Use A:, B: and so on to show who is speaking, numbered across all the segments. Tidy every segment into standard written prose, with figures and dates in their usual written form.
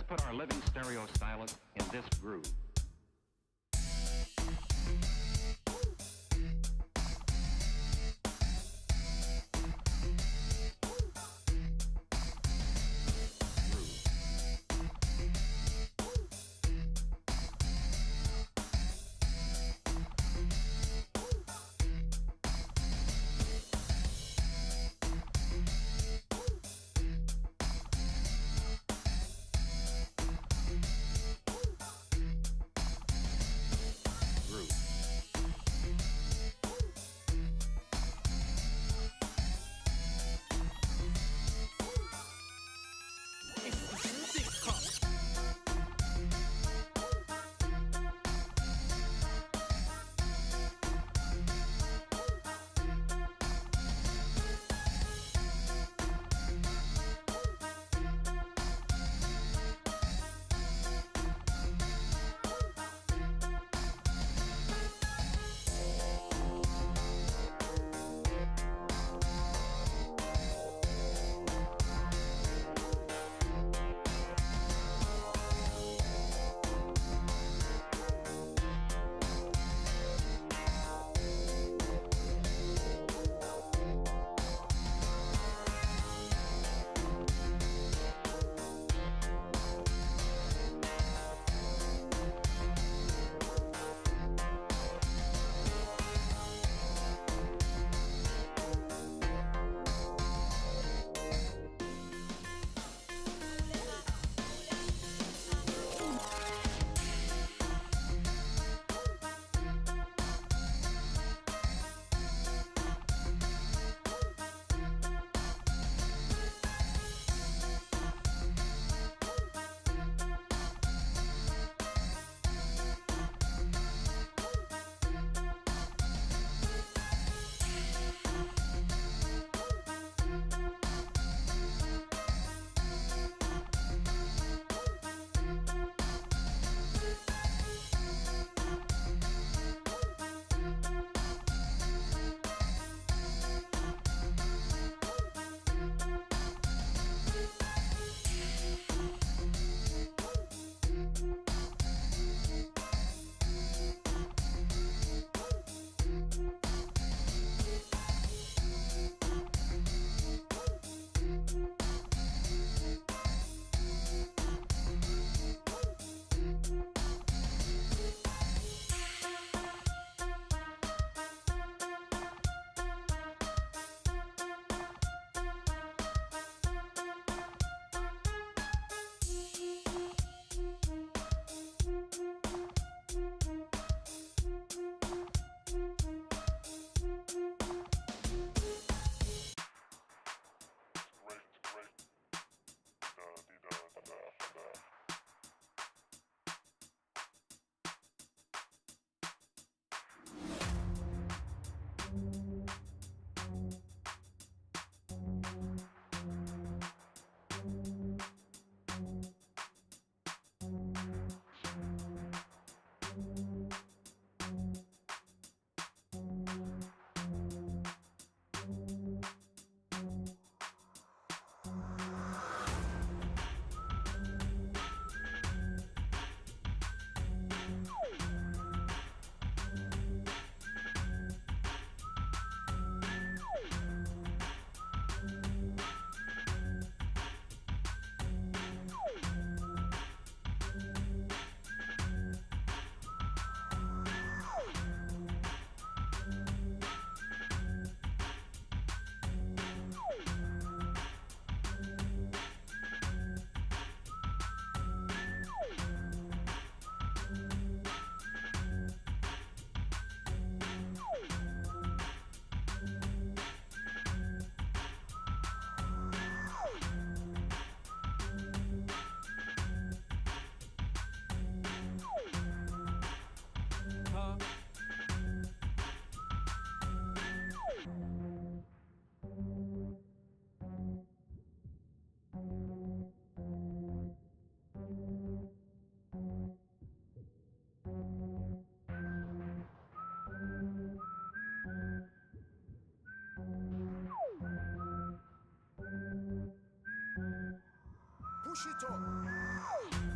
A: put our living stereo stylus in this groove.
B: Push it up.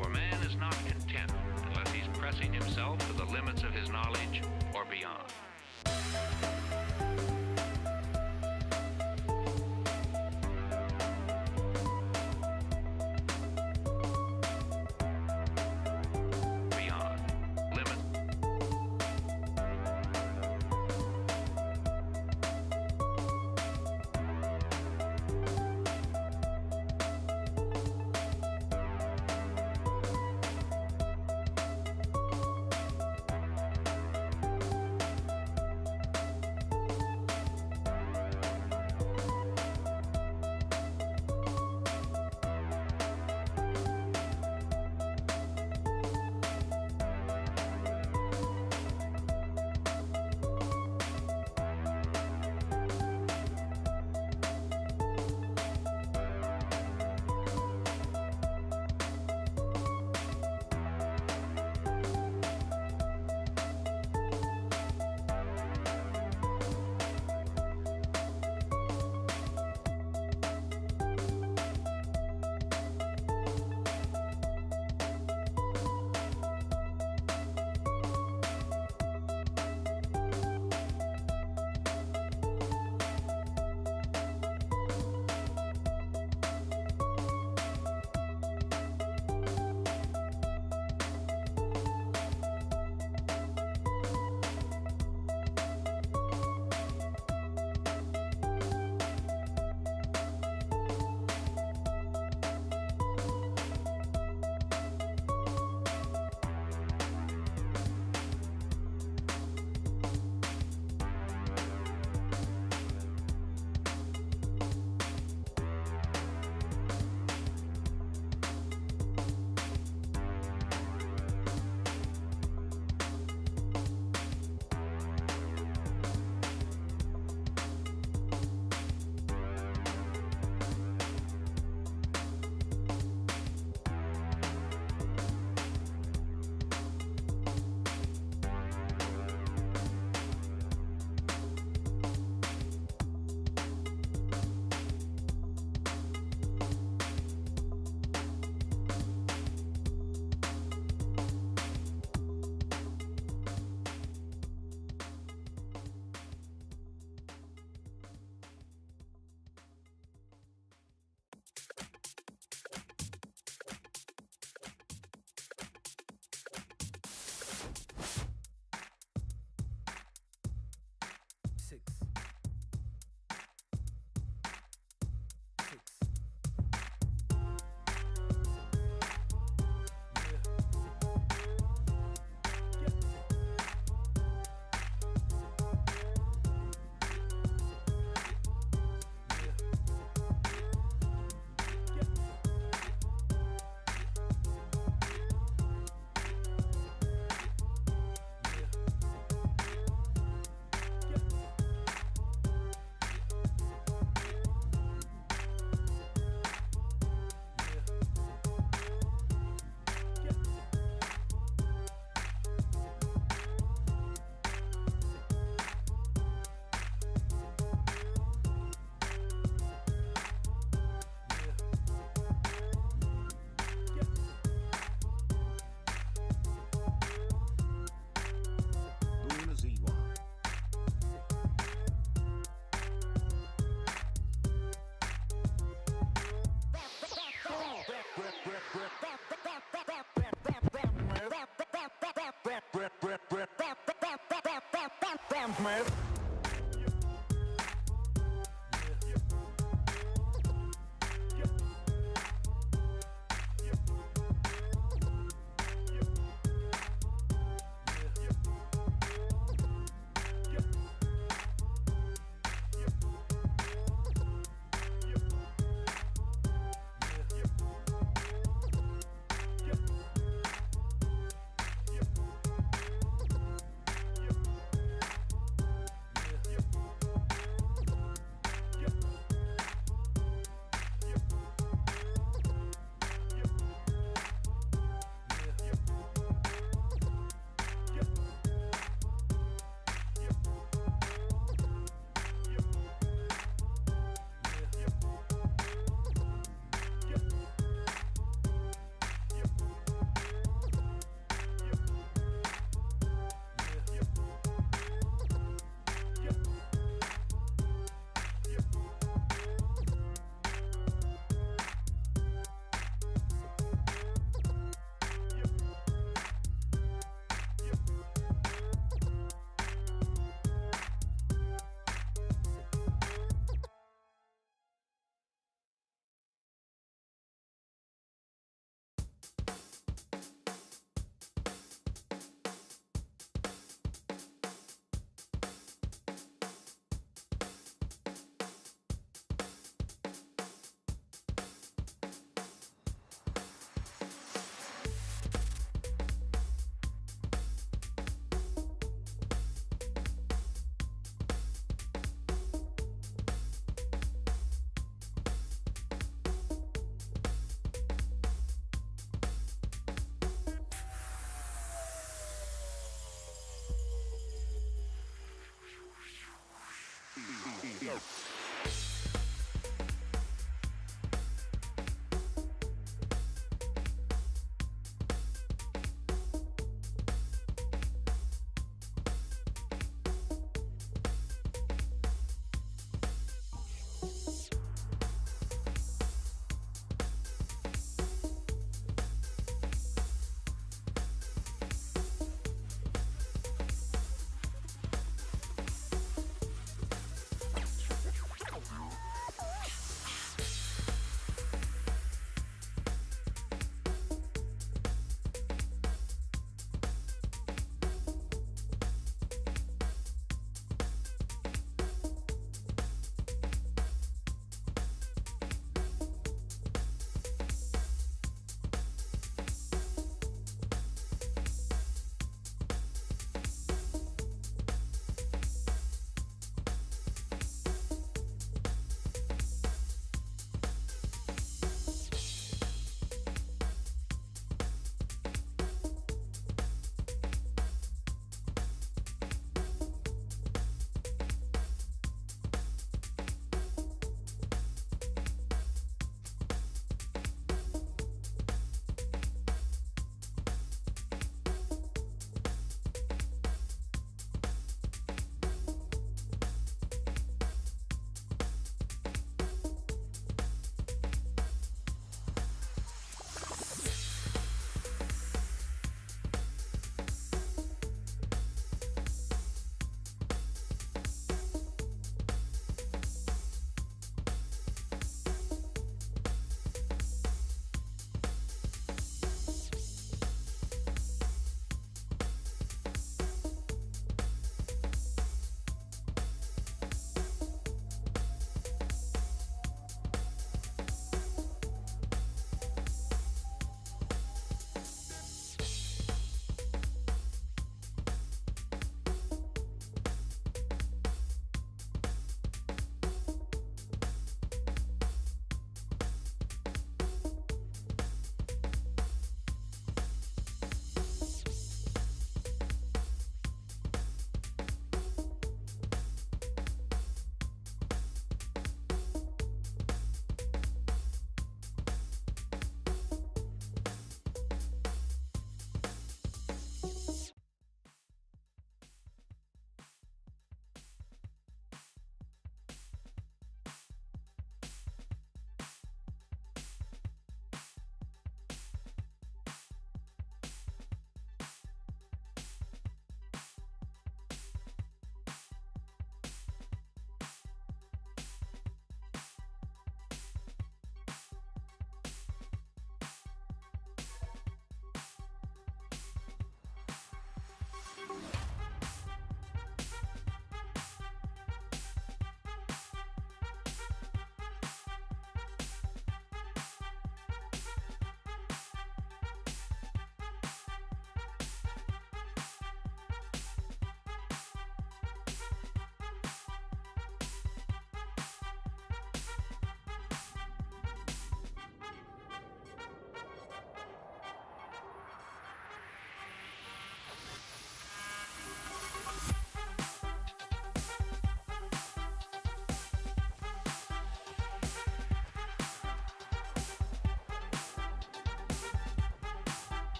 A: For man is not content unless he's pressing himself to the limits of his knowledge or beyond. Beyond. Limit.
B: damn, Smith.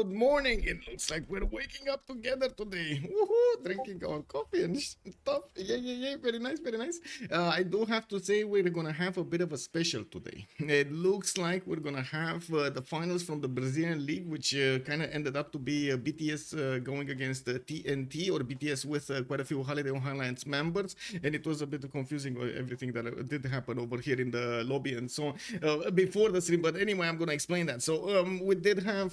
B: good morning. It looks like we're waking up together today. Woohoo! Drinking our coffee and stuff. Yeah. Very nice, very nice. I do have to say we're gonna have a bit of a special today. It looks like we're gonna have the finals from the Brazilian League, which kind of ended up to be BTS going against TNT, or BTS with quite a few Highlands members, and it was a bit confusing everything that did happen over here in the lobby and so on before the stream. But anyway, I'm gonna explain that. So we did have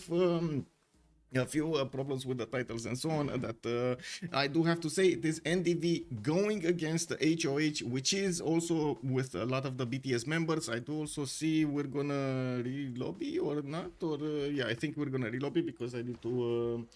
B: a few problems with the titles and so on that I do have to say it is NDV going against the HOH, which is also with a lot of the BTS members. I do also see we're gonna re-lobby or not, or yeah, I think we're gonna re-lobby because I need to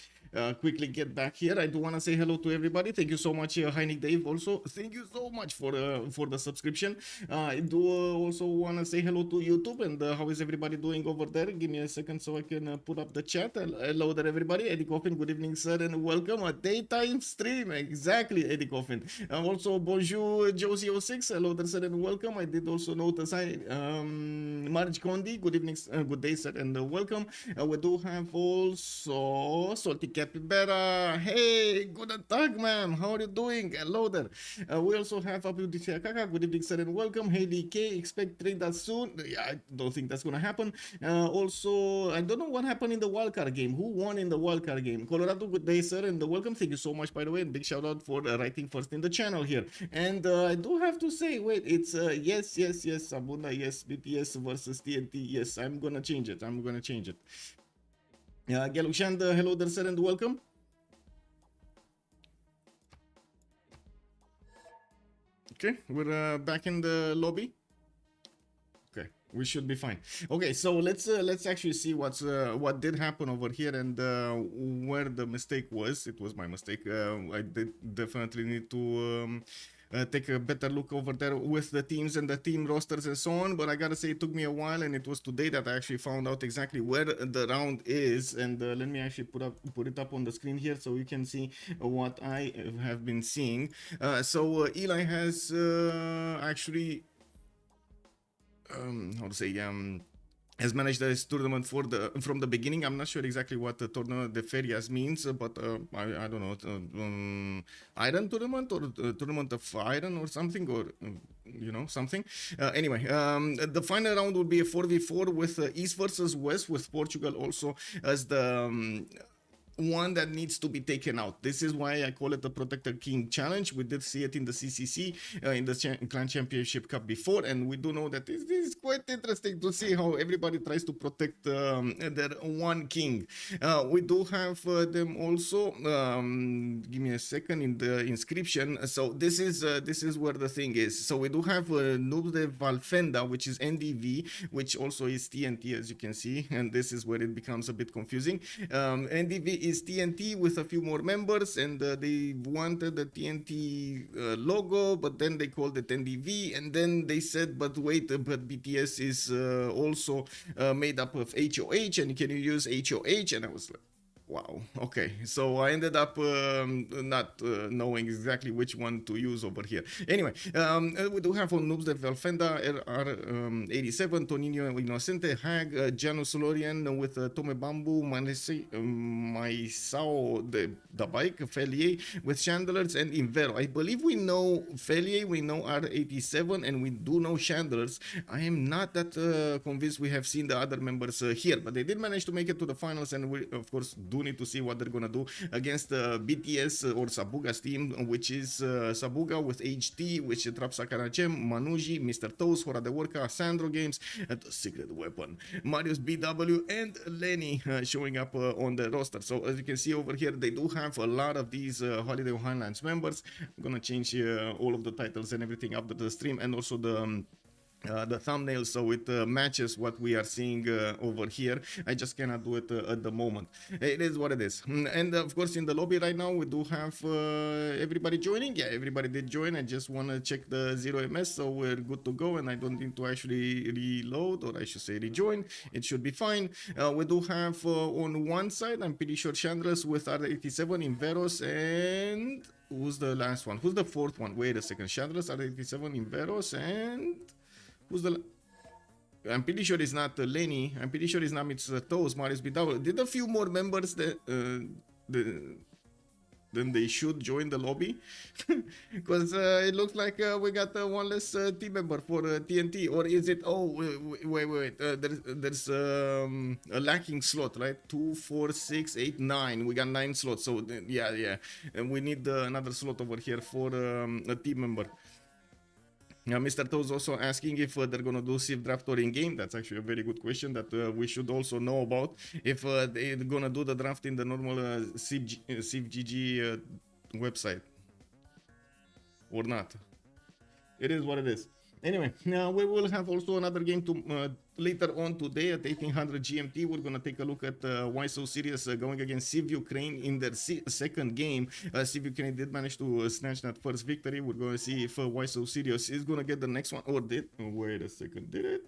B: quickly get back here. I do want to say hello to everybody. Thank you so much, Heinik Dave. Also, thank you so much for the subscription. I do also want to say hello to YouTube, and how is everybody doing over there? Give me a second so I can put up the chat. Hello there, everybody. Eddie Coffin, good evening, sir, and welcome. A daytime stream, exactly, Eddie Coffin. Also, bonjour, Josie06. Hello there, sir, and welcome. I did also notice Marge Condi, good evening, good day, sir, and welcome. We do have also Salty Capybara. Hey, good attack, ma'am. How are you doing? Hello there. We also have Abu Kaka. Good evening, sir, and welcome. Haley K. Expect trade that soon. Yeah, I don't think that's gonna happen. Also, I don't know what happened in the wildcard game. Who won in the wildcard game? Colorado, good day, sir, and welcome. Thank you so much, by the way, and big shout out for writing first in the channel here. And I do have to say, wait, it's yes, Abuna, yes, BTS versus TNT. Yes, I'm gonna change it. Galushand, hello there, sir, and welcome. Okay, we're back in the lobby. Okay, we should be fine. Okay, so let's actually see what did happen over here and where the mistake was. It was my mistake. I did definitely need to take a better look over there with the teams and the team rosters and so on, but I gotta say it took me a while, and it was today that I actually found out exactly where the round is. And let me actually put it up on the screen here so you can see what I have been seeing. So Eli has actually how to say has managed this tournament from the beginning. I'm not sure exactly what the tournament de ferias means, but I don't know, iron tournament or tournament of iron or something, or you know, something. Anyway, the final round will be a 4v4 with East versus West, with Portugal also as the one that needs to be taken out. This is why I call it the Protector King Challenge. We did see it in the CCC, in the Clan Championship Cup before, and we do know that this is quite interesting to see how everybody tries to protect their one king. We do have them also. Give me a second in the inscription. So this is where the thing is. So we do have Noobs de Valfenda, which is NDV, which also is TNT, as you can see, and this is where it becomes a bit confusing. NDV is TNT with a few more members, and they wanted the TNT logo, but then they called it NDV, and then they said, but wait, but BTS is also made up of HOH, and can you use HOH? And I was like, wow, okay. So I ended up not knowing exactly which one to use over here. Anyway, we do have on Noobs de Valfenda, RR87, Toninho Inocente, Hag, Janus Lorian with Tome Bambu, Maisao the bike, Felier with Chandlers, and Invero. I believe we know Felier, we know R87, and we do know Chandlers. I am not that convinced we have seen the other members here, but they did manage to make it to the finals, and we, of course, do need to see what they're gonna do against BTS or Sabuga's team, which is Sabuga with HT, which is Trap Sakarachem, Manuji, Mr. Toes, Hora de Worka, Sandro Games, and the Secret Weapon, Marius BW, and Lenny showing up on the roster. So as you can see over here, they do have a lot of these Holiday Highlands members. I'm gonna change all of the titles and everything after the stream, and also the thumbnail, so it matches what we are seeing over here. I just cannot do it at the moment. It is what it is. And of course, in the lobby right now, we do have everybody joining. Yeah, everybody did join. I just want to check the 0ms, so we're good to go, and I don't need to actually reload, or I should say rejoin. It should be fine. We do have on one side, I'm pretty sure, Chandlers with R87, Inveros, and who's the last one? Who's the fourth one? Wait a second. Chandlers, R87, Inveros, and who's the... I'm pretty sure it's not Lenny. I'm pretty sure it's not Mr. Toast, Marius BW. Did a few more members that then they should join the lobby? Because it looks like we got one less team member for TNT. Or is it? Oh, wait. There's a lacking slot, right? 2, 4, 6, 8, 9. We got 9 slots. So yeah. And we need another slot over here for a team member. Mr. Toes also asking if they're gonna do Civ6 in game. That's actually a very good question that we should also know about. If they're gonna do the draft in the normal CivGG website or not. It is what it is. Anyway, now we will have also another game to later on today at 1800 GMT. We're gonna take a look at Why So Serious going against Civ Ukraine in their second game. Civ Ukraine did manage to snatch that first victory. We're gonna see if Why So Serious is gonna get the next one or did. Oh, wait a second, did it?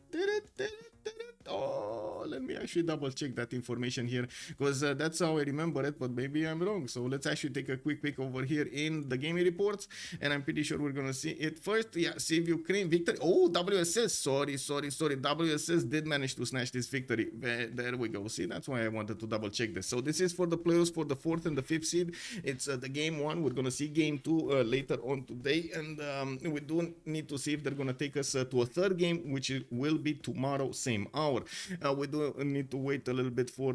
B: Oh, let me actually double check that information here because that's how I remember it, but maybe I'm wrong. So let's actually take a quick peek over here in the gaming reports, and I'm pretty sure we're gonna see it first. Yeah, Civ Ukraine victory. Oh, WSS. Sorry. WSS did manage to snatch this victory. There we go. See, that's why I wanted to double check this. So this is for the playoffs for the 4th and the 5th seed. It's the game 1. We're gonna see game 2 later on today, and we do need to see if they're gonna take us to a third game, which will be tomorrow, same hour. We do need to wait a little bit for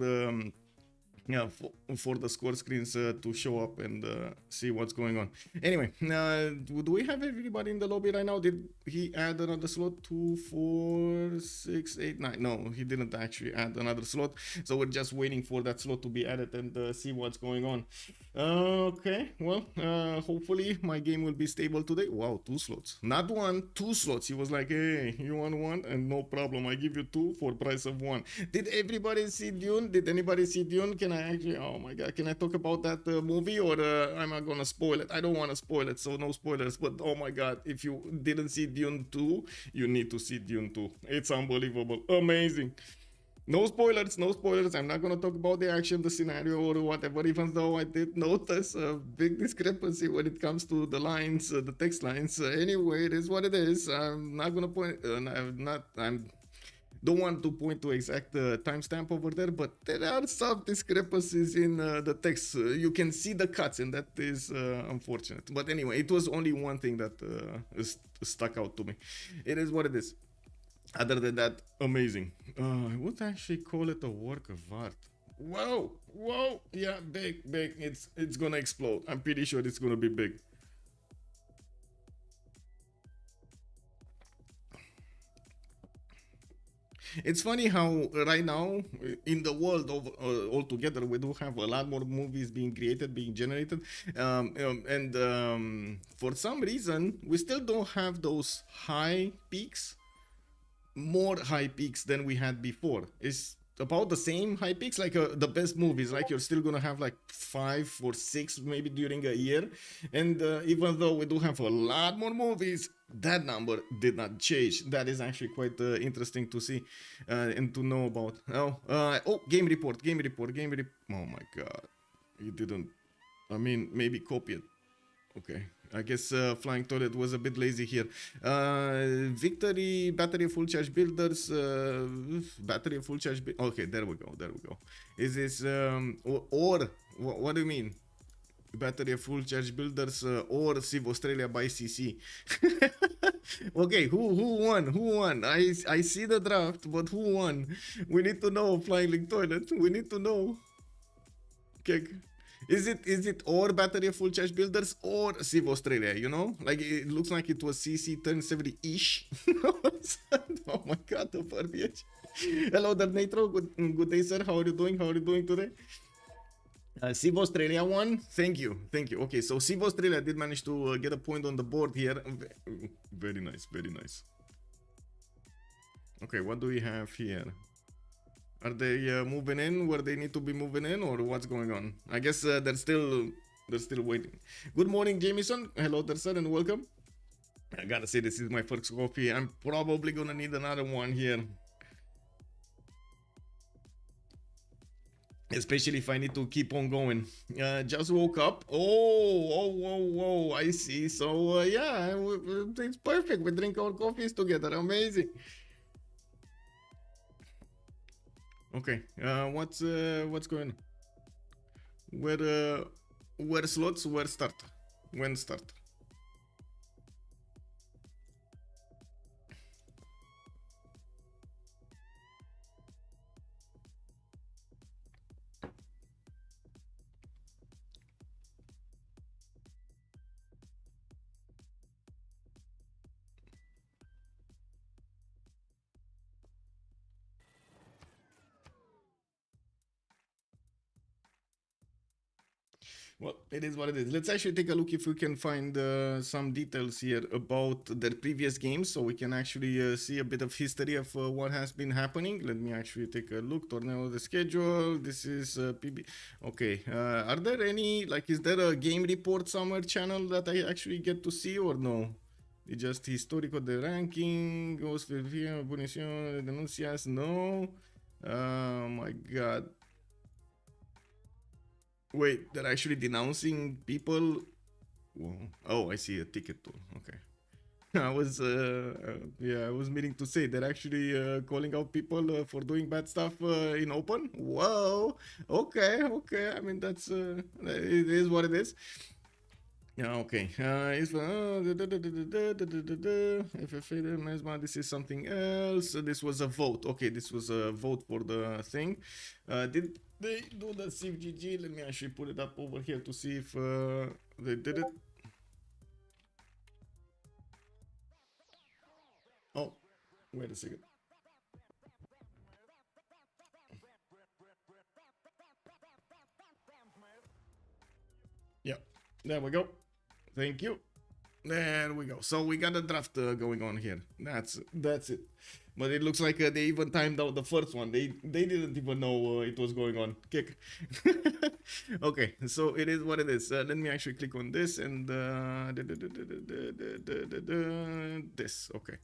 B: for the score screens to show up and see what's going on. Anyway, do we have everybody in the lobby right now? Did he add another slot? 2, 4, 6, 8, 9. No, he didn't actually add another slot. So we're just waiting for that slot to be added and see what's going on. Okay, well, hopefully my game will be stable today. Wow, 2 slots. Not 1, 2 slots. He was like, hey, you want 1? And no problem, I give you 2 for price of 1. Did everybody see Dune? Did anybody see Dune? Can I actually, oh my god, can I talk about that movie, or am I gonna spoil it? I don't want to spoil it, so no spoilers, but oh my god, if you didn't see Dune 2, you need to see Dune 2. It's unbelievable, amazing. No spoilers, I'm not gonna talk about the action, the scenario, or whatever, even though I did notice a big discrepancy when it comes to the lines, the text lines. Anyway, it is what it is. I'm not gonna point, don't want to point to exact timestamp over there, but there are some discrepancies in the text. You can see the cuts, and that is unfortunate. But anyway, it was only one thing that stuck out to me. It is what it is. Other than that, amazing. I would actually call it a work of art. Whoa, yeah, big. It's gonna explode. I'm pretty sure it's gonna be big. It's funny how right now in the world of altogether we do have a lot more movies being created, being generated, and for some reason we still don't have those high peaks, more high peaks than we had before. It's about the same high peaks, like the best movies, like you're still gonna have like 5 or 6 maybe during a year, and even though we do have a lot more movies, that number did not change. That is actually quite interesting to see and to know about. Oh, game report. Oh my god, you didn't, I mean, maybe copy it. Okay, I guess Flying Toilet was a bit lazy here. Victory, battery full charge builders, battery full charge. Okay, there we go. Is this or what do you mean? Battery full charge builders or Civ Australia by CC. Okay, who won? I see the draft, but who won? We need to know. Flying Link Toilet, we need to know. Okay, is it or battery full charge builders or Civ Australia? You know, like it looks like it was CC turn 70-ish. Oh my god, the verbiage. Hello there, Natro. Good day, sir. How are you doing today? Civ Australia won. Thank you. Okay, so Civ Australia did manage to get a point on the board here. Very nice. Okay, what do we have here? Are they moving in where they need to be moving in, or what's going on? I guess they're still waiting. Good morning, Jameson. Hello there, sir, and welcome. I gotta say, this is my first coffee. I'm probably gonna need another one here, especially if I need to keep on going. Just woke up. Oh, I see. So yeah, it's perfect. We drink our coffees together. Amazing. Okay. What's going on? Where slots? Where start? When start? Well, it is what it is. Let's actually take a look if we can find some details here about their previous games, so we can actually see a bit of history of what has been happening. Let me actually take a look. Torneo the schedule. This is PB. Okay. Are there any, like, is there a game report somewhere channel that I actually get to see or no? It's just historical the ranking. Goes punición, denuncias. No. Oh my God. Wait, they're actually denouncing people. Whoa. Oh, I see a ticket too. Okay. Yeah, I was meaning to say they're actually calling out people for doing bad stuff in open. Whoa. Okay, okay. I mean, it is what it is. Yeah, okay. This is something else. This was a vote. Okay, this was a vote for the thing. Did they do the Civ6? Let me actually put it up over here to see if they did it. Oh, wait a second. Yeah, there we go. Thank you. There we go. So we got a draft going on here. That's it. But it looks like they even timed out the first one. They didn't even know it was going on. Kick. Okay, so it is what it is. Let me actually click on this and this. Okay,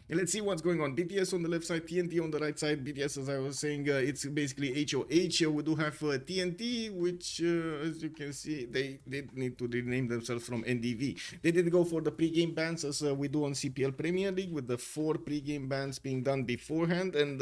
B: and let's see what's going on. BTS on the left side, TNT on the right side. BTS, as I was saying, it's basically HOH. We do have TNT, which, as you can see, they need to rename themselves from NDV. They did go for the pre-game bans as we do on CPL Premier League, with the 4 pre-game bans being done beforehand, and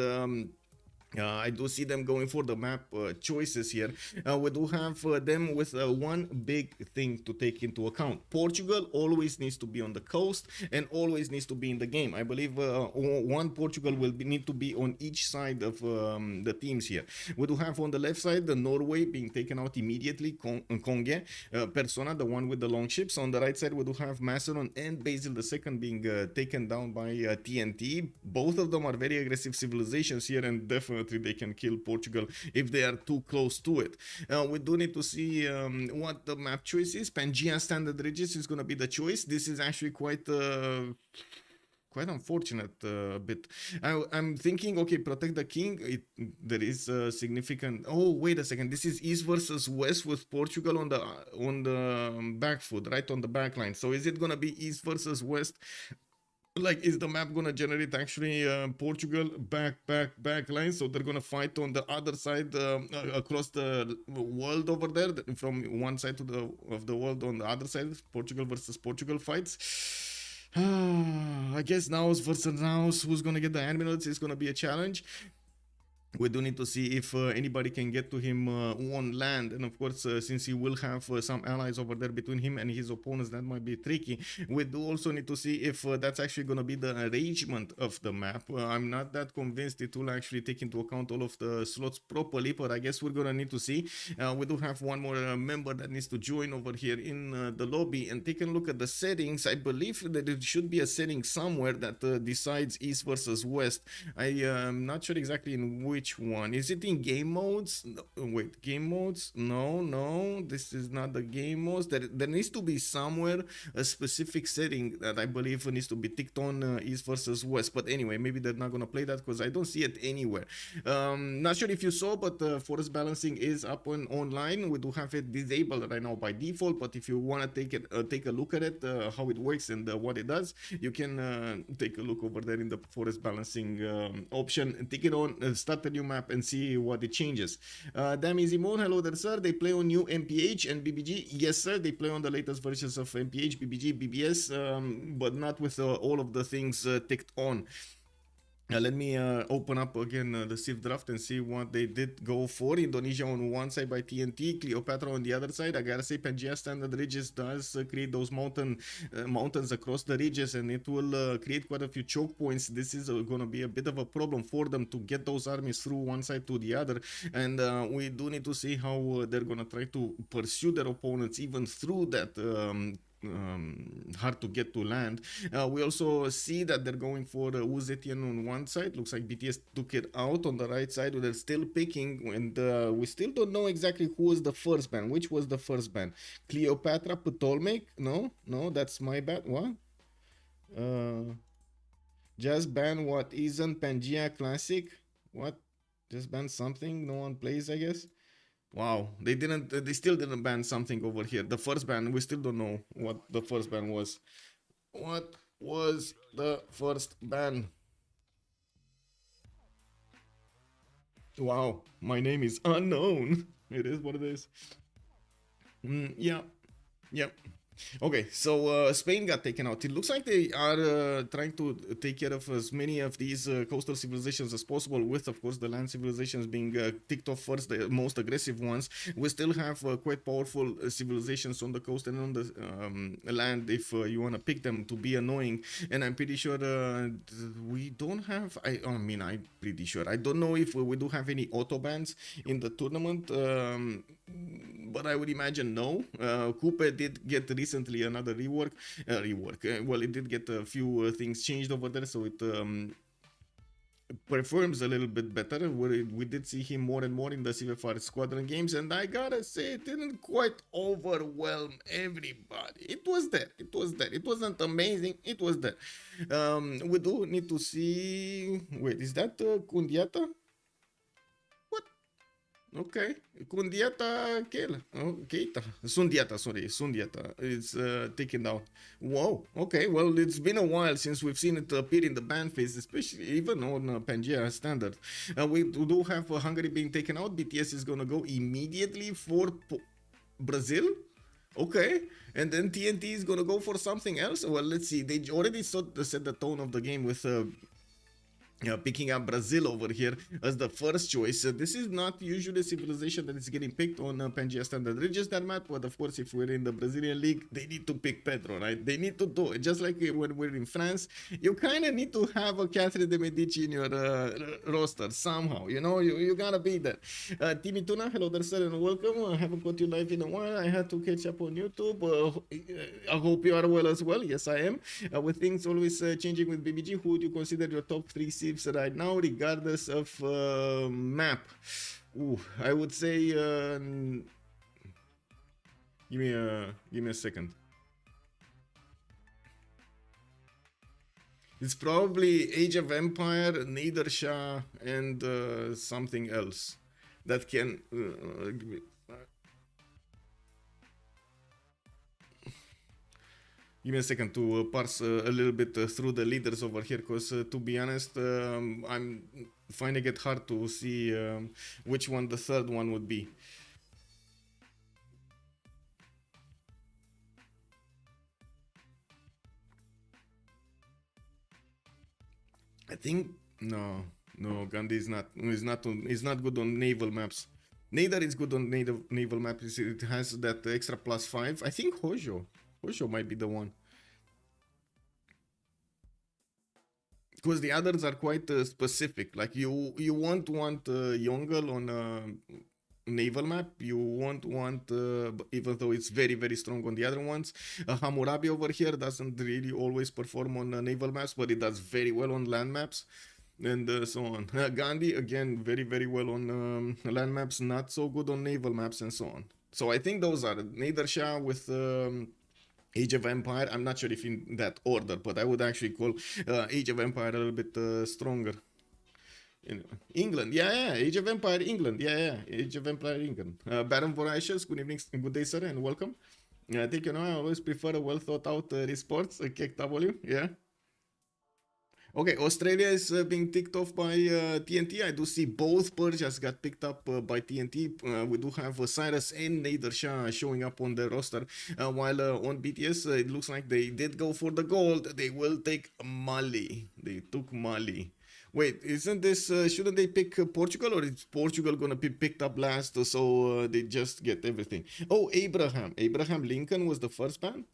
B: I do see them going for the map choices here. We do have them with one big thing to take into account. Portugal always needs to be on the coast and always needs to be in the game. I believe one Portugal will need to be on each side of the teams here. We do have on the left side the Norway being taken out immediately, Konge, Persona, the one with the long ships. On the right side we do have Macedon and Basil II being taken down by TNT. Both of them are very aggressive civilizations here, and definitely they can kill Portugal if they are too close to it. We do need to see what the map choice is. Pangea Standard Regis is going to be the choice. This is actually quite unfortunate bit. I'm thinking, okay, protect the king. There is a significant. Oh, wait a second. This is east versus west with Portugal on the back foot, right on the back line. So is it gonna be east versus west? Like, is the map gonna generate actually Portugal back line, so they're gonna fight on the other side across the world over there, from one side of the world on the other side, Portugal versus Portugal fights. I guess Naus versus Naus, who's gonna get the admirals is gonna be a challenge. We do need to see if anybody can get to him on land, and of course since he will have some allies over there between him and his opponents, that might be tricky. We do also need to see if that's actually going to be the arrangement of the map. I'm not that convinced it will actually take into account all of the slots properly, but I guess we're going to need to see. We do have one more member that needs to join over here in the lobby and take a look at the settings. I believe that it should be a setting somewhere that decides east versus west. I am not sure exactly in which one. Is it in game modes? No, wait, game modes? No, this is not the game modes. There needs to be somewhere a specific setting that I believe needs to be ticked on east versus west. But anyway, maybe they're not gonna play that because I don't see it anywhere. Not sure if you saw, but forest balancing is up online. We do have it disabled right now by default, but if you want to take a look at it, how it works and what it does, you can take a look over there in the forest balancing option, take it on, start a new map and see what it changes. Damn Easy Mode, hello there sir. They play on new MPH and BBG. Yes sir, they play on the latest versions of MPH, BBG, BBS, but not with all of the things ticked on. Let me open up again the Civ draft and see what they did go for. Indonesia on one side by TNT, Cleopatra on the other side. I gotta say, Pangea Standard Ridges does create those mountains across the ridges, and it will create quite a few choke points. This is gonna be a bit of a problem for them to get those armies through one side to the other, and we do need to see how they're gonna try to pursue their opponents even through that hard to get to land. We also see that they're going for Uzetian on one side. Looks like BTS took it out on the right side. They're still picking, and we still don't know exactly who was the first ban. Which was the first ban? Cleopatra Ptolemy? No, that's my bad. What? Just ban what isn't Pangea Classic? What? Just ban something no one plays, I guess. Wow, they still didn't ban something over here. The first ban, we still don't know what the first ban was. What was the first ban? Wow, my name is unknown. It is what it is. Yeah. Okay, so Spain got taken out. It looks like they are trying to take care of as many of these coastal civilizations as possible, with, of course, the land civilizations being ticked off first, the most aggressive ones. We still have quite powerful civilizations on the coast and on the land if you want to pick them to be annoying. And I'm pretty sure we don't have... I'm pretty sure. I don't know if we do have any auto bans in the tournament, but I would imagine no. Coupe did get recently another rework. Well, it did get a few things changed over there, so it performs a little bit better. We did see him more and more in the Civ6 squadron games, and I gotta say, it didn't quite overwhelm everybody. It was there. It wasn't amazing. It was there. We do need to see... Wait, is that Kundiata? Okay, Kundiata Keita. Sundiata is taken down. Whoa, okay, well, it's been a while since we've seen it appear in the ban phase, especially even on Pangea Standard. We do have Hungary being taken out. BTS is gonna go immediately for Brazil. Okay, and then TNT is gonna go for something else. Well, let's see. They already set the tone of the game with picking up Brazil over here as the first choice. This is not usually a civilization that is getting picked on Pangea Standard Ridges that map, but of course, if we're in the Brazilian league, they need to pick Pedro, right? They need to do it. Just like when we're in France, you kind of need to have a Catherine de Medici in your roster somehow. You know, you gotta be there. Timmy Tuna, hello there, sir, and welcome. I haven't got you live in a while. I had to catch up on YouTube. I hope you are well as well. Yes, I am. With things always changing with BBG, who would you consider your top 3 Civs right now, regardless of map? I would say give me a second. It's probably Age of Empire, Nader Shah, and something else that can give me a second to parse a little bit through the leaders over here, because to be honest, I'm finding it hard to see which one the third one would be. I think no, Gandhi is not good on naval maps. Nader is good on naval maps. It has that extra +5. I think Hojo might be the one, because the others are quite specific. Like you won't want Yongle on a naval map. You won't want even though it's very, very strong on the other ones. Hammurabi over here doesn't really always perform on naval maps, but it does very well on land maps, and so on. Gandhi, again, very, very well on land maps, not so good on naval maps, and so on. So I think those are Nader Shah with Age of Empire. I'm not sure if in that order, but I would actually call Age of Empire a little bit stronger. England, yeah, Age of Empire, England, yeah, Age of Empire, England. Baron Voracious, good evening, good day, sir, and welcome. I think, you know, I always prefer a well thought out resports, KW, yeah. Okay, Australia is being ticked off by TNT. I do see both Persias got picked up by TNT. We do have Cyrus and Nader Shah showing up on the roster. While on BTS, it looks like they did go for the gold. They will take Mali. They took Mali. Wait, isn't this, shouldn't they pick Portugal, or is Portugal gonna be picked up last, so they just get everything? Oh, Abraham Lincoln was the first ban?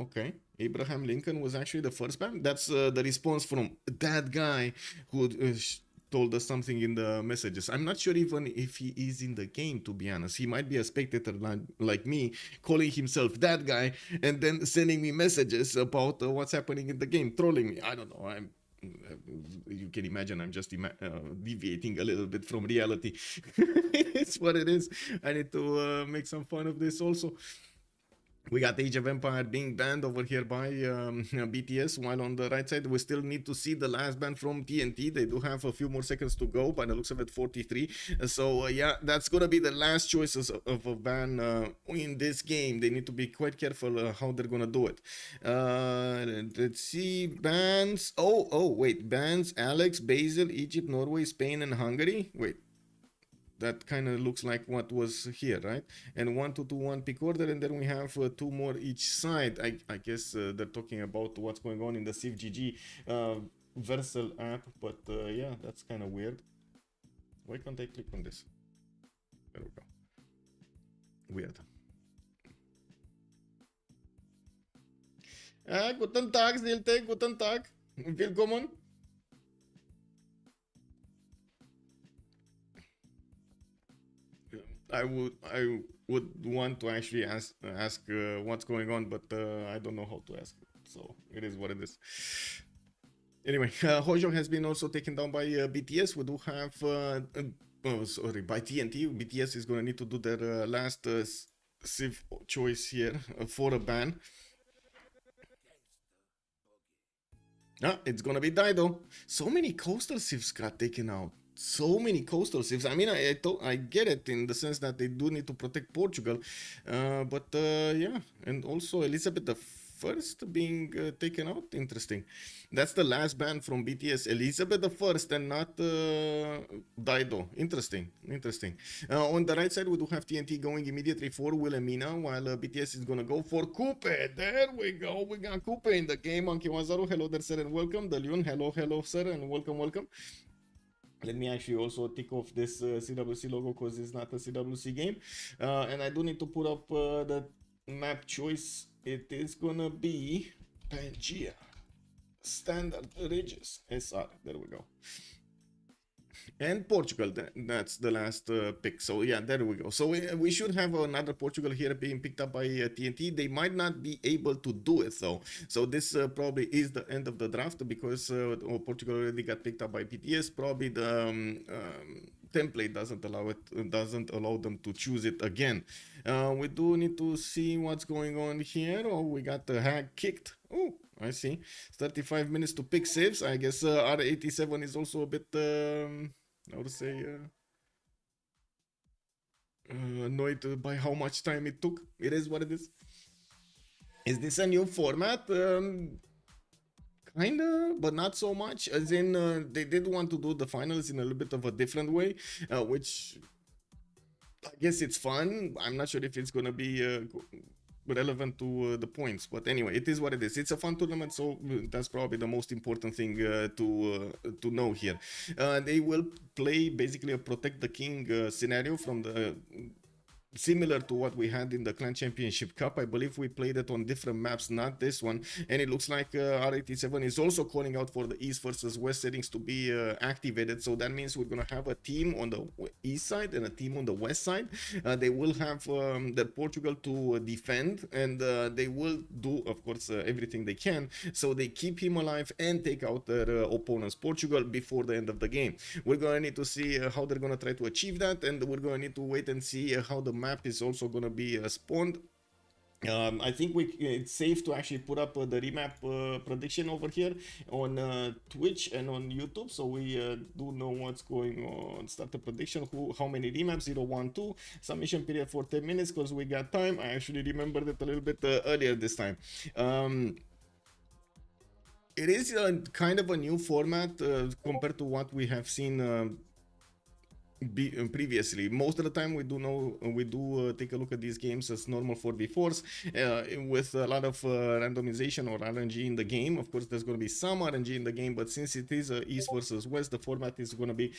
B: Okay, Abraham Lincoln was actually the first ban? That's the response from that guy who told us something in the messages. I'm not sure even if he is in the game, to be honest. He might be a spectator like me, calling himself that guy, and then sending me messages about what's happening in the game, trolling me. I don't know. You can imagine I'm just deviating a little bit from reality. It's what it is. I need to make some fun of this also. We got Age of Empire being banned over here by BTS, while on the right side we still need to see the last ban from TNT. They do have a few more seconds to go, by the looks of it, 43. So yeah, that's gonna be the last choices of a ban in this game. They need to be quite careful how they're gonna do it. Let's see, bans. Oh, wait, bans Alex, Basil, Egypt, Norway, Spain, and Hungary. Wait. That kind of looks like what was here, right? And 1 2 2 1 pick order, and then we have 2 more each side. I guess they're talking about what's going on in the Civ6 Versal app, but yeah, that's kind of weird. Why can't I click on this? There we go. Weird. Guten Tag, Zilte, guten Tag. Willkommen. I would want to actually ask what's going on, but I don't know how to ask. So it is what it is. Anyway, Hojo has been also taken down by BTS. We do have by TNT. BTS is gonna need to do their last Civ choice here for a ban. It's gonna be Dido. So many coastal civs got taken out. So many coastal civs. I mean, I get it in the sense that they do need to protect Portugal, but yeah, and also Elizabeth the First being taken out. Interesting. That's the last ban from BTS. Elizabeth the First and not Dido. Interesting. On the right side, we do have TNT going immediately for Wilhelmina, while BTS is gonna go for Coupe. There we go. We got Coupe in the game. Monkey Wazaru, hello there, sir, and welcome. Dalion, hello, sir, and welcome. Let me actually also tick off this CWC logo because it's not a CWC game. And I do need to put up the map choice. It is gonna be Pangea. Standard Regis SR. There we go. And Portugal, that's the last pick. So yeah, there we go. So we should have another Portugal here being picked up by TNT. They might not be able to do it though. So this probably is the end of the draft because Portugal already got picked up by BTS. Probably the template doesn't allow them to choose it again. We do need to see what's going on here. Oh, we got the hack kicked. Oh, I see. 35 minutes to pick saves. I guess R87 is also a bit, I would say, annoyed by how much time it took. It is what it is. Is this a new format? Kinda, but not so much. As in, they did want to do the finals in a little bit of a different way, which I guess it's fun. I'm not sure if it's gonna be relevant to the points, but anyway, it is what it is. It's a fun tournament, so that's probably the most important thing to know here. They will play basically a protect the king scenario from the similar to what we had in the Clan Championship Cup. I believe we played it on different maps, not this one, and it looks like R87 is also calling out for the East versus West settings to be activated. So that means we're gonna have a team on the East side and a team on the West side. They will have the Portugal to defend, and they will do, of course, everything they can so they keep him alive and take out their opponents, Portugal, before the end of the game. We're gonna need to see how they're gonna try to achieve that, and we're gonna need to wait and see how the map is also going to be spawned. I think it's safe to actually put up the remap prediction over here on Twitch and on YouTube, so we do know what's going on. Start the prediction. How many remaps? 0, 1, 2. Submission period for 10 minutes because we got time. I actually remembered it a little bit earlier this time. It is kind of a new format compared to what we have seen previously. Most of the time we do take a look at these games as normal 4v4s with a lot of randomization or RNG in the game. Of course, there's going to be some RNG in the game, but since it is East versus West, the format is going to be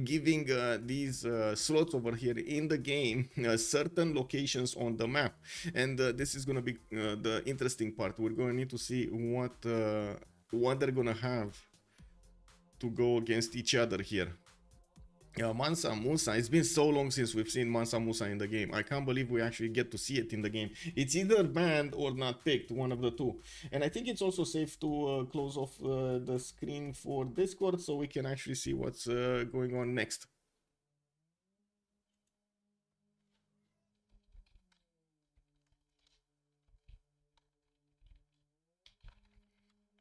B: giving these slots over here in the game certain locations on the map, and this is going to be the interesting part. We're going to need to see what they're going to have to go against each other here. Mansa Musa, it's been so long since we've seen Mansa Musa in the game. I can't believe we actually get to see it in the game. It's either banned or not picked, one of the two. And I think it's also safe to close off the screen for Discord so we can actually see what's going on next.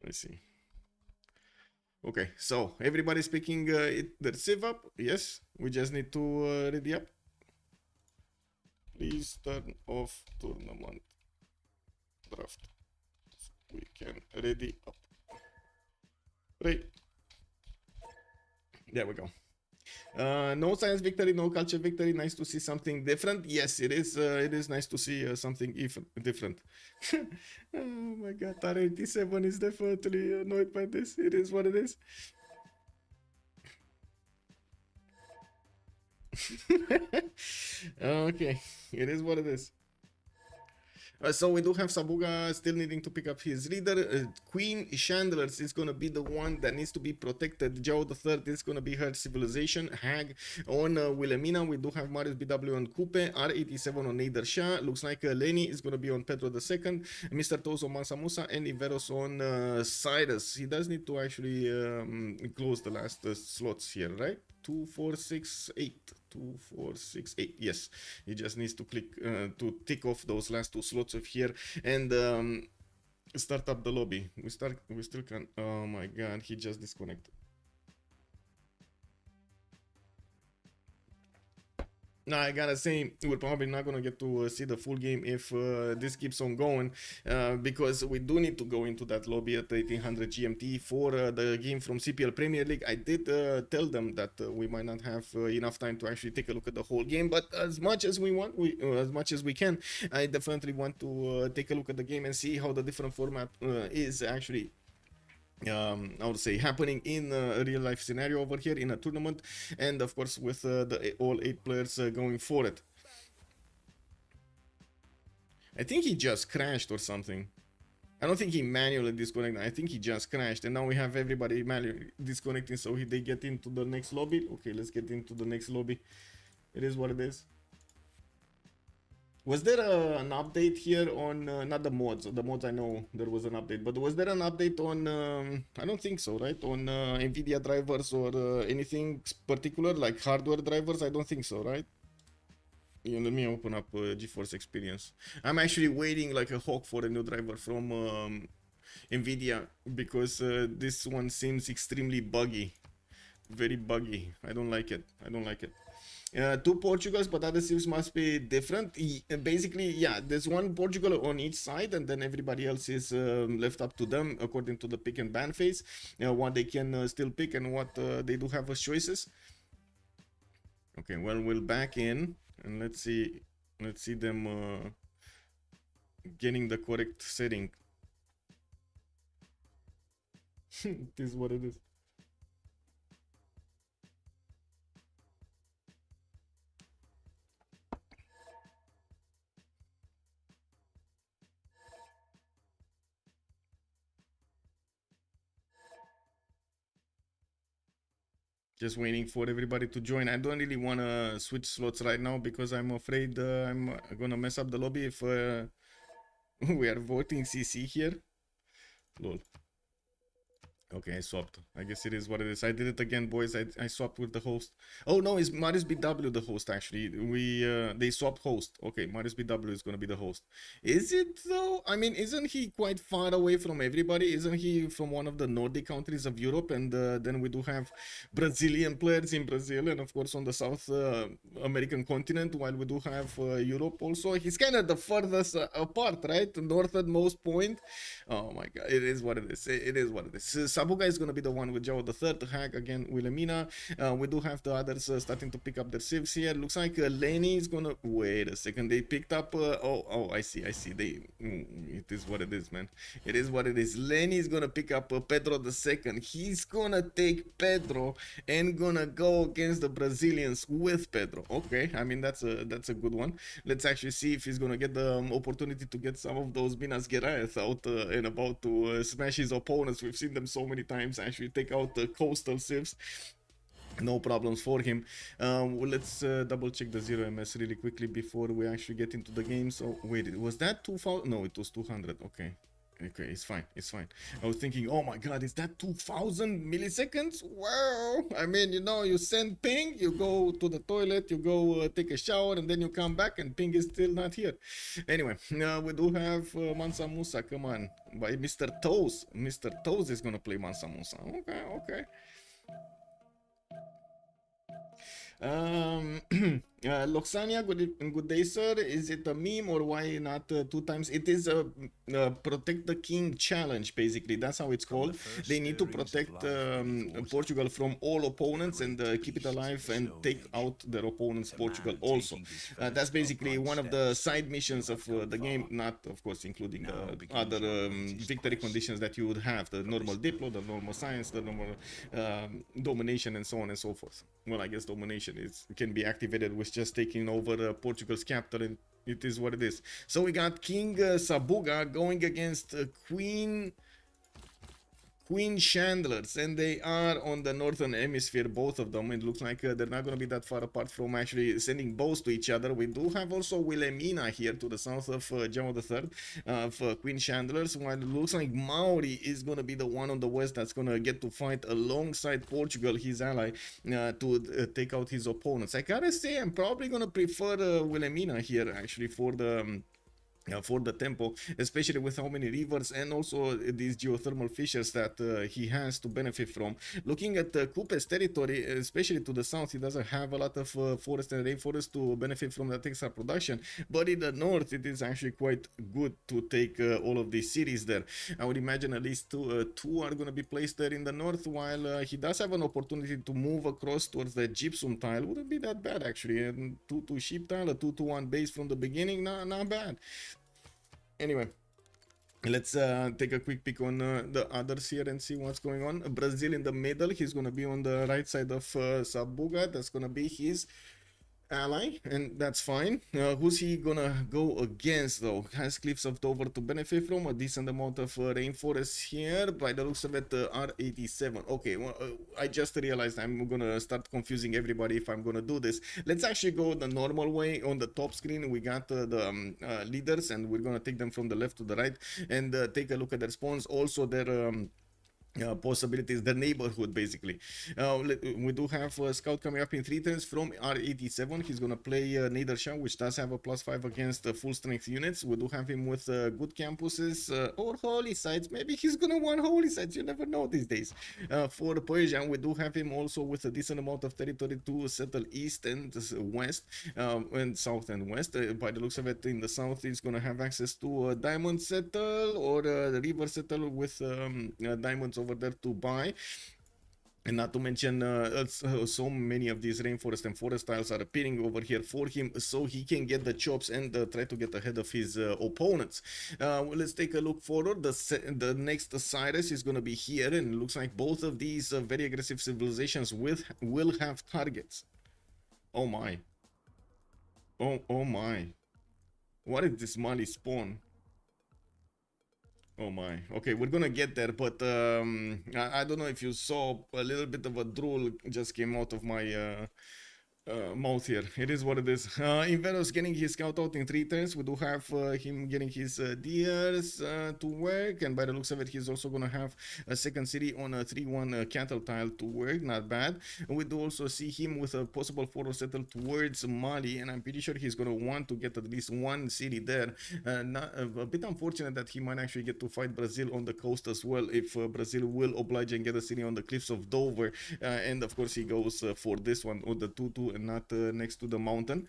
B: Let's see. Okay, so everybody's picking their Civ up. Yes, we just need to ready up. Please turn off tournament draft so we can ready up. Right. There we go. No science victory, no culture victory. Nice to see something different. Yes, it is. It is nice to see something different. Oh my God, R87 is definitely annoyed by this. It is what it is. Okay, it is what it is. So we do have Sabuga still needing to pick up his leader. Queen Chandlers is going to be the one that needs to be protected. Joe the Third is going to be her civilization. Hag on Wilhelmina. We do have Marius BW on Coupe. R87 on Nader Shah. Looks like Lenny is going to be on Pedro II. Mr. Toz on Mansa Musa. And Iveros on Cyrus. He does need to actually close the last slots here, right? 2, 4, 6, 8. 2, 4, 6, 8. Yes, he just needs to click to tick off those last two slots of here and start up the lobby. We still can. Oh my God, he just disconnected. Now I gotta say, we're probably not gonna get to see the full game if this keeps on going, because we do need to go into that lobby at 1800 GMT for the game from CPL Premier League. I did tell them that we might not have enough time to actually take a look at the whole game, but as much as we want, as much as we can, I definitely want to take a look at the game and see how the different format is actually I would say happening in a real life scenario over here in a tournament, and of course with all 8 players going for it. I think he just crashed or something. I don't think he manually disconnected. I think he just crashed, and now we have everybody manually disconnecting so they get into the next lobby. Okay, let's get into the next lobby. It is what it is. Was there an update here on, not the mods, I know there was an update, but was there an update on, I don't think so, right? On NVIDIA drivers or anything particular, like hardware drivers? I don't think so, right? Yeah, let me open up GeForce Experience. I'm actually waiting like a hawk for a new driver from NVIDIA because this one seems extremely buggy. Very buggy. I don't like it. I don't like it. 2 Portugals, but other civs must be different. Basically, yeah, there's 1 Portugal on each side, and then everybody else is left up to them according to the pick and ban phase. What they can still pick and what they do have as choices. Okay, well, we'll back in and let's see them getting the correct setting. This is what it is. Just waiting for everybody to join. I don't really want to switch slots right now because I'm afraid I'm gonna mess up the lobby if we are voting CC here. Lol. Okay, I swapped. I guess it is what it is. I did it again, boys. I swapped with the host. Oh no, it's Marius BW the host actually. They swapped host. Okay, Marius BW is gonna be the host. Is it though? I mean, isn't he quite far away from everybody? Isn't he from one of the Nordic countries of Europe? And then we do have Brazilian players in Brazil, and of course on the South American continent. While we do have Europe also. He's kind of the furthest apart, right? Northernmost point. Oh my God, it is what it is. It is what it is. Sabuga is going to be the one with Joe the third. Hack again, Wilhelmina. We do have the others starting to pick up their civs here. Looks like Lenny is going to... Wait a second. They picked up... I see. It is what it is, man. It is what it is. Lenny is going to pick up Pedro the second. He's going to take Pedro and going to go against the Brazilians with Pedro. Okay, I mean, that's a good one. Let's actually see if he's going to get the opportunity to get some of those Minas Gerais out and about to smash his opponents. We've seen them so many times actually take out the coastal civs. No problems for him. Let's double check the 0ms really quickly before we actually get into the game. So wait, was that 2000? No, it was 200. Okay, it's fine. I was thinking, oh my god, is that 2000 milliseconds? Wow. I mean, you know, you send ping, you go to the toilet, you go take a shower, and then you come back and ping is still not here. Anyway, we do have Mansa Musa, come on, by Mr. Toes. Mr. Toes is gonna play Mansa Musa. Okay. Loxania, good day, sir. Is it a meme or why not 2 times? It is a protect the king challenge, basically. That's how it's called. They need to protect Portugal from all opponents and keep it alive and take out their opponents, Portugal also. That's basically one of the side missions of the game, not of course including the other victory conditions that you would have, the normal Diplo, the normal science, the normal domination, and so on and so forth. Well, I guess domination can be activated with just taking over Portugal's capital, and it is what it is. So we got King Sabuga going against Queen Chandlers, and they are on the northern hemisphere, both of them. It looks like they're not going to be that far apart from actually sending bows to each other. We do have also Wilhelmina here to the south of Jamo III, of Queen Chandlers, while it looks like Maori is going to be the one on the west that's going to get to fight alongside Portugal, his ally, to take out his opponents. I gotta say, I'm probably going to prefer Wilhelmina here, actually, for the tempo, especially with how many rivers and also these geothermal fissures that he has to benefit from. Looking at Kupe's territory, especially to the south, he doesn't have a lot of forest and rainforest to benefit from that extra production, but in the north it is actually quite good to take all of these cities there. I would imagine at least two are going to be placed there in the north, while he does have an opportunity to move across towards the gypsum tile. Wouldn't be that bad actually, and 2-2 sheep tile, a 2-1 base from the beginning, not bad. Anyway, let's take a quick peek on the others here and see what's going on. Brazil in the middle, he's going to be on the right side of Sabuga. That's going to be his ally, and that's fine. Who's he gonna go against though? Has Cliffs of Dover to benefit from, a decent amount of rainforest here. By the looks of it, R87. Okay, well, I just realized I'm gonna start confusing everybody if I'm gonna do this. Let's actually go the normal way. On the top screen we got the leaders, and we're gonna take them from the left to the right and take a look at their spawns, also their possibilities, the neighborhood basically. We do have a scout coming up in 3 turns from R87. He's gonna play Nadershaw, which does have a +5 against full strength units. We do have him with good campuses or holy sites. Maybe he's gonna want holy sites, you never know these days. For Persian, we do have him also with a decent amount of territory to settle east and west, and south and west. By the looks of it, in the south he's gonna have access to diamond settle or river settle with diamonds over there to buy. And not to mention so many of these rainforest and forest tiles are appearing over here for him, so he can get the chops and try to get ahead of his opponents. Let's take a look forward. The next Cyrus is going to be here, and it looks like both of these very aggressive civilizations will have targets. Oh my. Oh my. What is this Mali spawn? Oh my. Okay, we're gonna get there, but I don't know if you saw, a little bit of a drool just came out of my mouth here. It is what it is. Inveros getting his scout out in 3 turns. We do have him getting his deers to work, and by the looks of it, he's also gonna have a second city on a 3-1 cattle tile to work. Not bad. And we do also see him with a possible photo settle towards Mali, and I'm pretty sure he's gonna want to get at least 1 city there. A bit unfortunate that he might actually get to fight Brazil on the coast as well, if Brazil will oblige and get a city on the cliffs of Dover, and of course he goes for this one on the 2-2 and not next to the mountain.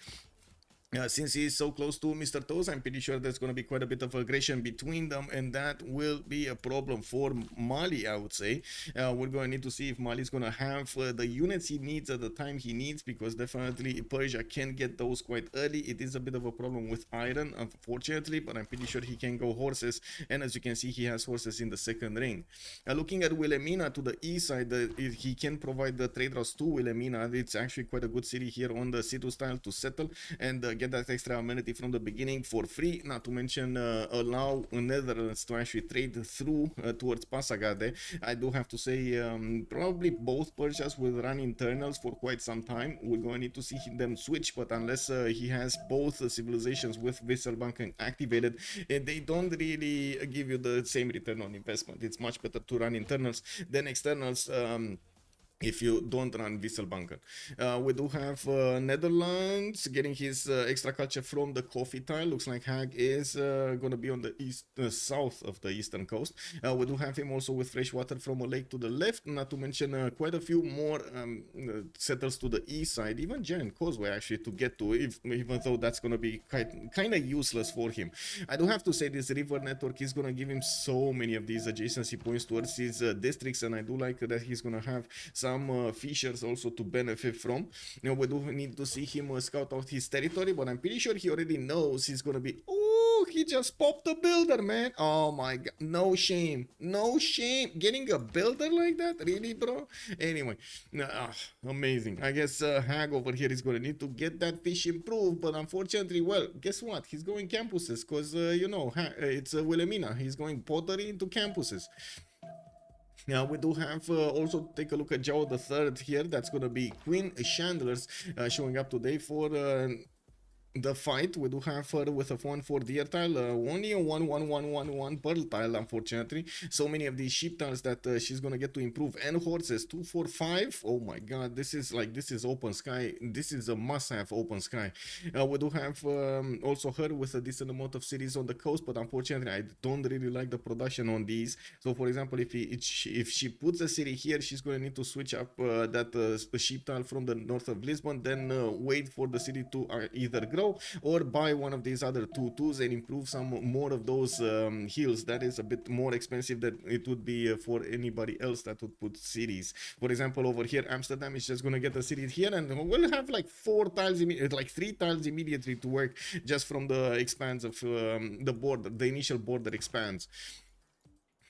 B: Since he is so close to Mr. Toes, I'm pretty sure there's going to be quite a bit of aggression between them, and that will be a problem for Mali, I would say. We're going to need to see if Mali's going to have the units he needs at the time he needs, because definitely Persia can get those quite early. It is a bit of a problem with iron, unfortunately, but I'm pretty sure he can go horses, and as you can see, he has horses in the second ring. Looking at Wilhelmina to the east side, he can provide the trade routes to Wilhelmina. It's actually quite a good city here on the Situ style to settle and get that extra amenity from the beginning for free, not to mention allow Netherlands to actually trade through towards Pasagade. I do have to say probably both Persias will run internals for quite some time. We're going to need to see them switch, but unless he has both civilizations with Wisselbanken activated, they don't really give you the same return on investment. It's much better to run internals than externals. If you don't run Wisselbanken. We do have Netherlands getting his extra culture from the coffee tile. Looks like Hag is going to be on the east, south of the eastern coast. We do have him also with fresh water from a lake to the left, not to mention quite a few more settles to the east side, even Giant Causeway actually to get to, even though that's going to be kind of useless for him. I do have to say this river network is going to give him so many of these adjacency points towards his districts, and I do like that he's going to have some fishers also to benefit from. You know, we do need to see him scout out his territory, but I'm pretty sure he already knows he's gonna be. Oh, he just popped a builder, man. Oh my god, no shame, no shame. Getting a builder like that, really, bro? Anyway, amazing. I guess Hag over here is gonna need to get that fish improved, but unfortunately, well, guess what? He's going campuses because you know it's Wilhelmina. He's going pottery into campuses. Now we do have also take a look at Joe the Third here. That's gonna be Queen Chandler's showing up today for the fight. We do have her with a 1-4 deer tile, only a 1-1-1-1-1 pearl tile, unfortunately. So many of these sheep tiles that she's gonna get to improve, and horses 2-4-5. Oh my god, this is open sky. This is a must-have open sky. We do have also her with a decent amount of cities on the coast, but unfortunately I don't really like the production on these. So for example, if she puts a city here, she's gonna need to switch up that sheep tile from the north of Lisbon, then wait for the city to either grow or buy one of these other 2-2s and improve some more of those hills. That is a bit more expensive than it would be for anybody else that would put cities. For example, over here Amsterdam is just gonna get a city here, and we'll have like 4 tiles, like 3 tiles immediately to work just from the expanse of the border. The initial border expands.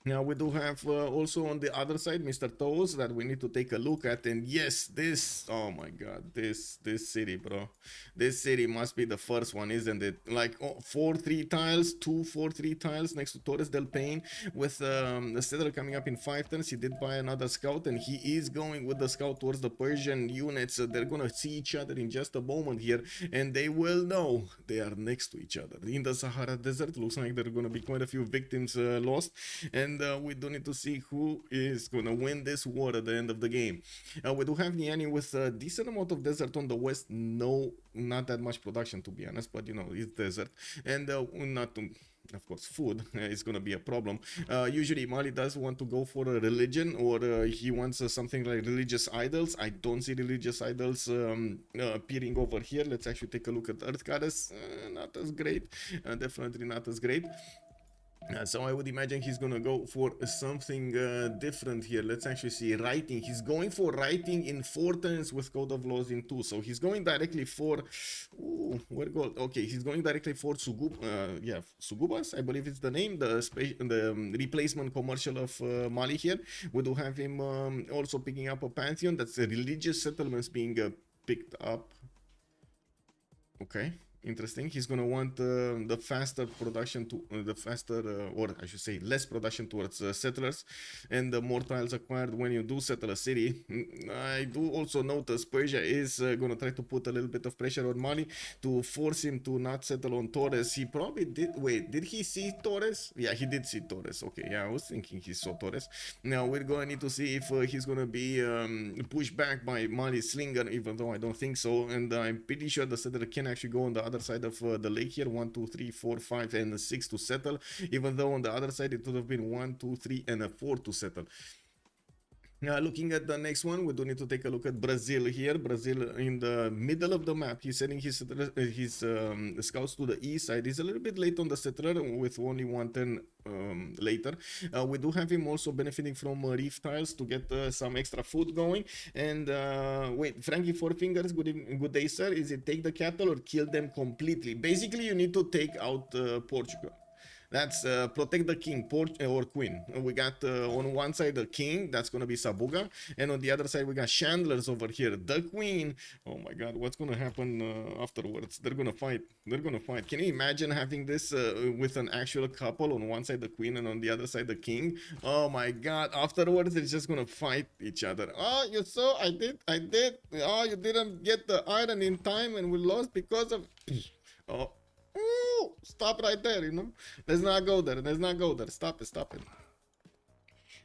B: Now we do have also on the other side Mr. Toes that we need to take a look at, and yes, this, oh my god, this city, bro, this city must be the first one, isn't it? Like 4-3 tiles, 2-4-3 tiles next to Torres del Paine with the settler coming up in 5 turns. He did buy another scout, and he is going with the scout towards the Persian units. They're gonna see each other in just a moment here, and they will know they are next to each other in the Sahara Desert. Looks like there are gonna be quite a few victims lost, and we do need to see who is gonna win this war at the end of the game. We do have Niani with a decent amount of desert on the west. No, not that much production to be honest, but you know, it's desert, and not to, of course, food is going to be a problem. Usually Mali does want to go for a religion, or he wants something like religious idols. I don't see religious idols appearing over here. Let's actually take a look at Earth Goddess. Not as great, definitely not as great. So I would imagine he's gonna go for something different here. Let's actually see writing. He's going for writing in 4 turns with Code of Laws in 2. So he's going directly for where go? Okay, he's going directly for Sugubas, I believe it's the name, the replacement commercial of Mali here. We do have him also picking up a pantheon. That's religious settlements being picked up. Okay. Interesting. He's gonna want the faster production to or I should say less production towards settlers, and the more tiles acquired when you do settle a city. I do also notice Persia is gonna try to put a little bit of pressure on Mali to force him to not settle on Torres. He probably did. Wait, did he see Torres? Yeah, he did see Torres. Okay, yeah, I was thinking he saw Torres. Now we're gonna need to see if he's gonna be pushed back by Mali's slinger, even though I don't think so. And I'm pretty sure the settler can actually go on the other side of the lake here. 1, 2, 3, 4, 5, and 6 to settle, even though on the other side it would have been 1, 2, 3, and a 4 to settle. Looking at the next one, we do need to take a look at Brazil here. Brazil in the middle of the map. He's sending his scouts to the east side. He's a little bit late on the settler with only 1 turn later. We do have him also benefiting from reef tiles to get some extra food going. And wait, Frankie Four Fingers, good day, sir. Is it take the cattle or kill them completely? Basically, you need to take out Portugal. That's protect the king or queen. We got on one side the king, that's gonna be Sabuga, and on the other side we got Chandlers over here, the queen. Oh my god, what's gonna happen afterwards? They're gonna fight. They're gonna fight. Can you imagine having this with an actual couple on one side the queen and on the other side the king? Oh my god, afterwards it's just gonna fight each other. Oh, you saw, I did. Oh, you didn't get the iron in time and we lost because of oh. Ooh, stop right there, you know. Let's not go there. Let's not go there. Stop it. Stop it.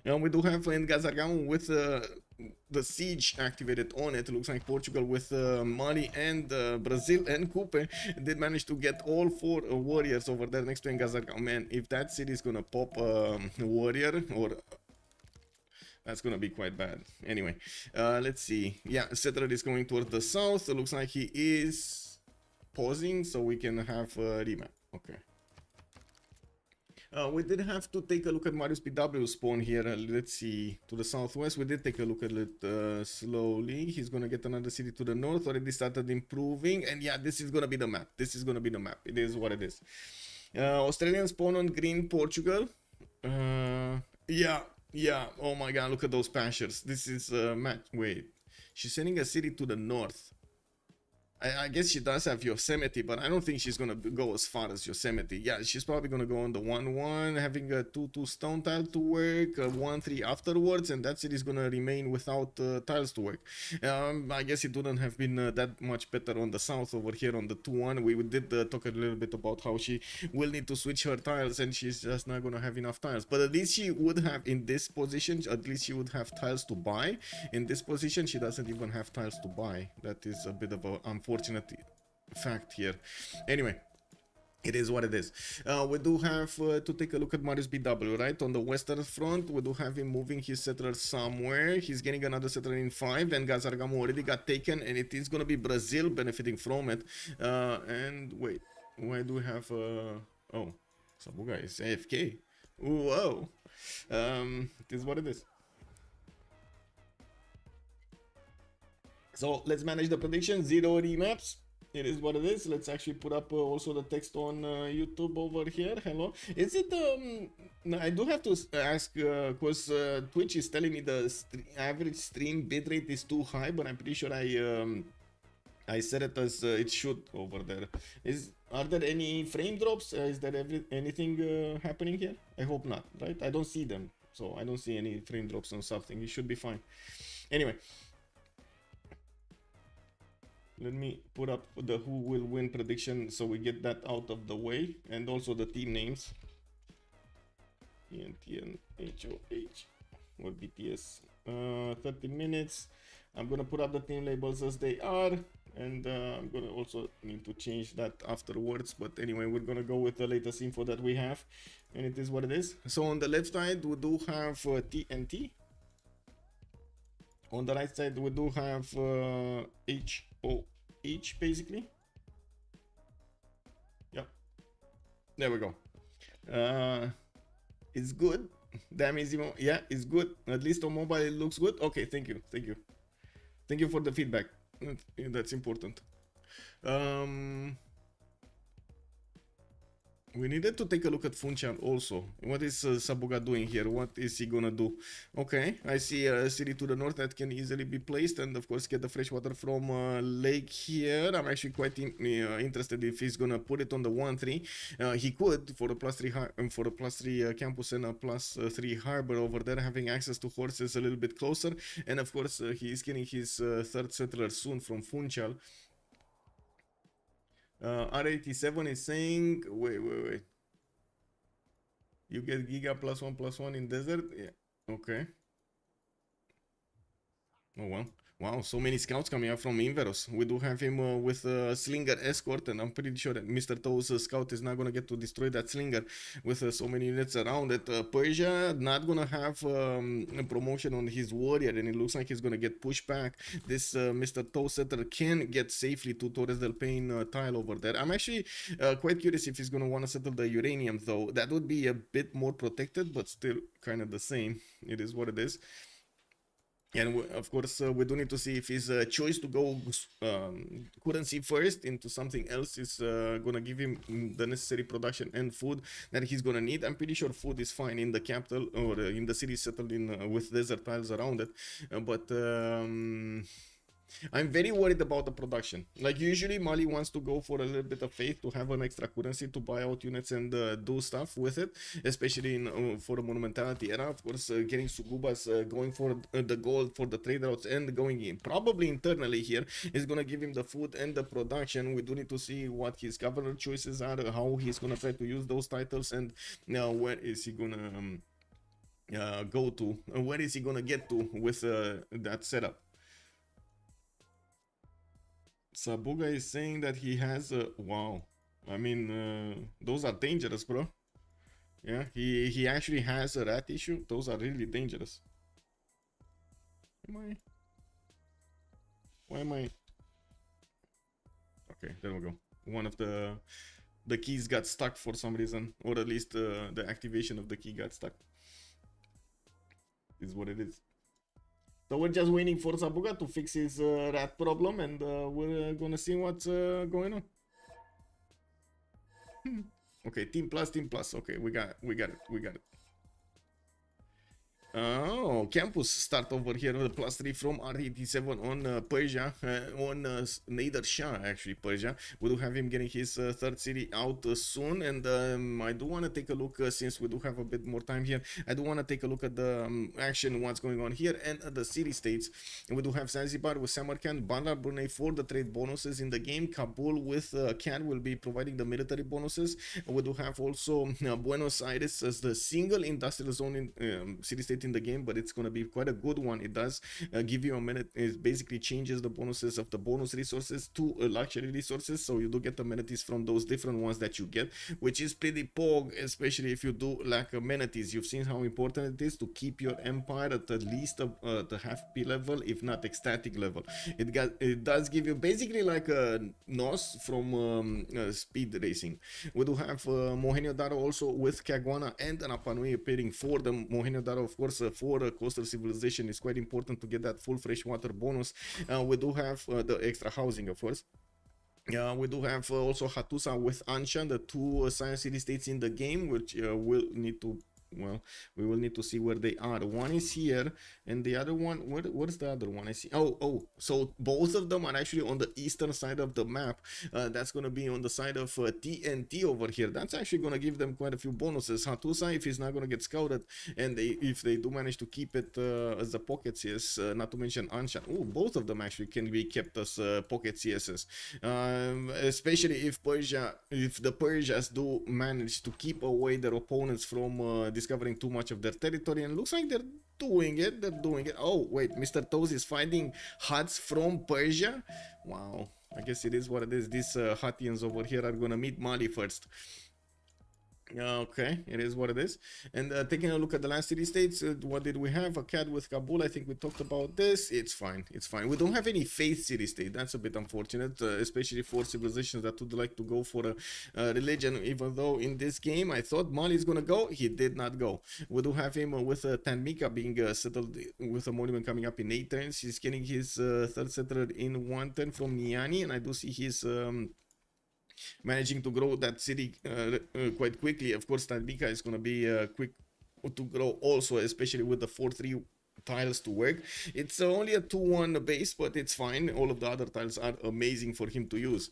B: And we do have in Gazargamo with the siege activated on it. Looks like Portugal with Mali and Brazil and Coupe did manage to get all 4 warriors over there next to Gazargamo. Man, if that city is gonna pop warrior or that's gonna be quite bad. Anyway, let's see. Yeah, Settler is going towards the south. It looks like he is pausing so we can have a remap. Okay. We did have to take a look at Marius PW spawn here. Let's see, to the southwest. We did take a look at it slowly. He's gonna get another city to the north. Already started improving, and yeah, this is gonna be the map. This is gonna be the map. It is what it is. Australian spawn on green Portugal. Yeah. Oh my god, look at those pastures. This is match. Wait, she's sending a city to the north. I guess she does have Yosemite, but I don't think she's gonna go as far as Yosemite. Yeah, she's probably gonna go on the 1-1, having a 2-2 stone tile to work, a 1-3 afterwards, and that city is gonna remain without tiles to work. I guess it wouldn't have been that much better on the south over here on the 2-1. We did talk a little bit about how she will need to switch her tiles, and she's just not gonna have enough tiles. But at least she would have, in this position, at least she would have tiles to buy. In this position, she doesn't even have tiles to buy. That is a bit of an unfortunate fact here. Anyway, it is what it is. We do have to take a look at Marius BW, right? On the western front, we do have him moving his settler somewhere. He's getting another settler in 5, and Gazargamo already got taken, and it is going to be Brazil benefiting from it. And wait, why do we have... oh, Sabuga is AFK. Whoa. It is what it is. So let's manage the prediction. 0 remaps. It is what it is. Let's actually put up also the text on YouTube over here. Hello. Is it I do have to ask because Twitch is telling me the average stream bitrate is too high, but I'm pretty sure I set it as it should over there. Are there any frame drops? Is there anything happening here? I hope not, right? I don't see them, so I don't see any frame drops on something. It should be fine. Anyway, let me put up the who will win prediction so we get that out of the way, and also the team names. TNT and HOH or BTS. 30 minutes. I'm gonna put up the team labels as they are, and I'm gonna also need to change that afterwards. But anyway, we're gonna go with the latest info that we have, and it is what it is. So on the left side we do have TNT. On the right side we do have HOH basically. Yep, there we go. It's good. Damn easy. Yeah, it's good. At least on mobile it looks good. Okay, thank you for the feedback. That's important. We needed to take a look at Funchal also. What is Sabuga doing here? What is he gonna do? Okay, I see a city to the north that can easily be placed, and of course get the fresh water from lake here. I'm actually quite interested if he's gonna put it on the 1-3. He could for a +3 campus and a +3 harbor over there, having access to horses a little bit closer, and of course he is getting his third settler soon from Funchal. R87 is saying, wait. You get Giga +1/+1 in desert? Yeah, okay. Oh well. Wow, so many scouts coming up from Inveros. We do have him with a Slinger escort, and I'm pretty sure that Mr. Toe's scout is not gonna get to destroy that Slinger with so many units around it. Persia not gonna have a promotion on his warrior, and it looks like he's gonna get pushed back. This Mr. Toe setter can get safely to Torres del Paine tile over there. I'm actually quite curious if he's gonna want to settle the uranium, though. That would be a bit more protected, but still kind of the same. It is what it is. And of course, we do need to see if his choice to go currency first into something else is gonna give him the necessary production and food that he's gonna need. I'm pretty sure food is fine in the capital or in the city settled in with desert tiles around it, but I'm very worried about the production. Like usually Mali wants to go for a little bit of faith to have an extra currency to buy out units and do stuff with it, especially in for the monumentality era. Of course, getting Sugubas, going for the gold for the trade routes and going in probably internally here is gonna give him the food and the production. We do need to see what his governor choices are, how he's gonna try to use those titles, and now where is he gonna go to, where is he gonna get to with that setup. Sabuga is saying that he has a wow. I mean, those are dangerous, bro. Yeah, he actually has a rat issue. Those are really dangerous. Why am I? Okay, there we go. One of the keys got stuck for some reason, or at least the activation of the key got stuck. Is what it is. So we're just waiting for Sabuga to fix his rat problem, and we're gonna see what's going on. Okay, team plus. Okay, we got it. Oh, campus start over here with a +3 from R87 on Persia, on Nader Shah, actually, Persia. We do have him getting his third city out soon, and I do want to take a look, since we do have a bit more time here, I do want to take a look at the action, what's going on here, and the city states. We do have Zanzibar with Samarkand, Bandar Brunei for the trade bonuses in the game, Kabul with Can will be providing the military bonuses. We do have also Buenos Aires as the single industrial zone in city state in the game, but it's going to be quite a good one. It does give you a minute. It basically changes the bonuses of the bonus resources to luxury resources, so you do get amenities from those different ones that you get, which is pretty pog, especially if you do lack amenities. You've seen how important it is to keep your empire at least the half P level, if not ecstatic level. It does give you basically like a NOS from speed racing. We do have Mohenjo-Daro also with Caguana and Rapa Nui appearing for the Mohenjo-Daro, of course, for coastal civilization is quite important to get that full freshwater bonus. We do have the extra housing, of course. We do have also Hattusa with Anshan, the two science city states in the game, which will need to, well, we will need to see where they are. One is here, and the other one, where's the other one? I see. Oh, so both of them are actually on the eastern side of the map. That's going to be on the side of TNT over here. That's actually going to give them quite a few bonuses. Hattusa, if he's not going to get scouted, and if they do manage to keep it as the pocket CS, not to mention Anshan. Oh, both of them actually can be kept as pocket CSs. Especially if the Persians do manage to keep away their opponents from discovering too much of their territory, and looks like they're doing it. Oh wait, Mr. Toes is finding huts from Persia. Wow, I guess it is what it is. These Hattians over here are gonna meet Mali first. Okay, it is what it is. And taking a look at the last city states, what did we have? A CAD with Kabul. I think we talked about this. It's fine. We don't have any faith city state. That's a bit unfortunate, especially for civilizations that would like to go for a religion. Even though in this game I thought Mali is gonna go, he did not go. We do have him with Tanmika being settled with a monument coming up in 8 turns. He's getting his third settler in 1 turn from Niani, and I do see his managing to grow that city quite quickly. Of course, Tanbika is going to be quick to grow also, especially with the 4-3 tiles to work. It's only a 2-1 base, but it's fine. All of the other tiles are amazing for him to use.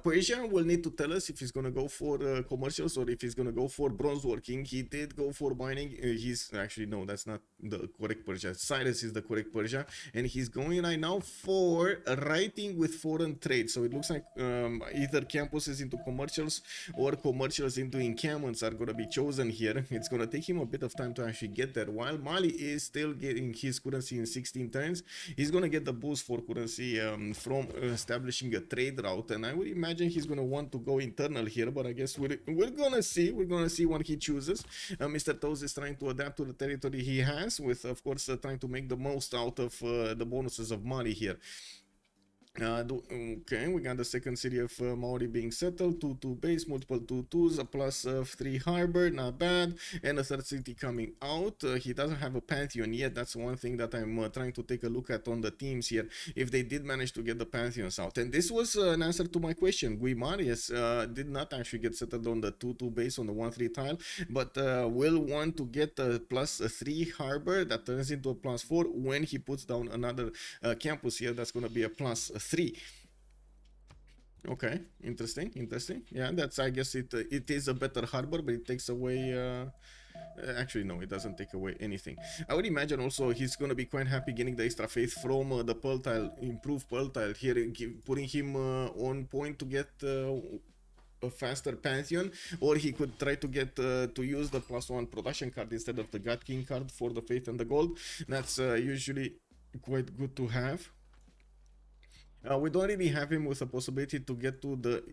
B: Persia will need to tell us if he's gonna go for commercials or if he's gonna go for bronze working. He did go for mining. He's actually, no, that's not the correct Persia. Cyrus is the correct Persia, and he's going right now for writing with foreign trade. So it looks like either campuses into commercials or commercials into encampments are gonna be chosen here. It's gonna take him a bit of time to actually get there, while Mali is still getting establishing his currency in 16 turns, he's gonna get the boost for currency from establishing a trade route, and I would imagine he's gonna want to go internal here, but I guess we're gonna see what he chooses. Mr. Toes is trying to adapt to the territory he has, with of course trying to make the most out of the bonuses of Mali here. Okay, we got the second city of Maori being settled, 2-2 base, multiple 2-2s, a plus of 3 harbor, not bad, and a third city coming out. He doesn't have a pantheon yet. That's one thing that I'm trying to take a look at on the teams here, if they did manage to get the pantheons out. And this was an answer to my question. Guimaraes did not actually get settled on the 2-2 base on the 1-3 tile, but will want to get a plus 3 harbor that turns into a plus 4 when he puts down another campus here. That's going to be a plus 3. Okay, interesting. Yeah, that's, I guess it is a better harbor, but it takes away actually no, it doesn't take away anything. I would imagine also he's gonna be quite happy getting the extra faith from the pearl tile, improved pearl tile here, putting him on point to get a faster pantheon, or he could try to get to use the +1 production card instead of the God King card for the faith and the gold. That's usually quite good to have. We don't really have him with a possibility to get to the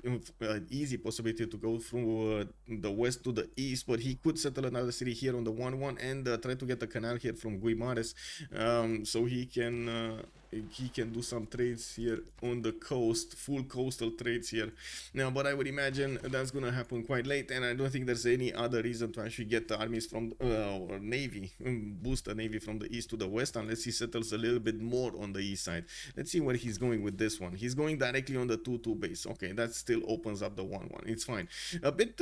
B: easy possibility to go from the west to the east, but he could settle another city here on the 1-1 and try to get a canal here from Guimares, so he can do some trades here on the coast, full coastal trades here. Now, but I would imagine that's gonna happen quite late, and I don't think there's any other reason to actually get the armies from or navy, boost the navy from the east to the west, unless he settles a little bit more on the east side. Let's see where he's going with this one. He's going directly on the 2-2 base. Okay, that still opens up the 1-1. It's fine. A bit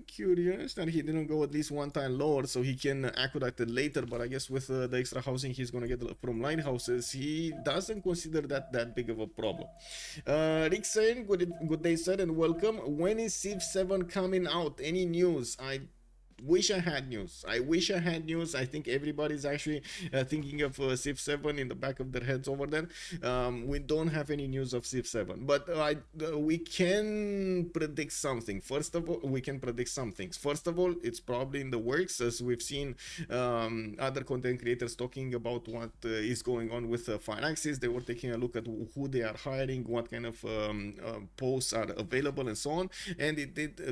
B: curious that he didn't go at least one time lower, so he can accurate it later, but I guess with the extra housing he's gonna get from lighthouses, he doesn't consider that big of a problem. Rick saying, good day sir and welcome. When is Civ7 coming out? Any news? I wish I had news. I think everybody's actually thinking of Civ7 in the back of their heads over there. We don't have any news of Civ7, but we can predict something. First of all, we can predict some things. First of all, it's probably in the works, as we've seen other content creators talking about what is going on with Fireaxis. They were taking a look at who they are hiring, what kind of posts are available, and so on. And it did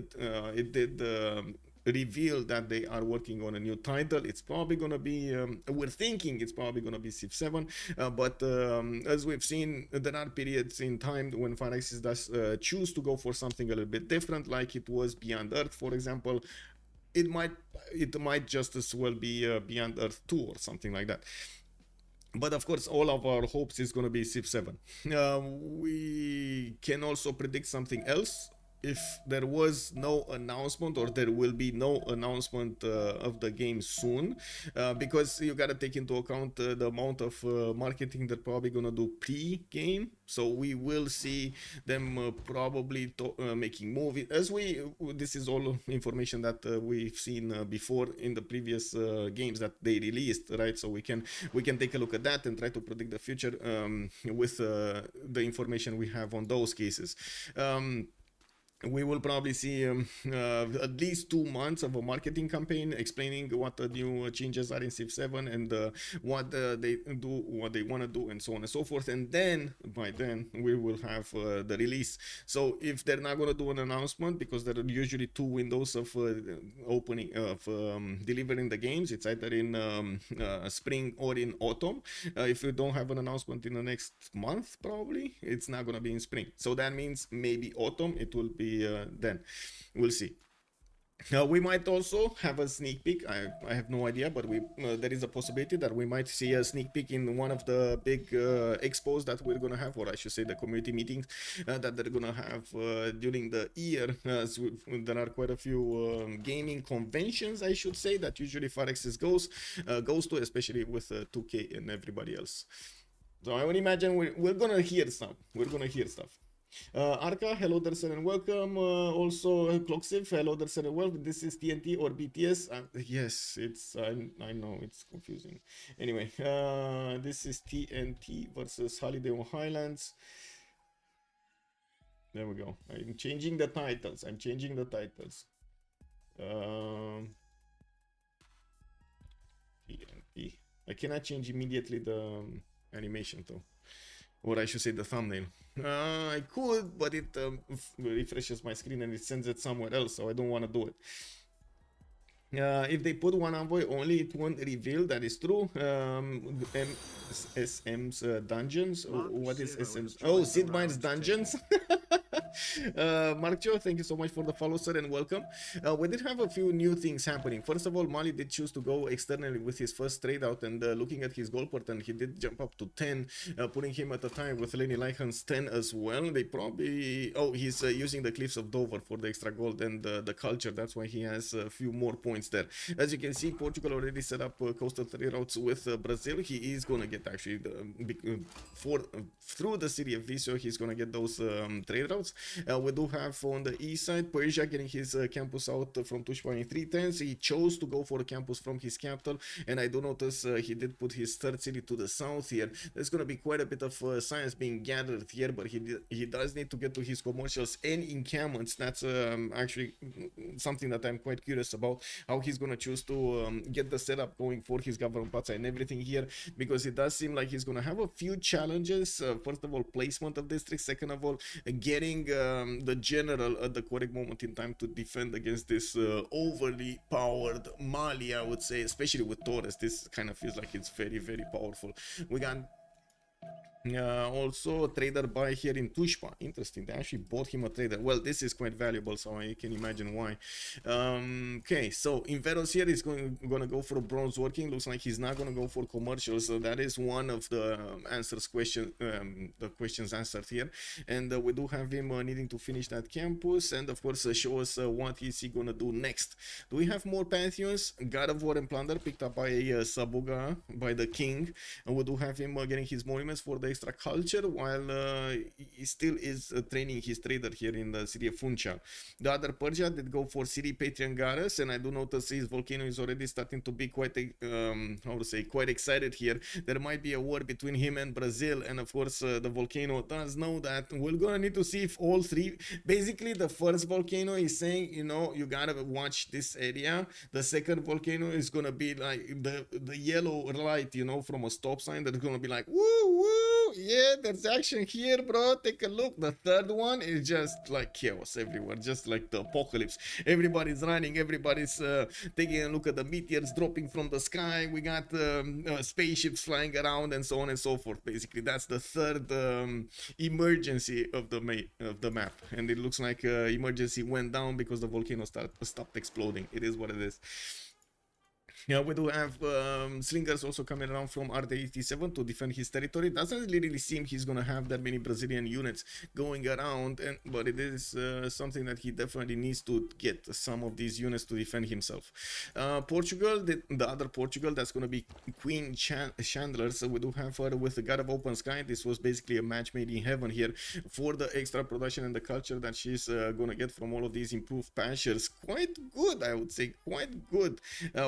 B: reveal that they are working on a new title. It's probably gonna be we're thinking it's probably gonna be Civ7, but as we've seen, there are periods in time when Fireaxis does choose to go for something a little bit different, like it was Beyond Earth, for example. It might just as well be Beyond Earth 2 or something like that. But of course, all of our hopes is going to be Civ7. We can also predict something else. If there was no announcement, or there will be no announcement of the game soon, because you got to take into account the amount of marketing they're probably going to do pre-game. So we will see them probably making movies. This is all information that we've seen before in the previous games that they released, right? So we can take a look at that and try to predict the future with the information we have on those cases. We will probably see at least 2 months of a marketing campaign explaining what the new changes are in Civ7 and what they do, what they want to do, and so on and so forth. And then by then we will have the release. So if they're not going to do an announcement, because there are usually 2 windows of delivering the games, it's either in spring or in autumn. If you don't have an announcement in the next month, probably it's not going to be in spring. So that means maybe autumn it will be then. We'll see. We might also have a sneak peek. I have no idea, but there is a possibility that we might see a sneak peek in one of the big expos that we're gonna have, or I should say the community meetings that they're gonna have during the year. There are quite a few gaming conventions, I should say, that usually Fireaxis goes to, especially with 2K and everybody else. So I would imagine we're gonna hear stuff. Arca, hello there sir and welcome. Also Clocksiv, hello there sir and welcome. This is TNT or BTS. Yes, it's I know it's confusing. Anyway, this is TNT versus Holiday on Highlands. There we go. I'm changing the titles. TNT. I cannot change immediately the animation though, or I should say the thumbnail. I could, but it refreshes my screen and it sends it somewhere else, so I don't want to do it. If they put one envoy only, it won't reveal. That is true. SM's dungeons. What is SM's? Oh, Sid Meier's dungeons. Mark Joe, thank you so much for the follow, sir, and welcome. We did have a few new things happening. First of all, Mali did choose to go externally with his first trade out, and looking at his goal pattern, he did jump up to 10, putting him at a time with Lenny Lychan's 10 as well. They probably... Oh, he's using the Cliffs of Dover for the extra gold and the culture. That's why he has a few more points there. As you can see, Portugal already set up coastal trade routes with Brazil. He is going to get actually through the city of Viseu, he's going to get those trade routes. We do have on the east side Persia getting his campus out from Tushpa in 310s. He chose to go for a campus from his capital, and I do notice he did put his third city to the south here. There's going to be quite a bit of science being gathered here, but he does need to get to his commercials and encampments. That's actually something that I'm quite curious about, how he's going to choose to get the setup going for his government plaza and everything here, because it does seem like he's going to have a few challenges. First of all, placement of districts. Second of all, getting the general at the correct moment in time to defend against this overly powered Mali, I would say, especially with Torres. This kind of feels like it's very, very powerful. We got also a trader buy here in Tushpa. Interesting, they actually bought him a trader. Well, this is quite valuable, so I can imagine why. Okay, so Inveros here is going to go for bronze working. Looks like he's not going to go for commercial, so that is one of the the questions answered here. And we do have him needing to finish that campus, and of course show us what is he going to do next. Do we have more pantheons? God of War and Plunder picked up by Sabuga, by the king, and we do have him getting his monuments for the extra culture, while he still is training his trader here in the city of Funchal. The other Persia did go for city Patriangaras, and I do notice his volcano is already starting to be quite how to say, quite excited here. There might be a war between him and Brazil, and of course the volcano does know that. We're gonna need to see if all three, basically the first volcano is saying, you know, you gotta watch this area. The second volcano is gonna be like the yellow light, you know, from a stop sign, that's gonna be like, woo woo, yeah, there's action here, bro, take a look. The third one is just like chaos everywhere, just like the apocalypse. Everybody's running, everybody's taking a look at the meteors dropping from the sky. We got spaceships flying around and so on and so forth. Basically, that's the third emergency of the map, and it looks like emergency went down because the volcano stopped exploding. It is what it is. Yeah, we do have slingers also coming around from RD87 to defend his territory. Doesn't really seem he's gonna have that many Brazilian units going around, but it is something that he definitely needs to get some of these units to defend himself. Portugal, the other Portugal, that's gonna be Queen Chandler. So we do have her with the God of Open Sky. This was basically a match made in heaven here for the extra production and the culture that she's gonna get from all of these improved pastures. Quite good, I would say, quite good.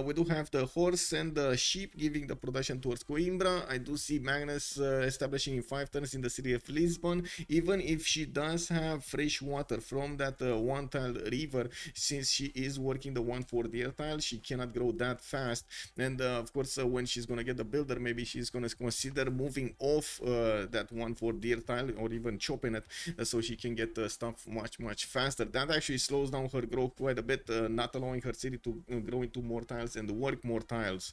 B: We do have the horse and the sheep giving the production towards Coimbra. I do see Magnus establishing in 5 turns in the city of Lisbon, even if she does have fresh water from that one tile river. Since she is working the 1/4 deer tile, she cannot grow that fast, and of course when she's gonna get the builder, maybe she's gonna consider moving off that 1/4 deer tile, or even chopping it, so she can get stuff much faster. That actually slows down her growth quite a bit, not allowing her city to grow into more tiles and work more tiles.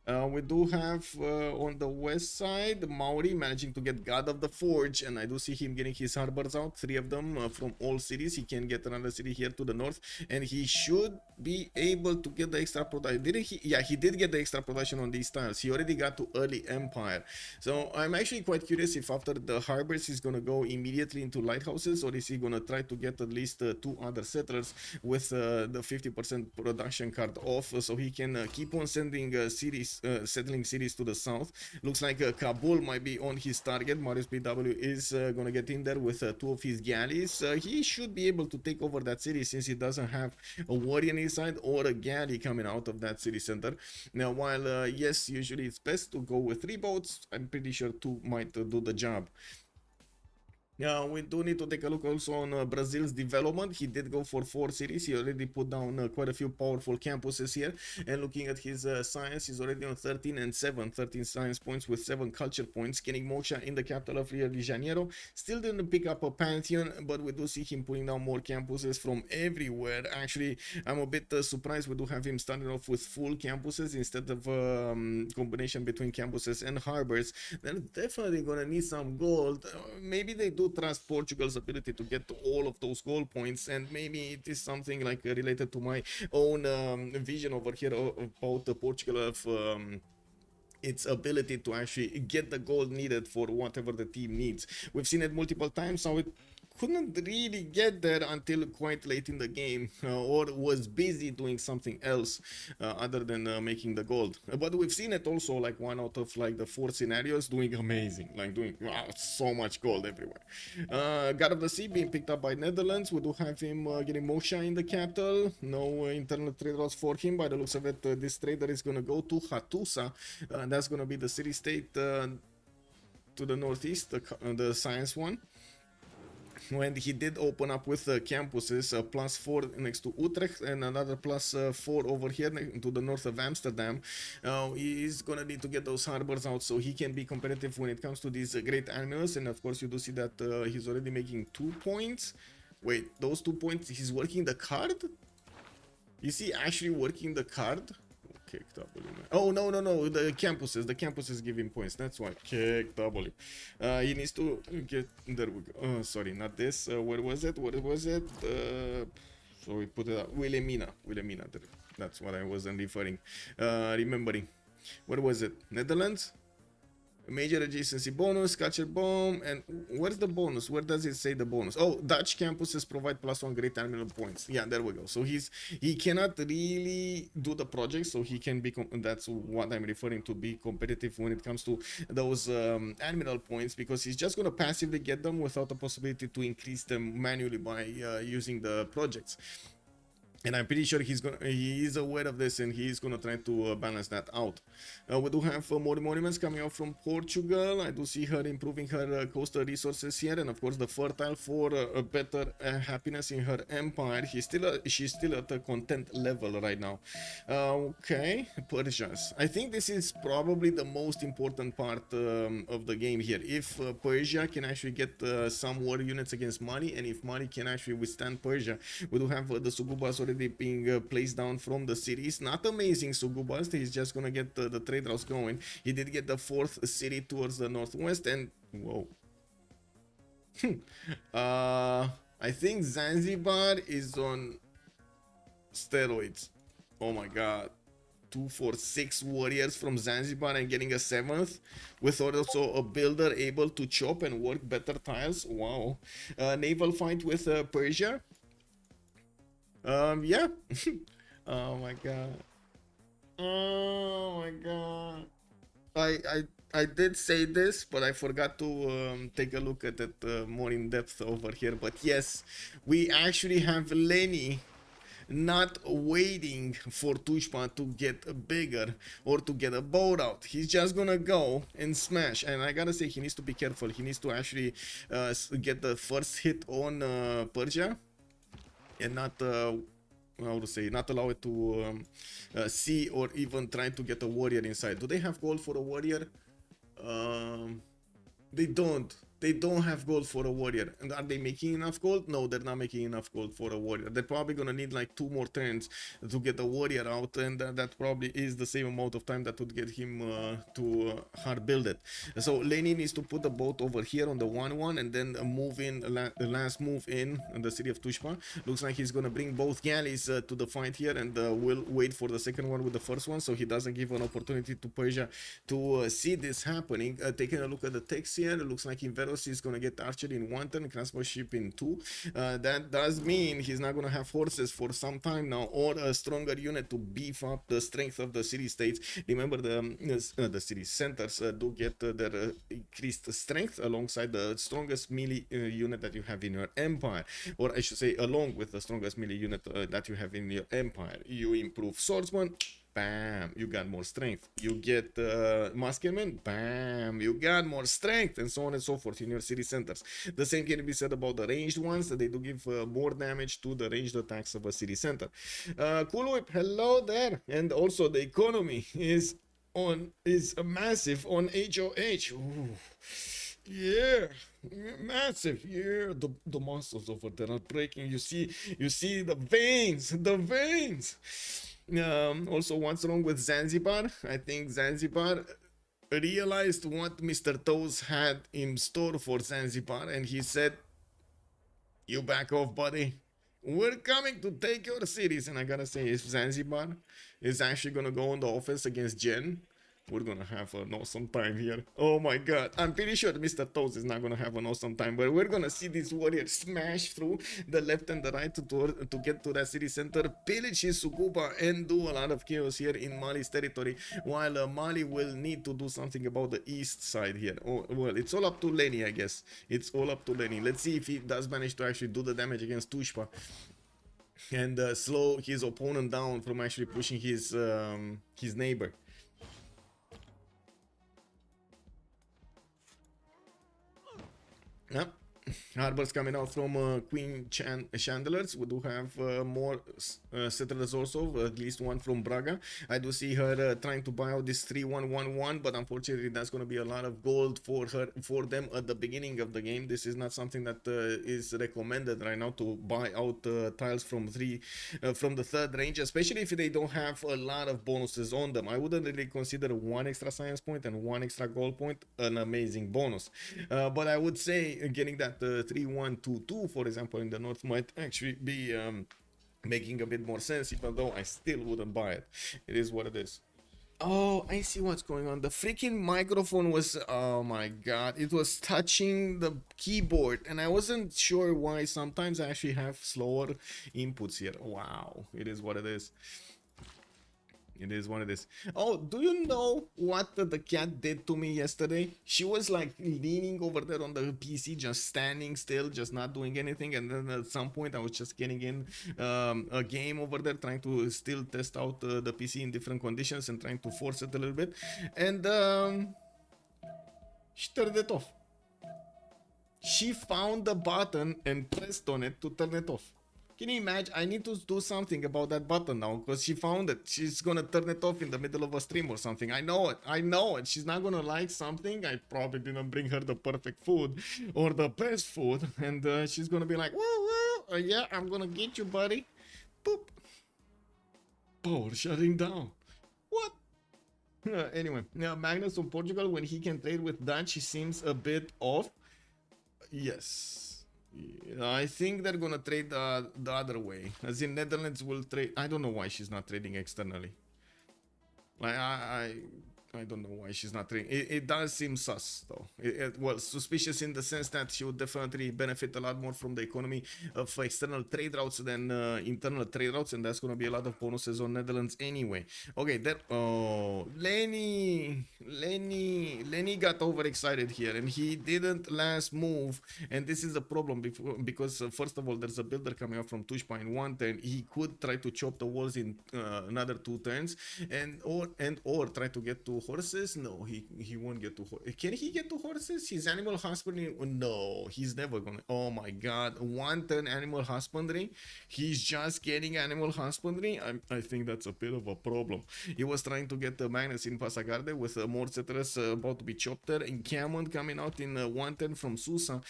B: We do have on the west side Maori managing to get God of the Forge, and I do see him getting his harbors out, 3 of them from all cities. He can get another city here to the north, and he should be able to get the extra production. Didn't he? Yeah, he did get the extra production on these tiles. He already got to early empire. So I'm actually quite curious if after the harbors he's gonna go immediately into lighthouses, or is he gonna try to get at least 2 other settlers with the 50% production card off, so he can keep on sending cities, settling cities to the south. Looks like Kabul might be on his target. Marius BW is gonna get in there with 2 of his galleys. He should be able to take over that city, since he doesn't have a warrior on his side or a galley coming out of that city center. Now, while yes, usually it's best to go with 3 boats, I'm pretty sure 2 might do the job. We do need to take a look also on Brazil's development. He did go for 4 cities. He already put down quite a few powerful campuses here. And looking at his science, he's already on 13 and 7. 13 science points with 7 culture points. Getting Moksha in the capital of Rio de Janeiro. Still didn't pick up a pantheon, but we do see him putting down more campuses from everywhere. Actually, I'm a bit surprised we do have him starting off with full campuses instead of combination between campuses and harbors. They're definitely gonna need some gold. Maybe they do trust Portugal's ability to get all of those gold points, and maybe it is something like related to my own vision over here about Portugal of its ability to actually get the gold needed for whatever the team needs. We've seen it multiple times, so it couldn't really get there until quite late in the game, or was busy doing something else other than making the gold. But we've seen it also like 1 out of like the 4 scenarios doing amazing, like doing wow, so much gold everywhere. God of the Sea being picked up by Netherlands. We do have him getting Mosha in the capital. No internal trade routes for him. By the looks of it, this trader is going to go to Hattusa. That's going to be the city-state to the northeast, the science one. When he did open up with campuses, +4 next to Utrecht and another +4 over here to the north of Amsterdam. He's gonna need to get those harbors out so he can be competitive when it comes to these great animals. And of course, you do see that he's already making 2 points. Wait, those 2 points, he's working the card? Is he actually working the card? Kick W. Oh, no, the campuses give him points. That's why. Kick W. He needs to get, there we go. Oh, sorry, not this. Where was it? So we put it up. Wilhelmina. That's what I wasn't remembering. Where was it? Netherlands? Major adjacency bonus, catcher bomb, and where's the bonus? Where does it say the bonus? Oh, Dutch campuses provide +1 great animal points. Yeah, there we go. So he cannot really do the project, so he can be. That's what I'm referring to, be competitive when it comes to those animal points, because he's just gonna passively get them without the possibility to increase them manually by using the projects. And I'm pretty sure he is aware of this, and he's gonna try to balance that out. We do have more monuments coming out from Portugal. I do see her improving her coastal resources here, and of course the fertile for a better happiness in her empire. She's still at a content level right now. Okay, Persians. I think this is probably the most important part of the game here. If Persia can actually get some war units against Mali, and if Mali can actually withstand Persia, we do have the Sugubas already being placed down from the cities. Not amazing Sugubas. He's just gonna get the trade routes going. He did get the 4th city towards the northwest, and whoa. I think Zanzibar is on steroids. Oh my god. 2 for 6 warriors from Zanzibar and getting a 7th, with also a builder able to chop and work better tiles. Wow. Naval fight with Persia. Yeah. Oh my god. Oh my god. I did say this, but I forgot to take a look at it more in depth over here. But yes, we actually have Lenny not waiting for Tushpa to get bigger or to get a boat out. He's just gonna go and smash. And I gotta say, he needs to be careful. He needs to actually get the first hit on Persia, and not how to say, not allow it to see or even try to get a warrior inside. Do they have gold for a warrior? They don't. They don't have gold for a warrior. And are they making enough gold? No, they're not making enough gold for a warrior. They're probably gonna need like 2 more turns to get a warrior out, and that probably is the same amount of time that would get him to hard build it. So Lenny needs to put the boat over here on the 1-1, and then move in the last move in the city of Tushpa. Looks like he's gonna bring both galleys to the fight here, and will wait for the second one with the first one, so he doesn't give an opportunity to Persia to see this happening. Taking a look at the text here, it looks like is going to get archery in 1 turn, craftsmanship in 2. That does mean he's not going to have horses for some time now, or a stronger unit to beef up the strength of the city-states. Remember, the city centers do get their increased strength alongside the strongest melee unit that you have in your empire, or I should say along with the strongest melee unit that you have in your empire. You improve swordsman, Bam, you got more strength. You get muskemen, bam, you got more strength, and so on and so forth in your city centers. The same can be said about the ranged ones, that they do give more damage to the ranged attacks of a city center. Cool Whip, hello there. And also the economy is massive on HOH. Ooh. Yeah, massive. Yeah, the monsters over there are breaking. You see the veins, Also, what's wrong with Zanzibar? I think Zanzibar realized what Mr. Toes had in store for Zanzibar, and he said, "You back off, buddy. We're coming to take your cities." And I gotta say, if Zanzibar is actually gonna go on the offense against Jen, we're gonna have an awesome time here. Oh my god. I'm pretty sure Mr. Toes is not gonna have an awesome time, but we're gonna see these warriors smash through the left and the right to get to that city center, pillage his Sukuba, and do a lot of chaos here in Mali's territory, while Mali will need to do something about the east side here. Oh, well, it's all up to Lenny, I guess. It's all up to Lenny. Let's see if he does manage to actually do the damage against Tushpa and slow his opponent down from actually pushing his neighbor. Yep. Harbors coming out from Queen Chandlers. We do have more settlers also, at least one from Braga. I do see her trying to buy out this 3111, but unfortunately that's going to be a lot of gold for them at the beginning of the game. This is not something that is recommended right now, to buy out tiles from the third range, especially if they don't have a lot of bonuses on them. I wouldn't really consider one extra science point and one extra gold point an amazing bonus, but I would say getting that 3122, for example, in the north might actually be making a bit more sense, even though I still wouldn't buy it. It is what it is. Oh, I see what's going on. The freaking microphone was, oh my god, it was touching the keyboard, and I wasn't sure why. Sometimes I actually have slower inputs here. Wow, it is what it is. It is what it is. Oh, do you know what the cat did to me yesterday? She was like leaning over there on the PC, just standing still, just not doing anything. And then at some point I was just getting in a game over there, trying to still test out the PC in different conditions and trying to force it a little bit. And she turned it off. She found the button and pressed on it to turn it off. Can you imagine? I need to do something about that button now, because she found it. She's gonna turn it off in the middle of a stream or something. I know it. She's not gonna like something. I probably didn't bring her the perfect food or the best food, and she's gonna be like, woo, yeah, I'm gonna get you, buddy. Boop. Power shutting down. What? Anyway, now Magnus from Portugal, when he can trade with Dutch, he seems a bit off. Yes. I think they're gonna trade the other way, as in Netherlands will trade. I don't know why she's not trading externally. Like I don't know why she's not trading. It does seem sus though. Well, suspicious in the sense that she would definitely benefit a lot more from the economy of external trade routes than internal trade routes, and that's gonna be a lot of bonuses on Netherlands anyway. Okay, there. Oh, Lenny got overexcited here, and he didn't last move, and this is a problem because first of all, there's a builder coming up from Tushpa in one turn. He could try to chop the walls in another 2 turns, or try to get to horses. No, he won't get to horses. Can he get to horses? His animal husbandry? No, he's never gonna. Oh my god, 1 turn animal husbandry. He's just getting animal husbandry. I think that's a bit of a problem. He was trying to get the Magnus in Pasagarde with more settlers about to be chopped there, and Cameron coming out in 1 turn from Susa.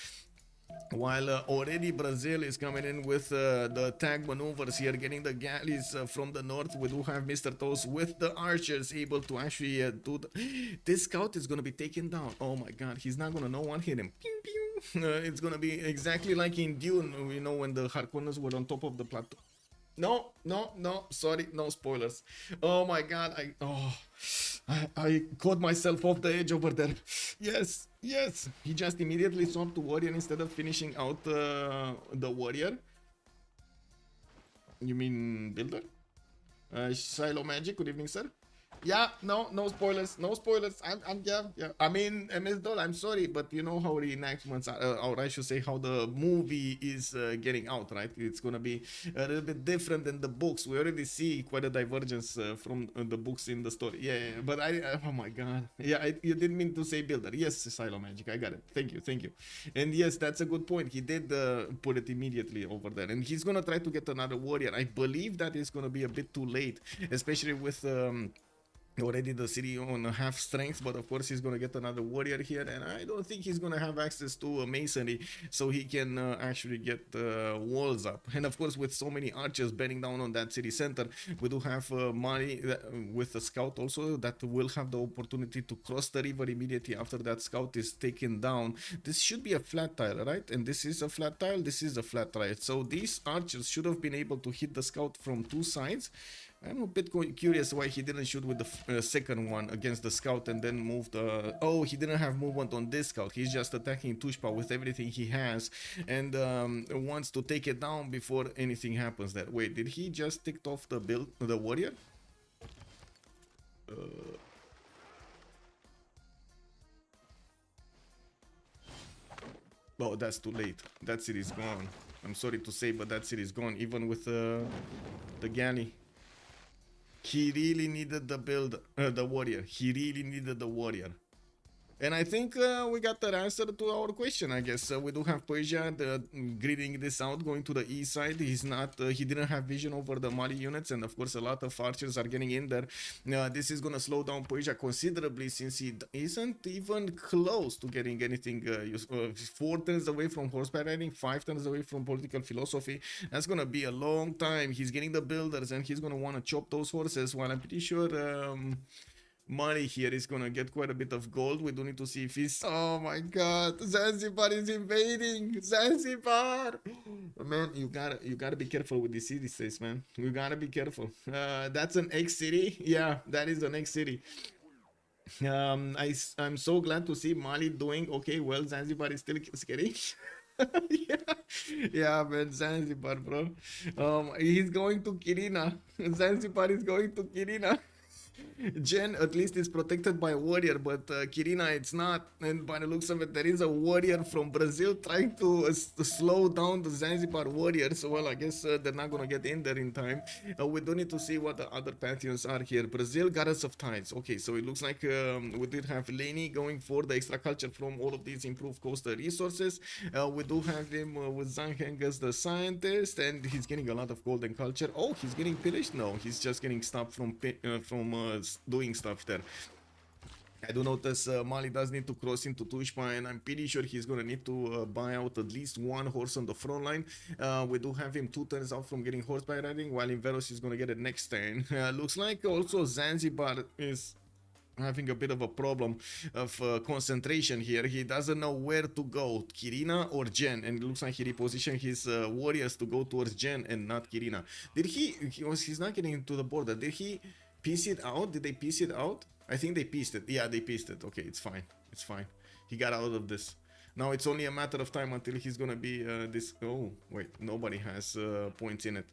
B: While already Brazil is coming in with the tag maneuvers here, getting the galleys from the north. We do have Mr. Toes with the archers able to actually do this scout is going to be taken down. Oh my god, he's not going to know one hit him. Pew, pew. It's going to be exactly like in Dune, you know, when the Harkonnens were on top of the plateau. No, sorry, no spoilers. Oh my god, I caught myself off the edge over there. Yes, he just immediately swapped to warrior instead of finishing out the warrior. You mean builder? Silo Magic, good evening, sir. Yeah, no spoilers, no spoilers. Yeah. I mean, MS Doll, I'm sorry, but you know how reenactments are, or I should say, how the movie is getting out, right? It's gonna be a little bit different than the books. We already see quite a divergence from the books in the story. Yeah. But oh my god, yeah, you didn't mean to say builder. Yes, Silo Magic, I got it. Thank you. And yes, that's a good point. He did put it immediately over there, and he's gonna try to get another warrior. I believe that is gonna be a bit too late, especially with. Already the city on half strength, but of course he's gonna get another warrior here, and I don't think he's gonna have access to a masonry, so he can actually get walls up. And of course, with so many archers bearing down on that city center, we do have money with the scout also that will have the opportunity to cross the river immediately after that scout is taken down. This should be a flat tile, right? And this is a flat tile, this is a flat tile, so these archers should have been able to hit the scout from two sides. I'm a bit curious why he didn't shoot with the second one against the scout and then moved. Oh, he didn't have movement on this scout. He's just attacking Tushpa with everything he has and wants to take it down before anything happens there. Wait, did he just ticked off the warrior? Oh, that's too late. That city's gone. I'm sorry to say, but that city's gone. Even with the galley. He really needed the warrior. He really needed the warrior. And I think we got the answer to our question, I guess. We do have Persia gridding this out, going to the east side. He didn't have vision over the Mali units, and of course a lot of archers are getting in there. This is gonna slow down Persia considerably since he isn't even close to getting anything 4 turns away from horseback riding, 5 turns away from political philosophy. That's gonna be a long time. He's getting the builders, and he's gonna want to chop those horses, while I'm pretty sure money here is gonna get quite a bit of gold. We do need to see if he's. Oh my god, Zanzibar is invading. Zanzibar, man, you gotta be careful with these city states, man. You gotta be careful. That's an X city. Yeah, that is an X city. I'm so glad to see Mali doing okay. Well, Zanzibar is still scary. Yeah, man, Zanzibar, bro. He's going to Kirina. Zanzibar is going to Kirina. Jen at least is protected by a warrior, but Kirina it's not. And by the looks of it, there is a warrior from Brazil trying to slow down the Zanzibar warriors. Well, I guess they're not gonna get in there in time. We do need to see what the other pantheons are here. Brazil, Goddess of Tides. Okay, so it looks like we did have Lenny going for the extra culture from all of these improved coastal resources. We do have him with Zangheng as the scientist, and he's getting a lot of golden culture. Oh, he's getting pillaged? No, he's just getting stopped from doing stuff there. I do notice Mali does need to cross into Tushpa, and I'm pretty sure he's gonna need to buy out at least one horse on the front line. We do have him 2 turns out from getting horseback riding, while Inveros is gonna get it next turn. Looks like also Zanzibar is having a bit of a problem of concentration here. He doesn't know where to go, Kirina or Jen, and it looks like he repositioned his warriors to go towards Jen and not Kirina. He's not getting into the border. Did he piece it out? Did they piece it out? I think they pieced it. Yeah, they pieced it. Okay, it's fine. It's fine. He got out of this. Now it's only a matter of time until he's gonna be this. Oh, wait. Nobody has points in it.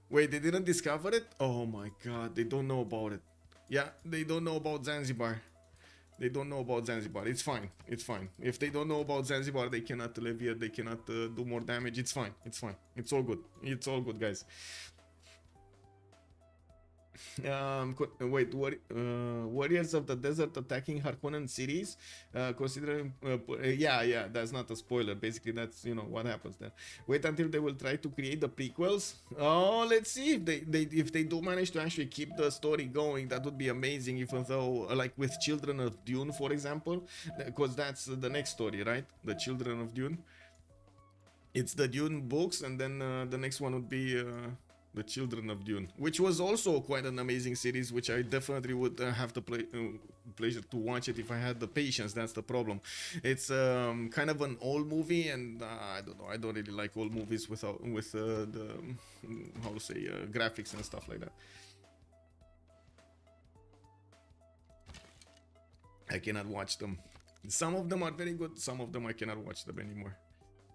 B: Wait, they didn't discover it? Oh my god, they don't know about it. Yeah, they don't know about Zanzibar. They don't know about Zanzibar. It's fine. It's fine. If they don't know about Zanzibar, they cannot live here. They cannot do more damage. It's fine. It's fine. It's all good. It's all good, guys. Wait, warriors of the desert attacking Harkonnen cities, considering yeah, that's not a spoiler. Basically, that's, you know, what happens there. Wait until they will try to create the prequels. Oh, let's see if they do manage to actually keep the story going. That would be amazing. Even though, like with Children of Dune, for example, because that's the next story, right? The Children of Dune. It's the Dune books, and then the next one would be the Children of Dune, which was also quite an amazing series, which I definitely would have the pleasure to watch it if I had the patience. That's the problem. It's kind of an old movie, and I don't know, I don't really like old movies with the how to say graphics and stuff like that. I cannot watch them. Some of them are very good, some of them I cannot watch them anymore.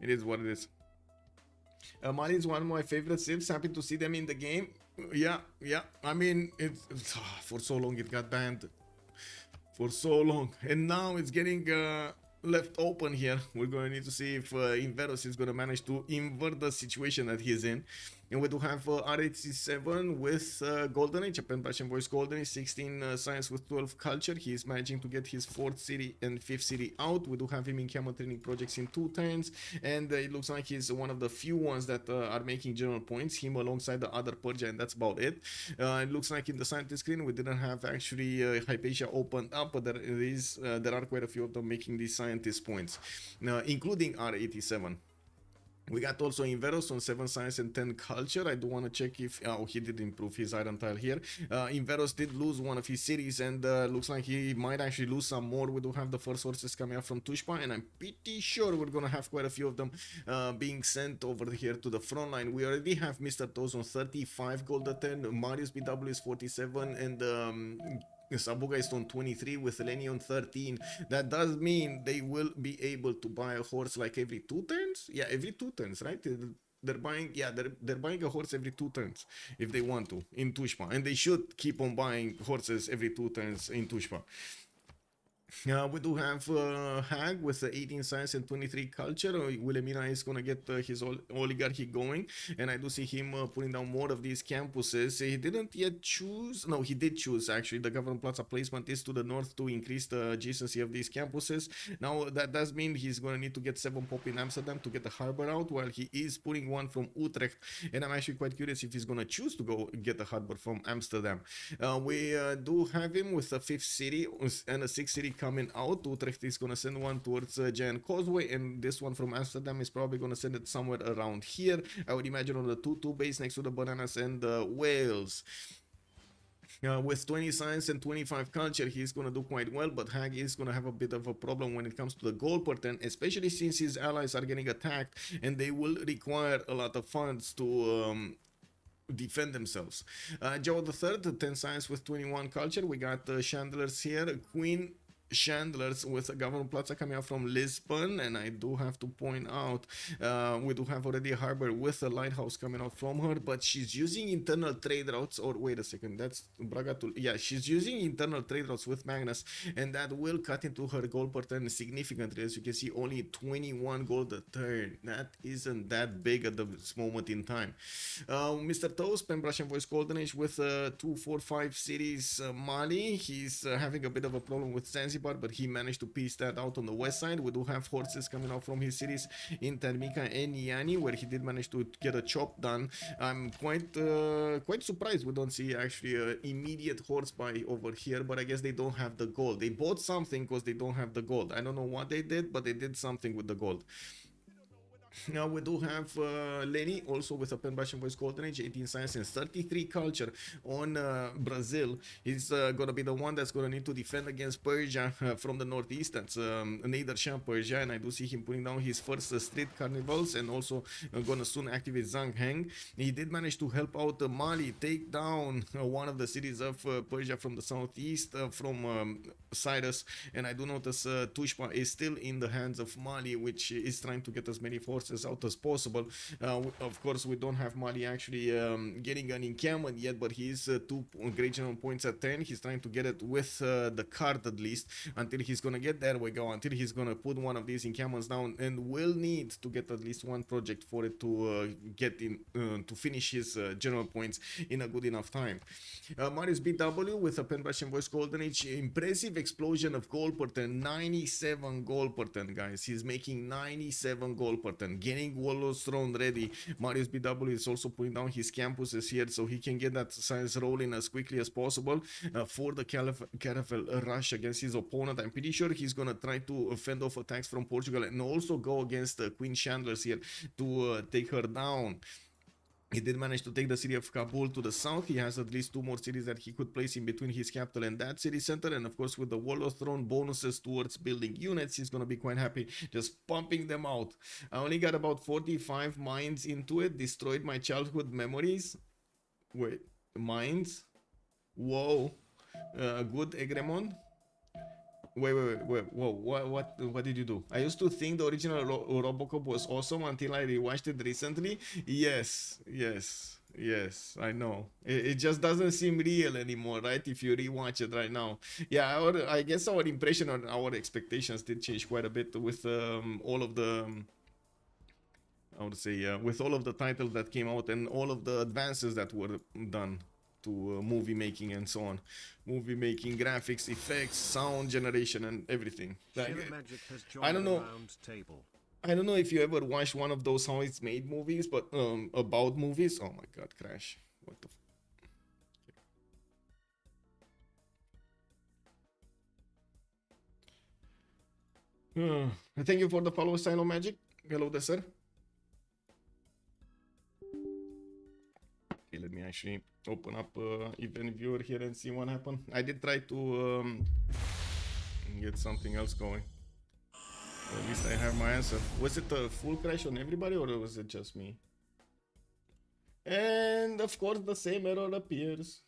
B: It is what it is. Mali is one of my favorite civs. Happy to see them in the game. Yeah, yeah. I mean, for so long it got banned. For so long, and now it's getting left open here. We're going to need to see if Inveros is going to manage to invert the situation that he's in. And we do have R87 with Golden Age, a pen brush and voice Golden Age, 16 science with 12 culture. He is managing to get his 4th city and 5th city out. We do have him in camo training projects in 2 turns, and it looks like he's one of the few ones that are making general points, him alongside the other Persia, and that's about it. It looks like in the scientist screen we didn't have actually Hypatia opened up, but there are quite a few of them making these scientist points, including R87. We got also Inveros on 7 science and 10 culture. I do want to check if he did improve his iron tile here. Inveros did lose one of his cities, and looks like he might actually lose some more. We do have the first horses coming up from Tushpa, and I'm pretty sure we're gonna have quite a few of them being sent over here to the front line. We already have Mr. Toes on 35 gold at 10, Marius BW is 47, and Sabuga is on 23 with Lenny on 13. That does mean they will be able to buy a horse like every 2 turns. Yeah, every 2 turns, right? They're buying, yeah, they're buying a horse every 2 turns if they want to in Tushpa, and they should keep on buying horses every 2 turns in Tushpa. We do have Hag with 18 science and 23 culture. Wilhelmina is gonna get his oligarchy going, and I do see him putting down more of these campuses. He didn't yet choose. No, he did choose actually. The government plaza placement is to the north to increase the adjacency of these campuses. Now that does mean he's gonna need to get 7 pop in Amsterdam to get the harbor out, while he is putting one from Utrecht. And I'm actually quite curious if he's gonna choose to go get the harbor from Amsterdam. We do have him with a 5th city and a 6th city coming out. Utrecht is gonna send one towards Giant Causeway, and this one from Amsterdam is probably gonna send it somewhere around here. I would imagine on the 2-2 base next to the bananas and the whales. With 20 science and 25 culture, he's gonna do quite well, but Hag is gonna have a bit of a problem when it comes to the gold per turn, especially since his allies are getting attacked, and they will require a lot of funds to defend themselves. Joe the Third, 10 science with 21 culture. We got Chandlers here, Queen Chandlers with a government plaza coming out from Lisbon, and I do have to point out we do have already a harbor with a lighthouse coming out from her, but she's using internal trade routes. Or wait a second, that's Bragatul. Yeah, she's using internal trade routes with Magnus, and that will cut into her gold per turn significantly. As you can see, only 21 gold a turn. That isn't that big at this moment in time. Mr. Toast, Pen Brush and Voice Golden Age with 245 cities. Mali, he's having a bit of a problem with Zanzibar, but he managed to piece that out on the west side. We do have horses coming out from his cities in Termika and Yani, where he did manage to get a chop done. I'm quite surprised we don't see actually an immediate horse buy over here, but I guess they don't have the gold. They bought something because they don't have the gold. I don't know what they did, but they did something with the gold. Now we do have Lenny also with a pen brush and voice Golden Age, 18 science and 33 culture on Brazil. He's gonna be the one that's gonna need to defend against Persia from the northeast. That's Nader Shah Persia, and I do see him putting down his first street carnivals, and also gonna soon activate Zhang Heng. He did manage to help out Mali take down one of the cities of Persia from the southeast from Cyrus, and I do notice Tushpa is still in the hands of Mali, which is trying to get as many forces out as possible. Of course, we don't have Mali actually getting an encampment yet, but he is 2 great general points at 10. He's trying to get it with the card at least. Until he's gonna get there we go, until he's gonna put one of these encampments down, and will need to get at least one project for it to get in to finish his general points in a good enough time. Marius BW with a pen brush and voice Golden Age, impressive explosion of gold per turn, 97 gold per turn, guys. He's making 97 gold per turn, getting Warlord's Throne ready. Marius BW is also putting down his campuses here so he can get that science rolling as quickly as possible for the caravel rush against his opponent. I'm pretty sure he's gonna try to fend off attacks from Portugal and also go against Queen Chandlers here to take her down. He did manage to take the city of Kabul to the south. He has at least 2 more cities that he could place in between his capital and that city center. And of course, with the Warlord Throne bonuses towards building units, he's going to be quite happy just pumping them out. I only got about 45 mines into it. Destroyed my childhood memories. Wait, mines? Whoa. Good, Egremon. Wait. Whoa, what did you do? I used to think the original Robocop was awesome until I rewatched it recently. Yes, I know. It just doesn't seem real anymore, right? If you rewatch it right now. Yeah, I guess our impression or our expectations did change quite a bit with all of the I would say with all of the titles that came out and all of the advances that were done to movie making and so on. Movie making, graphics, effects, sound generation, and everything. Like, I don't know. I don't know if you ever watched one of those how it's made movies, but about movies. Oh my god, crash! What the? Thank you for the follow, Silo Magic. Hello there, sir. Okay, let me actually open up event viewer here and see what happened. I did try to get something else going. Or at least I have my answer. Was it a full crash on everybody or was it just me? And of course the same error appears.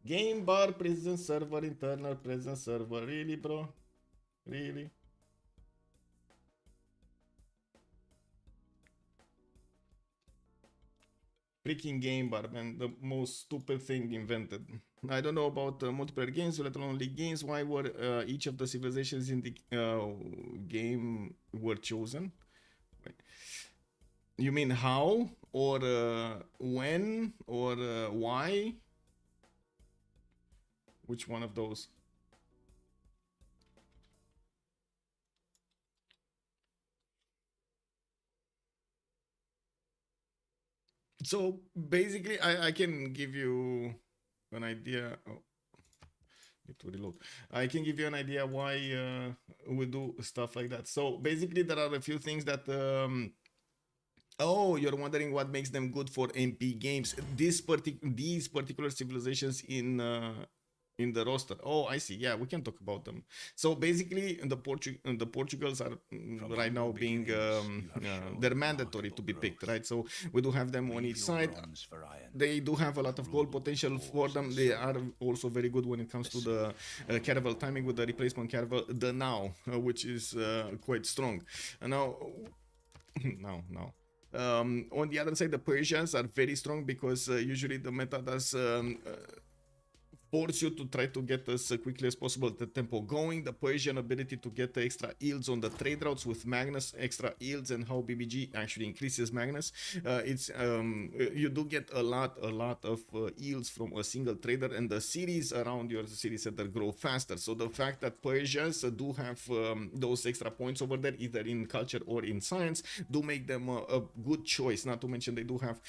B: Game bar presence server, internal presence server. Really, bro? Really? Freaking game bar, man. The most stupid thing invented. I don't know about multiplayer games, let alone league games. Why were each of the civilizations in the game were chosen? Wait. You mean how? Or when? Or why? Which one of those? So basically, I can give you an idea. Oh, need to reload. I can give you an idea why we do stuff like that. So basically, there are a few things that. Oh, you're wondering what makes them good for MP games. These particular civilizations in the roster. Oh, I see. Yeah, we can talk about them. So basically, the Portugals are right now being they're mandatory to be picked, right? So we do have them on each side. They do have a lot of goal potential for them. They are also very good when it comes to the caravel timing with the replacement caravel, the now, which is quite strong. And now, now. On the other side, the Persians are very strong because usually the meta does force you to try to get as quickly as possible the tempo going. The Persian ability to get the extra yields on the trade routes with Magnus, extra yields, and how BBG actually increases Magnus. It's you do get a lot of yields from a single trader, and the cities around your city center grow faster. So the fact that Persians do have those extra points over there, either in culture or in science, do make them a good choice. Not to mention they do have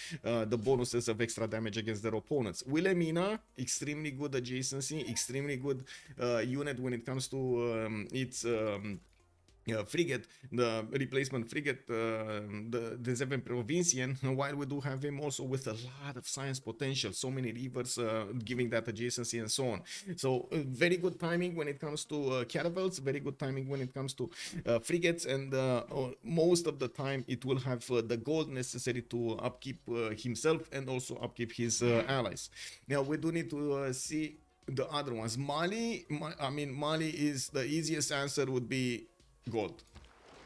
B: the bonuses of extra damage against their opponents. Wilhelmina, extremely good adjacency, extremely good unit when it comes to its frigate, the replacement frigate, the Seven Provincian, while we do have him also with a lot of science potential, so many rivers giving that adjacency and so on. So very good timing when it comes to caravels, very good timing when it comes to frigates, and most of the time it will have the gold necessary to upkeep himself and also upkeep his allies. Now we do need to see the other ones. Mali is the easiest answer would be gold.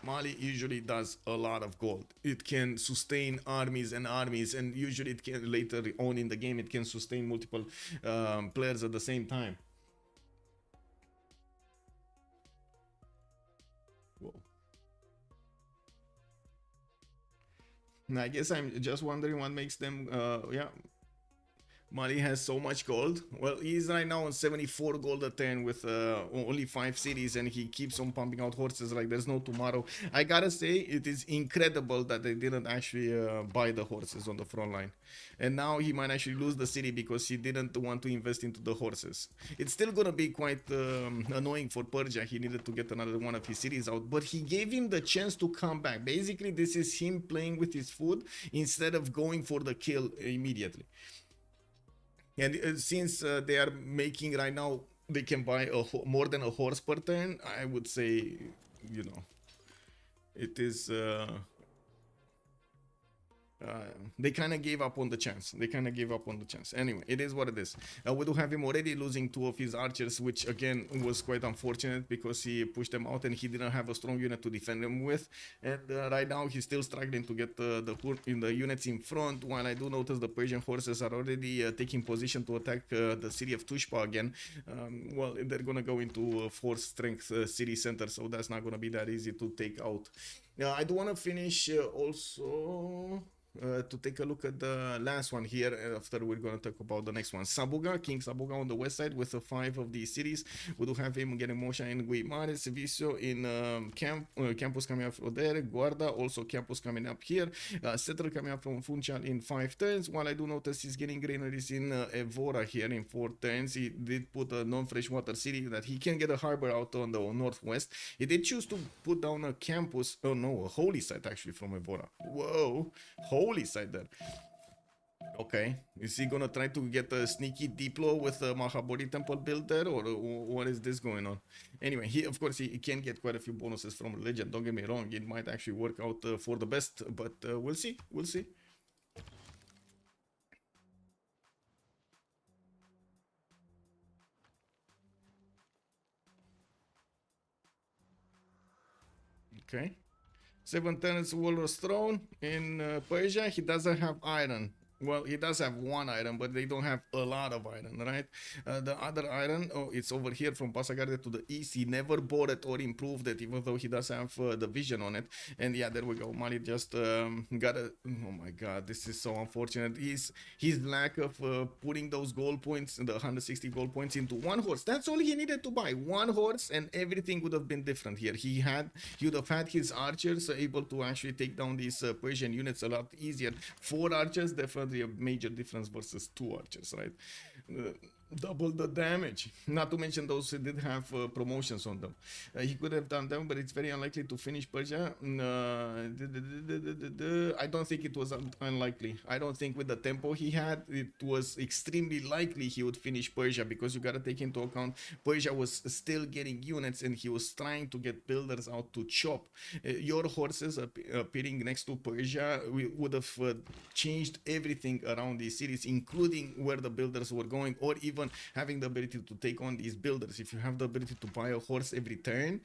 B: Mali usually does a lot of gold. It can sustain armies and armies, and usually it can later on in the game it can sustain multiple players at the same time. Whoa. I guess I'm just wondering what makes them yeah. Mali has so much gold. Well, he's right now on 74 gold a turn with only 5 cities, and he keeps on pumping out horses like there's no tomorrow. I gotta say, it is incredible that they didn't actually buy the horses on the front line. And now he might actually lose the city because he didn't want to invest into the horses. It's still gonna be quite annoying for Persia. He needed to get another one of his cities out, but he gave him the chance to come back. Basically, this is him playing with his food instead of going for the kill immediately. And since they are making right now, they can buy more than a horse per turn. I would say, you know, it is. They kind of gave up on the chance. Anyway, it is what it is. We do have him already losing 2 of his archers, which again was quite unfortunate because he pushed them out and he didn't have a strong unit to defend them with. And right now he's still struggling to get the units in front. While I do notice the Persian horses are already taking position to attack the city of Tushpa again. Well, they're gonna go into 4 strength city center, so that's not gonna be that easy to take out. I do want to finish also to take a look at the last one here. After we're going to talk about the next one. Sabuga, King Sabuga on the west side with 5 of these cities. We do have him getting motion in Guimare, Civ6 in campus coming up from there, Guarda, also campus coming up here, Settle coming up from Funchal in 5 turns, while I do notice he's getting granaries in Evora here in 4 turns. He did put a non-freshwater city that he can get a harbor out on the northwest. He did choose to put down a campus, oh no, a holy site actually from Evora. Whoa, holy site there. Okay, is he gonna try to get a sneaky diplo with the Mahabodhi temple built there, or what is this going on? Anyway, of course he can get quite a few bonuses from religion, don't get me wrong, it might actually work out for the best, but we'll see. Okay, 7 turns Warlord's Throne in Persia. He doesn't have iron. Well, he does have 1 iron, but they don't have a lot of iron, right? The other iron, oh, it's over here from Passagarde to the east. He never bought it or improved it, even though he does have the vision on it. And yeah, there we go. Mali just got a... Oh my god, this is so unfortunate. His lack of putting those gold points, the 160 gold points, into 1 horse. That's all he needed to buy. 1 horse and everything would have been different here. He would have had his archers able to actually take down these Persian units a lot easier. 4 archers, definitely a major difference versus 2 archers, right? Double the damage. Not to mention those who did have promotions on them. He could have done them, but it's very unlikely to finish Persia. I don't think it was unlikely. I don't think with the tempo he had, it was extremely likely he would finish Persia, because you gotta take into account Persia was still getting units and he was trying to get builders out to chop. Your horses appearing next to Persia would have changed everything around these cities, including where the builders were going, or even having the ability to take on these builders. If you have the ability to buy a horse every turn,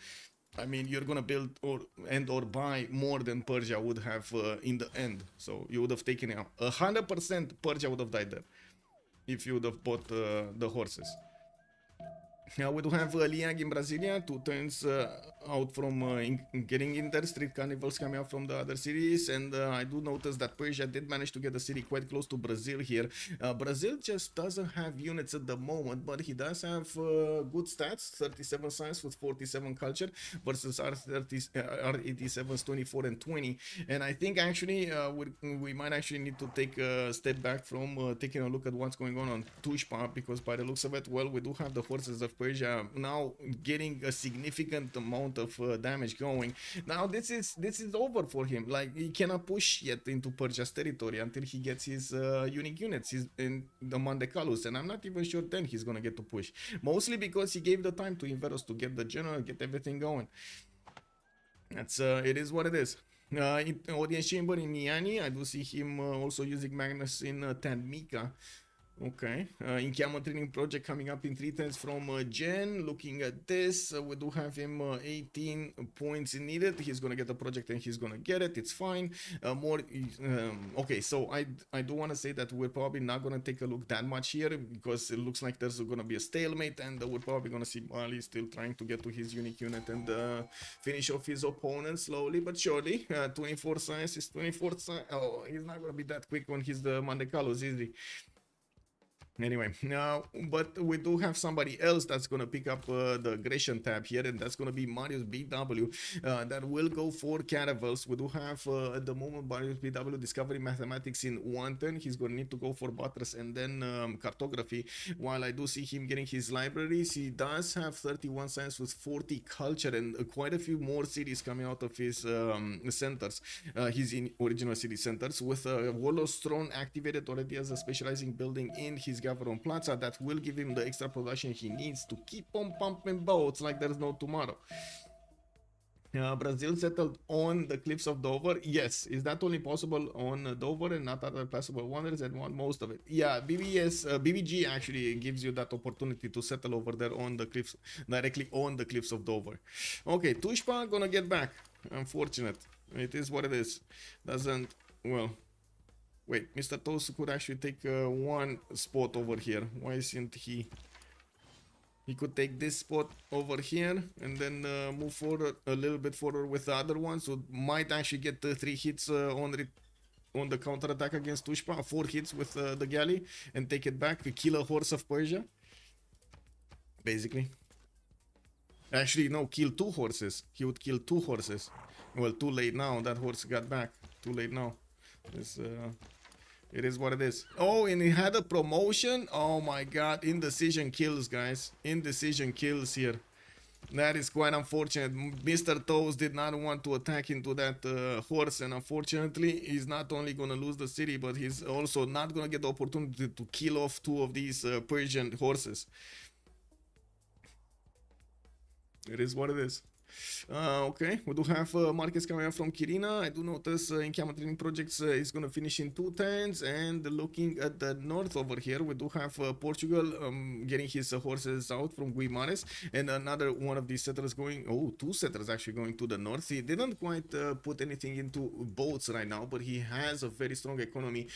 B: I mean, you're gonna build or buy more than Persia would have in the end. So you would have taken out 100%. Persia would have died there if you would have bought the horses. Now we do have Liang in Brasilia, 2 turns out from getting in there. Street carnivals coming out from the other cities, and I do notice that Persia did manage to get the city quite close to Brazil here. Brazil just doesn't have units at the moment, but he does have good stats: 37 science with 47 culture versus R87's 24 and 20. And I think actually we might actually need to take a step back from taking a look at what's going on Tushpa, because by the looks of it, well, we do have the forces of Persia now getting a significant amount of damage going. Now this is over for him. Like, he cannot push yet into Persia's territory until he gets his unique units, in the Mandecalus, and I'm not even sure then he's gonna get to push. Mostly because he gave the time to Inveros to get the general, get everything going. That's it is what it is. In audience chamber in Niani, I do see him also using Magnus in Tanmika. Okay, Inkiama training project coming up in 3 turns from Jen. Looking at this, we do have him 18 points needed. He's gonna get the project and he's gonna get it. It's fine. Okay, so I do want to say that we're probably not gonna take a look that much here, because it looks like there's gonna be a stalemate, and we're probably gonna see Mali still trying to get to his unique unit and finish off his opponent slowly but surely. 24 science is 24 science. Oh, he's not gonna be that quick when he's the Mandecalus, is he? Anyway, now, but we do have somebody else that's going to pick up the aggression tab here, and that's going to be Marius BW that will go for caravels. We do have at the moment Marius BW discovering mathematics in 1 turn. He's going to need to go for buttress and then cartography. While I do see him getting his libraries, he does have 31 science with 40 culture and quite a few more cities coming out of his centers, his original city centers, with Warlord's Throne activated already as a specializing building in his Gavaron Plaza that will give him the extra production he needs to keep on pumping boats like there's no tomorrow. Brazil settled on the cliffs of Dover. Yes, is that only possible on Dover and not other passable wonders and want most of it? Yeah, BBG actually gives you that opportunity to settle over there on the cliffs, directly on the cliffs of Dover. Okay, Tushpa gonna get back. Unfortunate. It is what it is. Doesn't, well, wait, Mr. Toast could actually take one spot over here. Why isn't he? He could take this spot over here and then move forward a little bit forward with the other one. So might actually get 3 hits on the counter attack against Tushpa. 4 hits with the galley and take it back. Kill a horse of Persia. Basically. Actually, no, kill 2 horses. He would kill 2 horses. Well, too late now. That horse got back. Too late now. It is what it is. Oh, and he had a promotion. Oh my god. Indecision kills, guys. Indecision kills here. That is quite unfortunate. Mr. Toes did not want to attack into that horse, and unfortunately, he's not only gonna lose the city, but he's also not gonna get the opportunity to kill off 2 of these Persian horses. It is what it is. Okay, we do have markets coming up from Kirina. I do notice encampment training projects is going to finish in 2 turns. And looking at the north over here, we do have Portugal getting his horses out from Guimares. And another one of these settlers going, oh, 2 settlers actually going to the north. He didn't quite put anything into boats right now, but he has a very strong economy.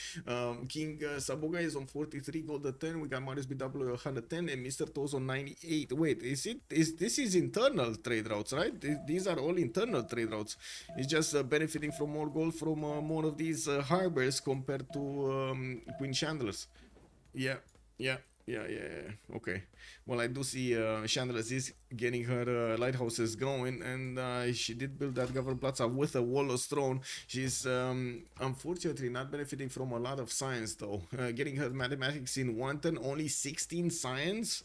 B: King Saboga is on 43 gold at 10. We got Marius BW 110 and Mr. Toes on 98. Wait, this is internal trade routes, right? These are all internal trade routes. It's just benefiting from more gold from more of these harbors compared to Queen Chandlers. Yeah. Okay. Well, I do see Chandlers is getting her lighthouses going, and she did build that Governor Plaza with a wall of stone. She's unfortunately not benefiting from a lot of science, though. Getting her mathematics in 1 turn, only 16 science.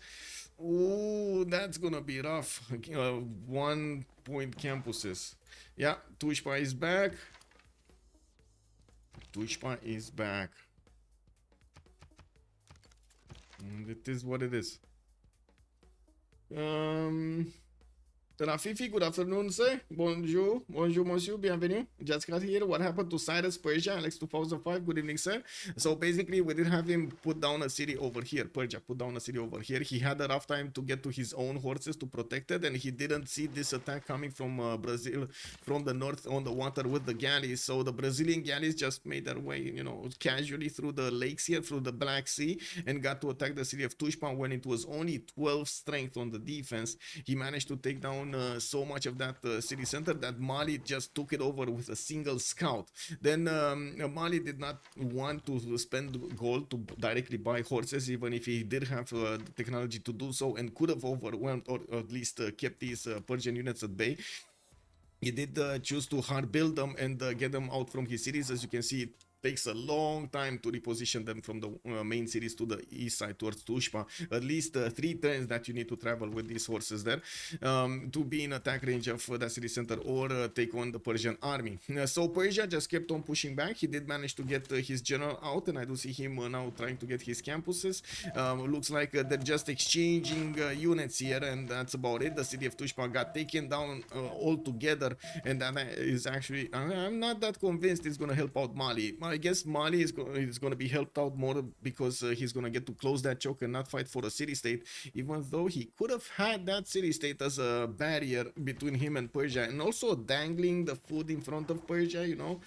B: Ooh, that's gonna be rough. 1 point campuses. Yeah, Tushpa is back. Tushpa is back. And it is what it is. Rafifi, good afternoon, sir. Bonjour, monsieur, bienvenue. Just got here. What happened to Cyrus, Persia, Alex 2005? Good evening, sir. So basically, we did have him put down a city over here. Persia put down a city over here. He had a rough time to get to his own horses to protect it, and he didn't see this attack coming from Brazil, from the north on the water with the galleys. So the Brazilian galleys just made their way, you know, casually through the lakes here, through the Black Sea, and got to attack the city of Tushpan when it was only 12 strength on the defense. He managed to take down so much of that city center that Mali just took it over with a single scout. Then Mali did not want to spend gold to directly buy horses, even if he did have the technology to do so and could have overwhelmed or at least kept these Persian units at bay. He did choose to hard build them and get them out from his cities. As you can see, it takes a long time to reposition them from the main cities to the east side towards Tushpa. At least 3 turns that you need to travel with these horses there to be in attack range of that city center or take on the Persian army. So Persia just kept on pushing back. He did manage to get his general out, and I do see him now trying to get his campuses. Looks like they're just exchanging units here, and that's about it. The city of Tushpa got taken down altogether, and that is actually, I'm not that convinced it's going to help out Mali. I guess Mali is going to be helped out more because he's going to get to close that choke and not fight for a city-state, even though he could have had that city-state as a barrier between him and Persia, and also dangling the food in front of Persia, you know,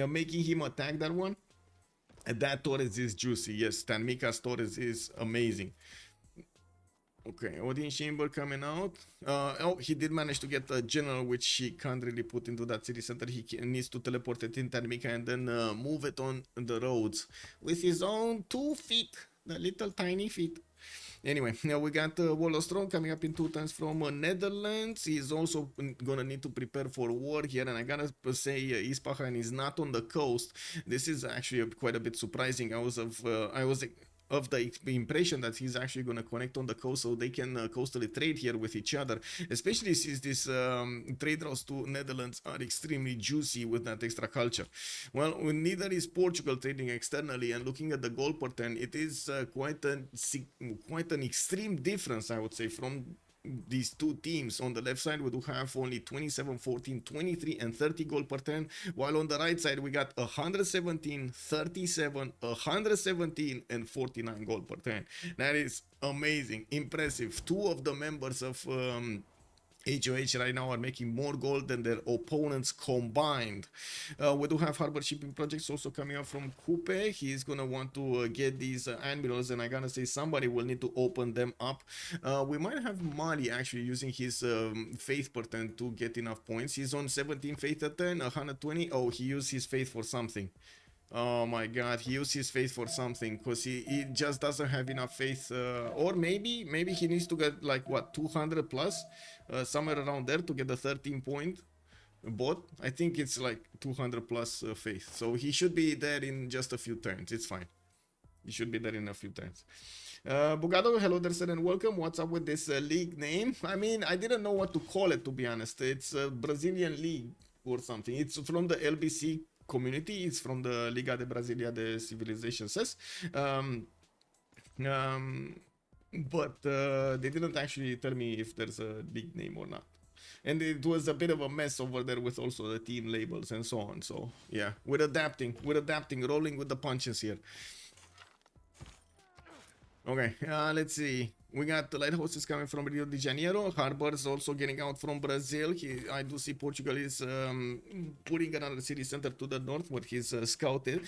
B: making him attack that one. And that Torres is juicy. Yes, Tanmika's Torres is amazing. Okay, Odin Chamber coming out. Oh, he did manage to get a general, which he can't really put into that city center. He needs to teleport it in Tanmika and then move it on the roads with his own 2 feet, the little tiny feet. Anyway, now we got Wolostrom coming up in 2 turns from Netherlands. He's also gonna need to prepare for war here, and I gotta say Ispahan is not on the coast. This is actually quite a bit surprising. I was of the impression that he's actually going to connect on the coast so they can coastally trade here with each other, especially since these trade routes to Netherlands are extremely juicy with that extra culture. Well, neither is Portugal trading externally, and looking at the gold per turn, it is quite an extreme difference, I would say, from these two teams. On the left side, we do have only 27, 14, 23, and 30 gold per turn, while on the right side, we got 117, 37, 117, and 49 gold per turn. That is amazing, impressive. Two of the members of HOH right now are making more gold than their opponents combined. We do have harbor shipping projects also coming up from Coupe. He's gonna want to get these anvils, and I gotta say somebody will need to open them up. We might have Mali actually using his faith per turn to get enough points. He's on 17 faith a turn, 120. Oh, he used his faith for something. Oh my god, he used his faith for something, because he just doesn't have enough faith, or maybe he needs to get like what, 200 plus, somewhere around there to get the 13 point bot. I think it's like 200 plus faith, so he should be there in just a few turns. It's fine, he should be there in a few turns. Bugado, hello there, sir, and welcome. What's up with this league name? I mean, I didn't know what to call it, to be honest. It's a Brazilian league or something. It's from the LBC community. It's from the Liga de Brasilia de Civilization says. But they didn't actually tell me if there's a league name or not. And it was a bit of a mess over there with also the team labels and so on. So yeah, we're adapting, rolling with the punches here. Okay, let's see. We got the lighthouses coming from Rio de Janeiro. Harbors also getting out from Brazil. I do see Portugal is putting another city center to the north where he's scouted.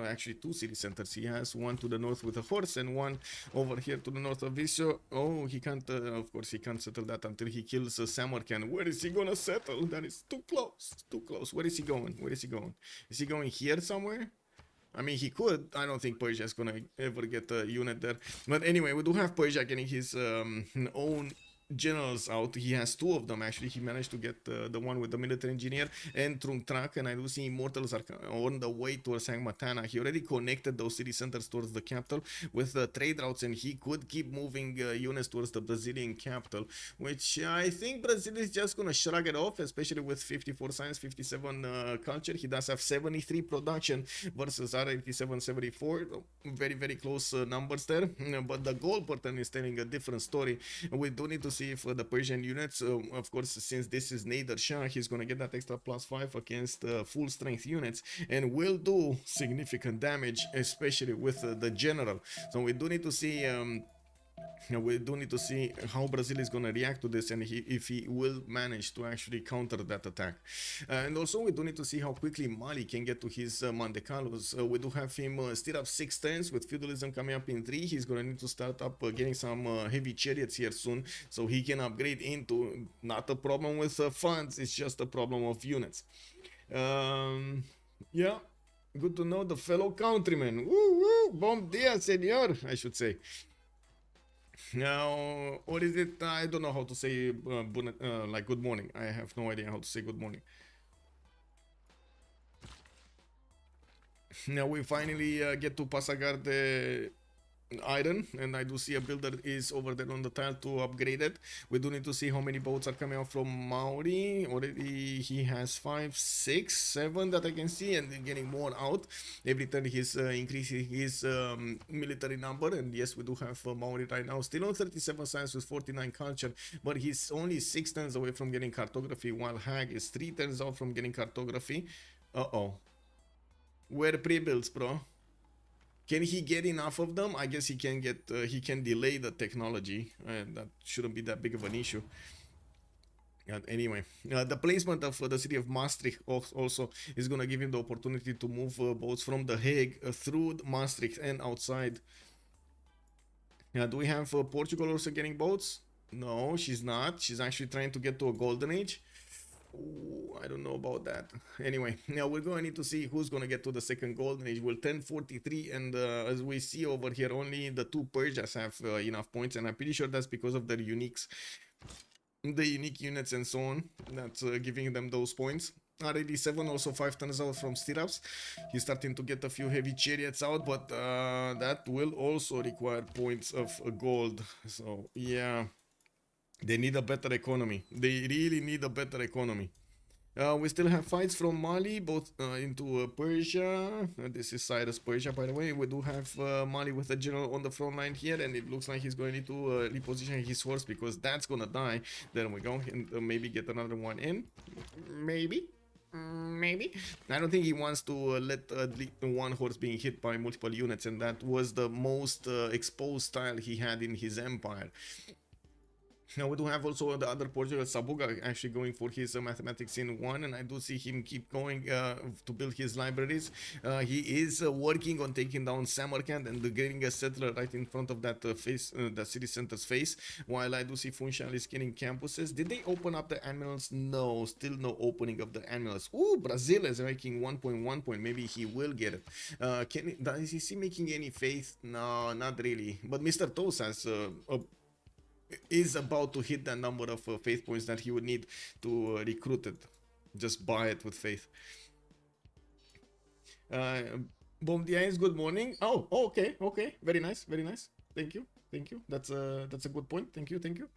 B: Actually, two city centers. He has one to the north with a horse and one over here to the north of Visio. Oh, he can't, of course, he can't settle that until he kills Samarkand. Where is he gonna settle? That is too close, too close. Where is he going? Where is he going? Is he going here somewhere? I mean, he could. I don't think Persia is gonna ever get a unit there. But anyway, we do have Persia getting his own generals out. He has two of them actually. He managed to get the one with the military engineer and Trungtrak, and I do see Immortals are on the way towards Hangmatana. He already connected those city centers towards the capital with the trade routes, and he could keep moving units towards the Brazilian capital, which I think Brazil is just gonna shrug it off, especially with 54 science, 57 culture. He does have 73 production versus R87, 74. Very, very close numbers there, but the gold per turn is telling a different story. We do need to see if the Persian units, of course, since this is Nader Shah, he's gonna get that extra +5 against full strength units and will do significant damage, especially with the general. So we do need to see how Brazil is going to react to this, and if he will manage to actually counter that attack. And also we do need to see how quickly Mali can get to his Mandecalos. We do have him still up 6 turns with feudalism coming up in 3. He's going to need to start up getting some heavy chariots here soon, so he can upgrade into not a problem with funds, it's just a problem of units. Yeah, good to know the fellow countrymen. Woo woo, bom dia, senor, I should say. Now, what is it? I don't know how to say like good morning. I have no idea how to say good morning. Now we finally get to Passagarde iron, and I do see a builder is over there on the tile to upgrade it. We do need to see how many boats are coming out from Maori. Already he has 5, 6, 7 that I can see, and getting more out every time he's increasing his military number. And yes, we do have Maori right now still on 37 science with 49 culture, but he's only 6 turns away from getting cartography, while Hag is 3 turns out from getting cartography. Where pre-builds, bro? Can he get enough of them? I guess he can get. He can delay the technology, and that shouldn't be that big of an issue. Anyway, the placement of the city of Maastricht also is gonna give him the opportunity to move boats from The Hague through Maastricht and outside. Do we have Portugal also getting boats? No, she's not. She's actually trying to get to a golden age. Ooh, I don't know about that. Anyway, now we're going to need to see who's going to get to the second golden age. Will 1043, and as we see over here, only the 2 Persias have enough points, and I'm pretty sure that's because of their unique units and so on. That's giving them those points. R87 also 5 turns out from stirrups. He's starting to get a few heavy chariots out, but that will also require points of gold. So yeah, they need a better economy. They really need a better economy. We still have fights from Mali, both into Persia. This is Cyrus Persia, by the way. We do have Mali with a general on the front line here, and it looks like he's going to need to reposition his horse because that's gonna die. There we go, and maybe get another one in. Maybe. Maybe. I don't think he wants to let one horse being hit by multiple units, and that was the most exposed style he had in his empire. Now we do have also the other Portugal, Sabuga, actually going for his mathematics in 1, and I do see him keep going to build his libraries. He is working on taking down Samarkand and getting a settler right in front of that the city center's face, while I do see Funchal is getting campuses. Did they open up the animals? No, still no opening of the animals. Ooh, Brazil is ranking 1.1 point. Maybe he will get it. Is he making any faith? No, not really. But Mr. Toast has is about to hit that number of faith points that he would need to recruit it. Just buy it with faith. Bomb DIS, good morning. Oh, okay, okay, very nice, very nice. Thank you, thank you. That's a good point. Thank you, thank you.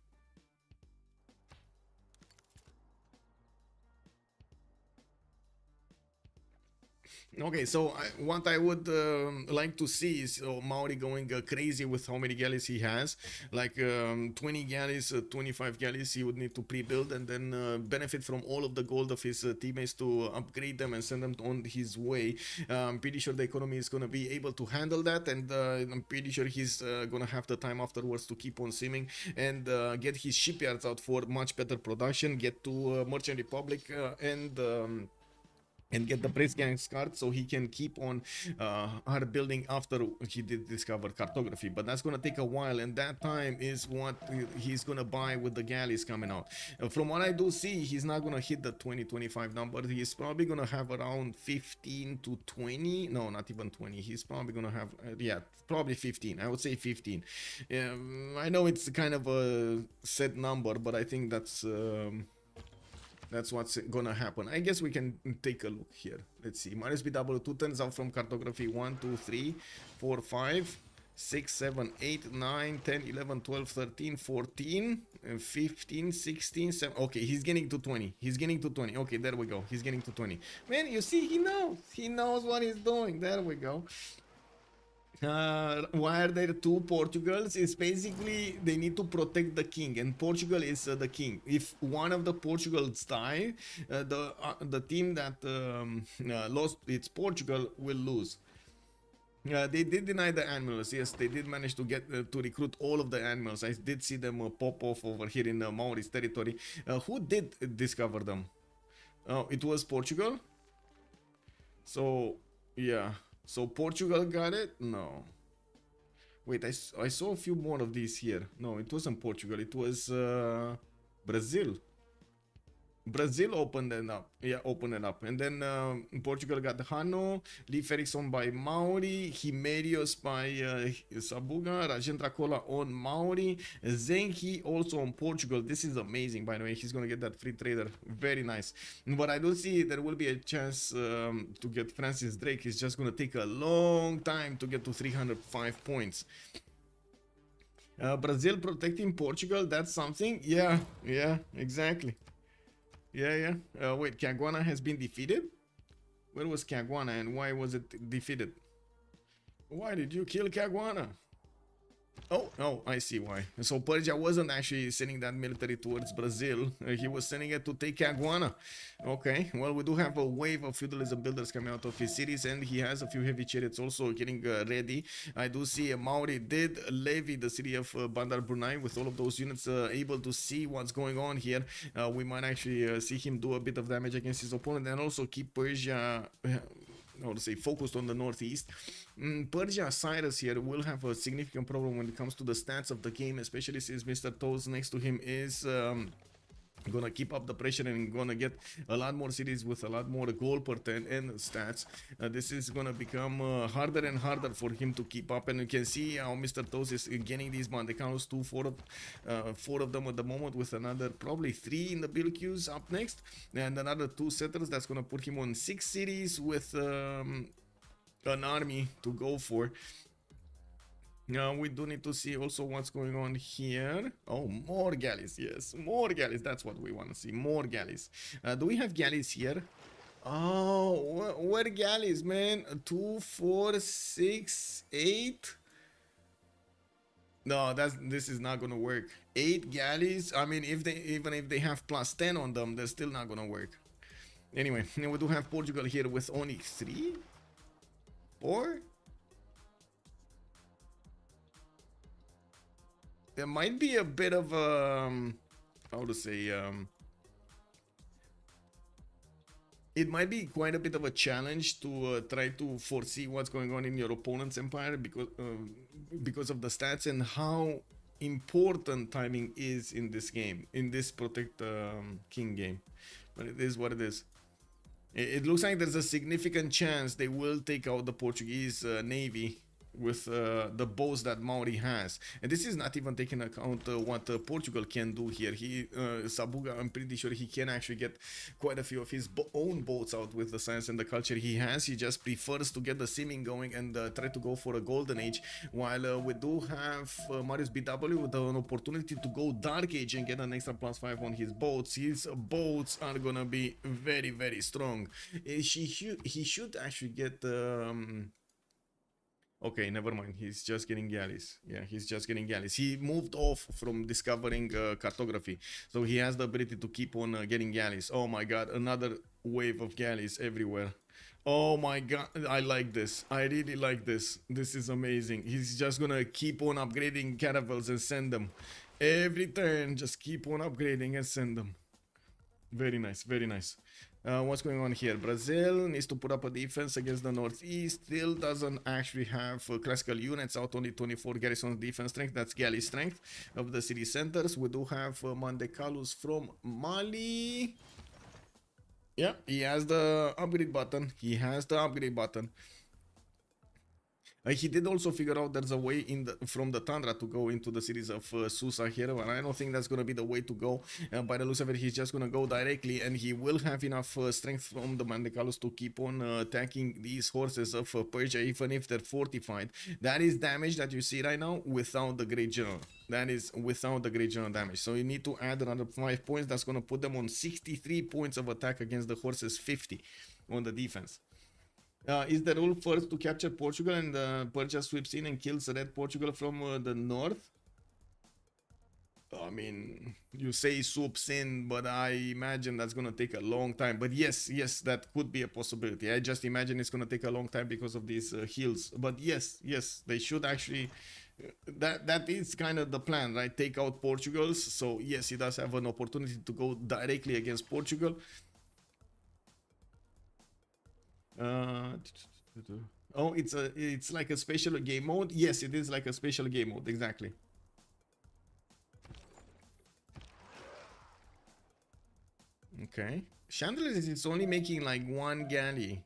B: Okay, so what I would like to see is Maori going crazy with how many galleys he has. Like 20 galleys, 25 galleys he would need to pre-build, and then benefit from all of the gold of his teammates to upgrade them and send them on his way. I'm pretty sure the economy is going to be able to handle that, and I'm pretty sure he's going to have the time afterwards to keep on simming and get his shipyards out for much better production, get to Merchant Republic and get the Press Gang's card so he can keep on hard building after he did discover cartography. But that's gonna take a while, and that time is what he's gonna buy with the galleys coming out. From what I do see, he's not gonna hit the 20-25 number. He's probably gonna have around 15 to 20. No, not even 20. He's probably gonna have yeah, probably 15. I would say 15. I know it's kind of a set number, but I think that's what's gonna happen. I guess we can take a look here. Let's see. Minus BW2 turns out from cartography 1, 2, 3, 4, 5, 6, 7, 8, 9, 10, 11, 12, 13, 14, 15, 16, 17. Okay, he's getting to 20. He's getting to 20. Okay, there we go. He's getting to 20. Man, you see, he knows. He knows what he's doing. There we go. Why are there two Portugals? It's basically they need to protect the king, and Portugal is the king. If one of the Portugals die, the team that lost its Portugal will lose. They did deny the animals. Yes, they did manage to get to recruit all of the animals. I did see them pop off over here in Maori's territory. Who did discover them? Oh, it was Portugal. So yeah. So Portugal got it? No. Wait, I saw a few more of these here. No, it wasn't Portugal. It was Brazil. Brazil opened it up. Yeah, opened it up. And then Portugal got the Hano, Leif Erikson by Maori, Himerios by Sabuga, Rajendra Kola on Maori, Zenki also on Portugal. This is amazing, by the way. He's going to get that free trader. Very nice. But I do see there will be a chance to get Francis Drake. It's just going to take a long time to get to 305 points. Brazil protecting Portugal, that's something. Yeah, exactly. Yeah. Wait, Caguana has been defeated? Where was Caguana and why was it defeated? Why did you kill Caguana? Oh, I see why. So Persia wasn't actually sending that military towards Brazil. He was sending it to take Caguana. Okay, well, we do have a wave of feudalism builders coming out of his cities, and he has a few heavy chariots also getting ready. I do see Maori did levy the city of Bandar Brunei with all of those units able to see what's going on here. We might actually see him do a bit of damage against his opponent and also keep Persia how to say, focused on the northeast. Persia Cyrus here will have a significant problem when it comes to the stats of the game, especially since Mr. Toes next to him is gonna keep up the pressure and gonna get a lot more cities with a lot more goal per turn and stats. This is gonna become harder and harder for him to keep up, and you can see how Mr. Toes is getting these Bandecanos, four of them at the moment, with another probably 3 in the build queues up next, and another 2 settlers. That's gonna put him on 6 cities with an army to go for. We do need to see also what's going on here. Oh, more galleys. Yes, more galleys. That's what we want to see. More galleys. Do we have galleys here? Oh, where galleys, man? 2, 4, 6, 8. No, this is not gonna work. 8 galleys. I mean, even if they have +10 on them, they're still not gonna work. Anyway, we do have Portugal here with only 3, 4. There might be a bit of how to say it might be quite a bit of a challenge to try to foresee what's going on in your opponent's empire because of the stats and how important timing is in this game, in this Protect King game. But it is what it is. It looks like there's a significant chance they will take out the Portuguese navy with the boats that Maori has, and this is not even taking account what Portugal can do here. Sabuga, I'm pretty sure he can actually get quite a few of his own boats out with the science and the culture he has. He just prefers to get the simming going and try to go for a golden age, while we do have Marius BW with an opportunity to go dark age and get an extra +5 on his boats. His boats are gonna be very, very strong. He should actually get okay, never mind. He's just getting galleys. Yeah, he's just getting galleys. He moved off from discovering cartography, so he has the ability to keep on getting galleys. Oh my god, another wave of galleys everywhere. Oh my god, I like this. I really like this. This is amazing. He's just gonna keep on upgrading caravels and send them. Every turn, just keep on upgrading and send them. Very nice, very nice. What's going on here? Brazil needs to put up a defense against the Northeast. Still doesn't actually have classical units out. Only 24 garrison defense strength. That's galley strength of the city centers. We do have Mandecalus from Mali. Yeah, he has the upgrade button. He has the upgrade button. He did also figure out there's a way from the Tundra to go into the cities of Susa here, but I don't think that's going to be the way to go. By the looks of it, he's just going to go directly, and he will have enough strength from the Mandecalus to keep on attacking these horses of Persia, even if they're fortified. That is damage that you see right now without the Great General. That is without the Great General damage. So you need to add another 5 points. That's going to put them on 63 points of attack against the horses, 50 on the defense. Is the rule first to capture Portugal and Persia sweeps in and kills Red Portugal from the north? I mean, you say swoops in, but I imagine that's going to take a long time. But yes, that could be a possibility. I just imagine it's going to take a long time because of these hills. But yes, they should actually... That is kind of the plan, right? Take out Portugal's. So yes, he does have an opportunity to go directly against Portugal. Oh, it's like a special game mode. Yes, it is like a special game mode, exactly. Okay, Chandler is only making like 1 galley.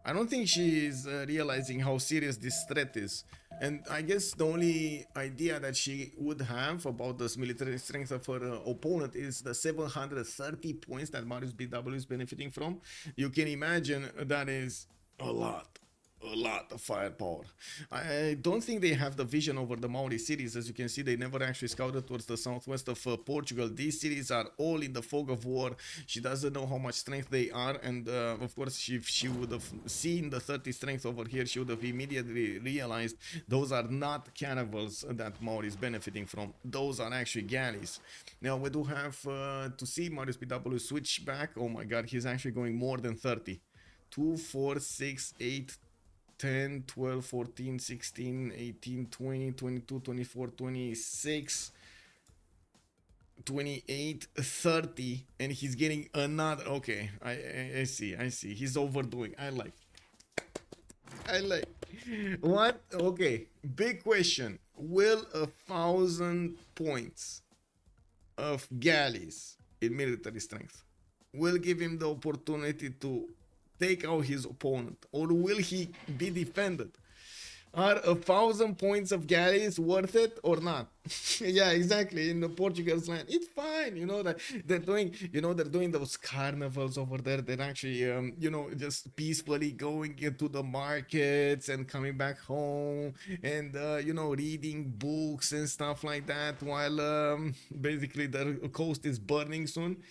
B: I don't think she's realizing how serious this threat is. And I guess the only idea that she would have about this military strength of her opponent is the 730 points that Marius BW is benefiting from. You can imagine that is a lot of firepower. I don't think they have the vision over the Maori cities. As you can see, they never actually scouted towards the southwest of Portugal. These cities are all in the fog of war. She doesn't know how much strength they are, and of course, if she would have seen the 30 strength over here, she would have immediately realized those are not caravels that Maori is benefiting from. Those are actually galleys. Now we do have to see Marius BW switch back. Oh my god, he's actually going more than 30. 2, 4, 6, 8, 10, 12, 14, 16, 18, 20, 22, 24, 26, 28, 30, and he's getting another. Okay, I see. He's overdoing. I like. What? Okay, big question. Will 1,000 points of galleys in military strength will give him the opportunity to take out his opponent, or will he be defended? Are 1,000 points of galleys worth it or not? Yeah, exactly. In the Portugal's land, it's fine. You know that they're doing. You know they're doing those carnivals over there. They're actually, just peacefully going into the markets and coming back home, and reading books and stuff like that. While basically the coast is burning soon.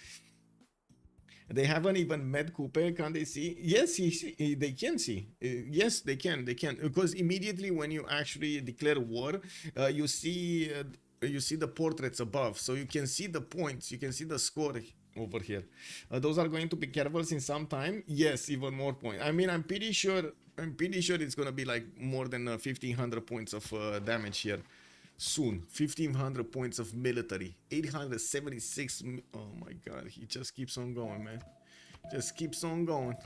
B: They haven't even met Coupe. Can they see? Yes, they can see. Yes, they can. They can, because immediately when you actually declare war, you see the portraits above, so you can see the points. You can see the score over here. Those are going to be careful in some time. Yes, even more points. I mean, I'm pretty sure. It's gonna be like more than 1,500 points of damage here soon. 1,500 points of military, 876. Oh my god, he just keeps on going, man. Just keeps on going.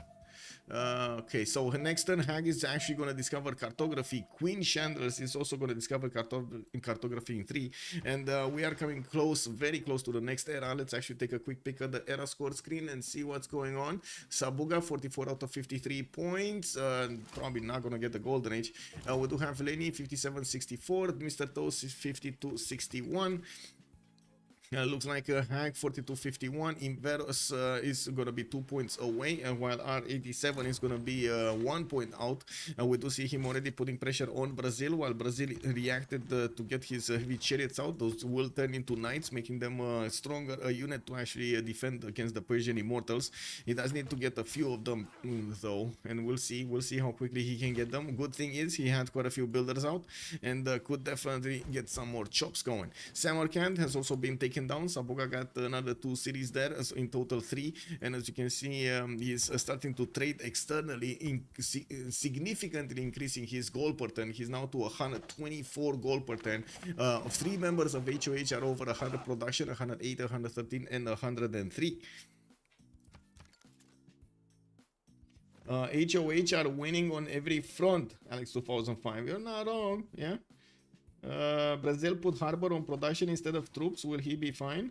B: Okay, so next turn Hag is actually going to discover cartography. Queen Chandler's is also going to discover cartography in 3, and we are coming close, very close to the next era. Let's actually take a quick pick at the era score screen and see what's going on. Sabuga 44 out of 53 points, probably not going to get the golden age. We do have Lenny 57-64, Mr. Toast is 52-61. Looks like Hag 42-51. Inveros is going to be 2 points away, and while R87 is going to be 1 point out. We do see him already putting pressure on Brazil, while Brazil reacted to get his heavy chariots out. Those will turn into knights, making them a stronger unit to actually defend against the Persian immortals. He does need to get a few of them though, and we'll see how quickly he can get them. Good thing is he had quite a few builders out, and could definitely get some more chops going. Samarkand has also been taken down. Sabuga got another 2 cities there, so in total 3, and as you can see, he's starting to trade externally, significantly increasing his gold per turn. He's now to 124 gold per turn. 3 members of HOH are over 100 production, 108, 113 and 103. HOH are winning on every front, Alex 2005. You're not wrong, yeah. Brazil put Harbor on production instead of troops. Will he be fine?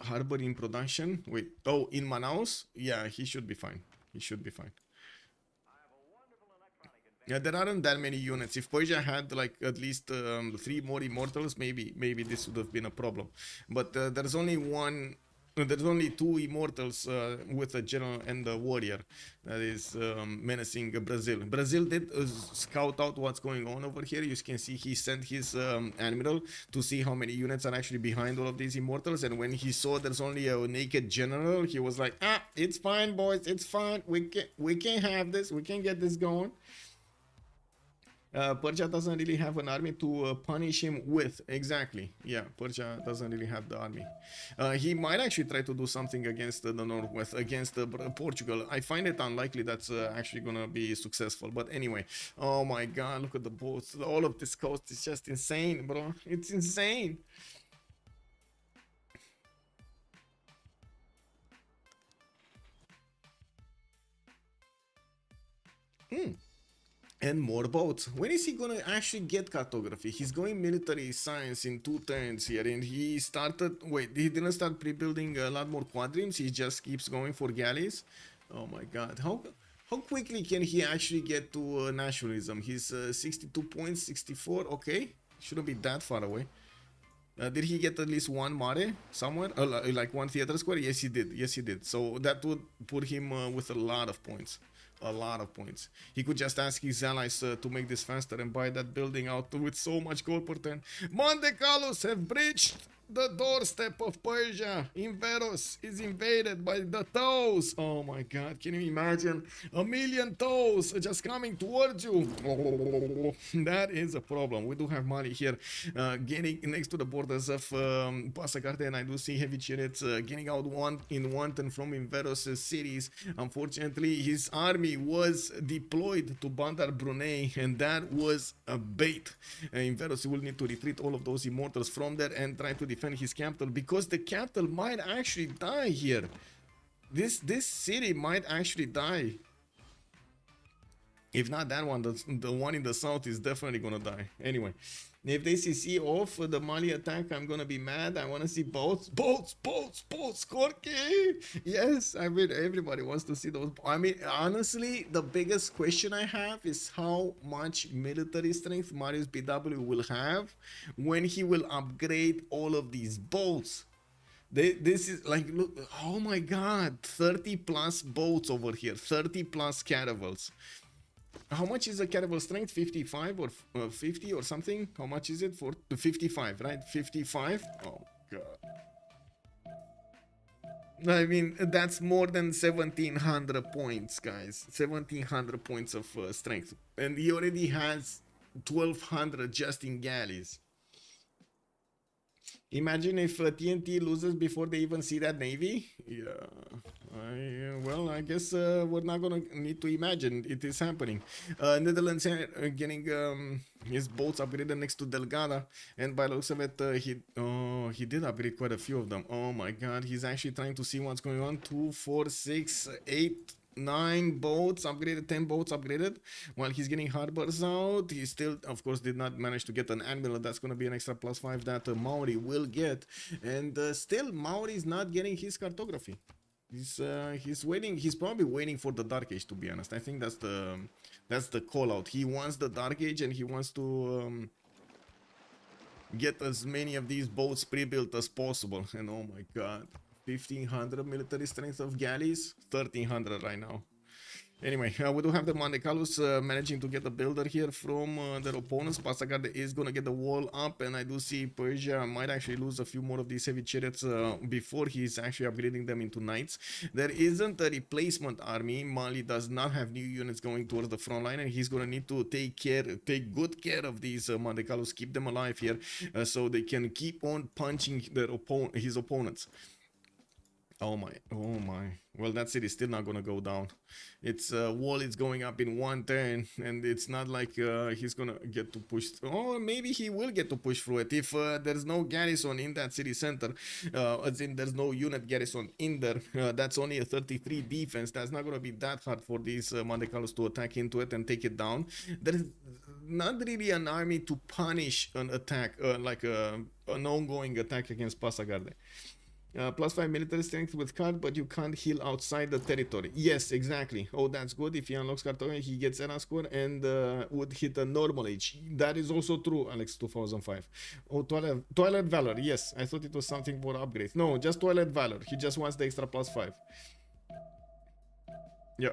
B: Harbor in production? Wait. Oh, in Manaus? Yeah, he should be fine. He should be fine. Yeah, there aren't that many units. If Persia had like at least 3 more immortals, maybe this would have been a problem. But there's only 2 immortals with a general and a warrior that is menacing Brazil. Brazil did scout out what's going on over here. You can see he sent his admiral to see how many units are actually behind all of these immortals, and when he saw there's only a naked general, he was like, it's fine, boys, it's fine. We can have this. We can get this going. Persia doesn't really have an army to punish him with. Exactly. Yeah, Persia doesn't really have the army. He might actually try to do something against the Northwest, against Portugal. I find it unlikely that's actually gonna be successful. But anyway, oh my god, look at the boats. All of this coast is just insane, bro. It's insane. And more boats. When is he gonna actually get cartography? He's going military science in 2 turns here, and he started. Wait, he didn't start pre-building a lot more quadrims. He just keeps going for galleys. Oh my god, how quickly can he actually get to nationalism? He's 62 points, 64. Okay, shouldn't be that far away. Did he get at least 1 mare somewhere? Like 1 theater square? Yes, he did. Yes, he did. So that would put him with a lot of points. A lot of points. He could just ask his allies to make this faster and buy that building out with so much gold per turn. Monte Carlos have breached the doorstep of Persia. Inveros is invaded by the toes. Oh my god, can you imagine? 1,000,000 toes just coming towards you. Oh, that is a problem. We do have Mali here getting next to the borders of Pasacarte, and I do see heavy chariots getting out in one turn from Inveros' cities. Unfortunately, his army was deployed to Bandar Brunei, and that was a bait. Inveros will need to retreat all of those immortals from there and try to defend his capital, because the capital might actually die here. This city might actually die. If not that one, the one in the south is definitely gonna die. Anyway, if they CC off the Mali attack, I'm gonna be mad. I wanna see boats, Corky. Yes, I mean everybody wants to see those. I mean, honestly, the biggest question I have is how much military strength Marius BW will have when he will upgrade all of these boats. This is like, look, oh my god, 30 plus boats over here, 30 plus caravels. How much is the caravel strength? 55 or 50 or something? How much is it for 55, right? 55? Oh god. I mean, that's more than 1700 points, guys. 1700 points of strength. And he already has 1200 just in galleys. Imagine if TNT loses before they even see that navy. Yeah, well, I guess we're not gonna need to imagine. It is happening. Netherlands getting his boats upgraded next to Delgada, and by the looks of it, he did upgrade quite a few of them. Oh my god, he's actually trying to see what's going on. 2, 4, 6, 8, 9 boats upgraded, 10 boats upgraded. While he's getting harbors out, he still, of course, did not manage to get an admiral. That's going to be an extra +5 that Maori will get. And still, Maori is not getting his cartography. He's waiting. He's probably waiting for the Dark Age, to be honest. I think that's the call out. He wants the Dark Age, and he wants to get as many of these boats pre-built as possible. And oh my god, 1500 military strength of galleys, 1300 right now. Anyway, we do have the Monte Carlos managing to get a builder here from their opponents. Passagarde is going to get the wall up, and I do see Persia might actually lose a few more of these heavy chariots before he's actually upgrading them into knights. There isn't a replacement army. Mali does not have new units going towards the front line, and he's going to need to take good care of these Monte Carlos, keep them alive here so they can keep on punching his opponents. Oh my. Well, that city is still not gonna go down. Its wall is going up in one turn, and it's not like he's gonna get to push. Oh, maybe he will get to push through it if there's no garrison in that city center, as in there's no unit garrison in there. That's only a 33 defense. That's not gonna be that hard for these Monte Carlos to attack into it and take it down. There is not really an army to punish an attack, like an ongoing attack against Passagarde. +5 military strength with card, but you can't heal outside the territory. Yes, exactly. Oh, that's good. If he unlocks cartography, he gets Era score and would hit a normal age. That is also true, Alex 2005. Oh, Twilight Valor. Yes, I thought it was something for upgrades. No, just Twilight Valor. He just wants the extra +5. Yeah.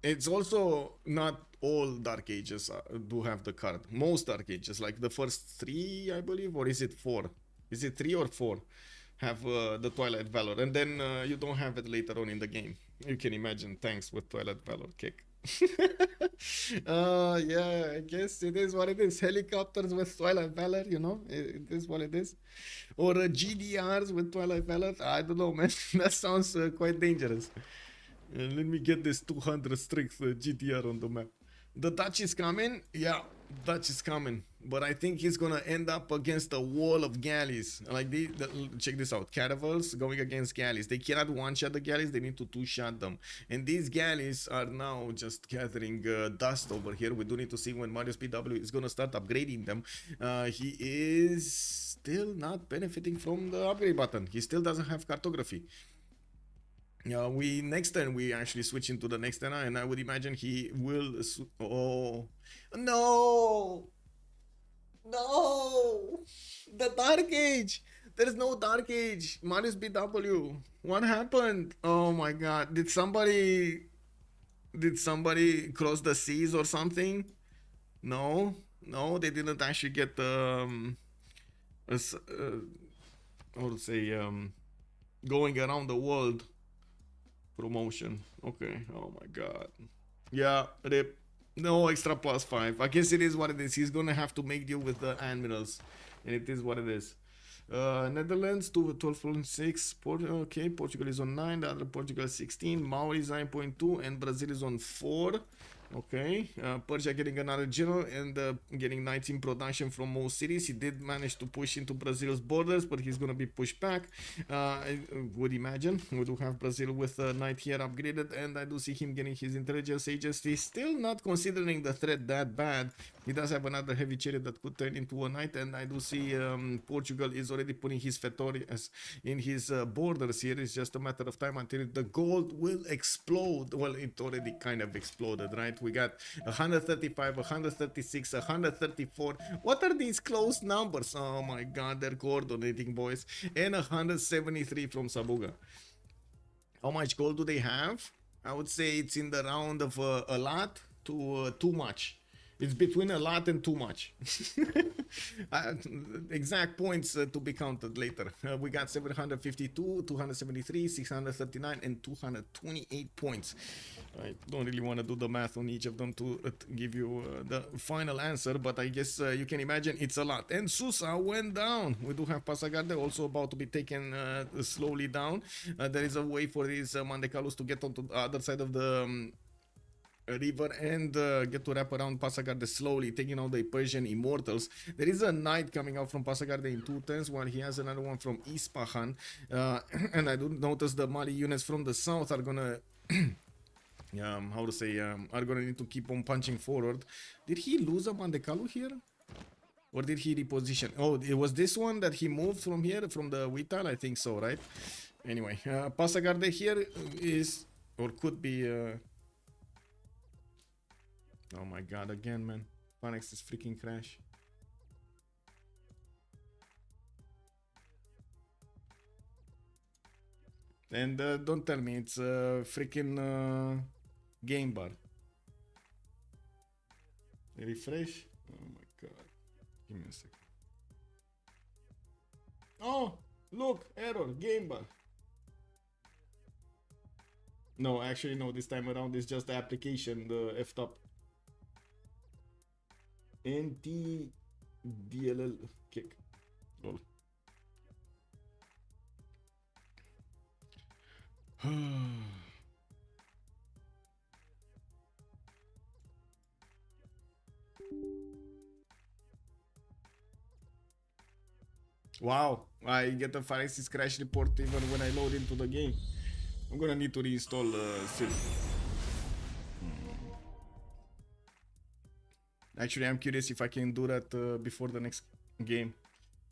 B: It's also not all Dark Ages do have the card. Most Dark Ages, like the first 3, I believe, or is it 4? Is it 3 or 4? Have the Twilight Valor, and then you don't have it later on in the game. You can imagine tanks with Twilight Valor kick. Yeah, I guess it is what it is. Helicopters with Twilight Valor, you know, it is what it is. Or GDRs with Twilight Valor. I don't know, man. That sounds quite dangerous. Let me get this 200 strength GDR on the map. The Dutch is coming. Yeah, Dutch is coming. But I think he's gonna end up against a wall of galleys. Like check this out. Caravels going against galleys. They cannot one-shot the galleys. They need to two-shot them. And these galleys are now just gathering dust over here. We do need to see when Marius PW is gonna start upgrading them. He is still not benefiting from the upgrade button. He still doesn't have cartography. Next turn we actually switch into the next turn, and I would imagine he will. Oh no! No! The Dark Age! There's no Dark Age! Marius BW! What happened? Oh my god. Did somebody cross the seas or something? No? No, they didn't actually get the going around the world promotion. Okay. Oh my god. Yeah, rip. No extra +5. I guess it is what it is. He's gonna have to make deal with the admirals, and it is what it is. Netherlands 12.6. Okay, Portugal is on 9. The other Portugal is 16. Maori is 9.2, and Brazil is on 4. Okay, Persia getting another general and getting knights in production from most cities. He did manage to push into Brazil's borders, but he's gonna be pushed back. I would imagine we do have Brazil with a knight here upgraded, and I do see him getting his intelligence agency. Still not considering the threat that bad. He does have another heavy chariot that could turn into a knight, and I do see Portugal is already putting his Fetorias in his borders here. It's just a matter of time until the gold will explode. Well, it already kind of exploded, right? We got 135, 136, 134. What are these close numbers? Oh my god, they're coordinating, boys. And 173 from Sabuga. How much gold do they have? I would say it's in the round of a lot to too much. It's between a lot and too much. Exact points to be counted later. We got 752, 273, 639, and 228 points. I don't really want to do the math on each of them to give you the final answer, but I guess you can imagine it's a lot. And Susa went down. We do have Pasagarde also about to be taken slowly down. There is a way for these Mandecalus to get onto the other side of the river and get to wrap around Pasagarde slowly, taking out the Persian immortals. There is a knight coming out from Pasagarde in 2 turns, while he has another one from Ispahan. And I do notice the Mali units from the south are gonna how to say, are gonna need to keep on punching forward. Did he lose a Mandekalu here? Or did he reposition? Oh, it was this one that he moved from here, from the Wital? I think so, right? Anyway, Pasagarde here is, or could be... Oh my god, again, man. Phanex is freaking crash. And don't tell me it's a freaking game bar. Refresh. Oh my god. Give me a second. Oh, look, error, game bar. No, actually, no, this time around it's just the application, the F-top. NT DLL kick. Lol. Wow, I get a Phanesis crash report even when I load into the game. I'm gonna need to reinstall Civ. Actually, I'm curious if I can do that before the next game.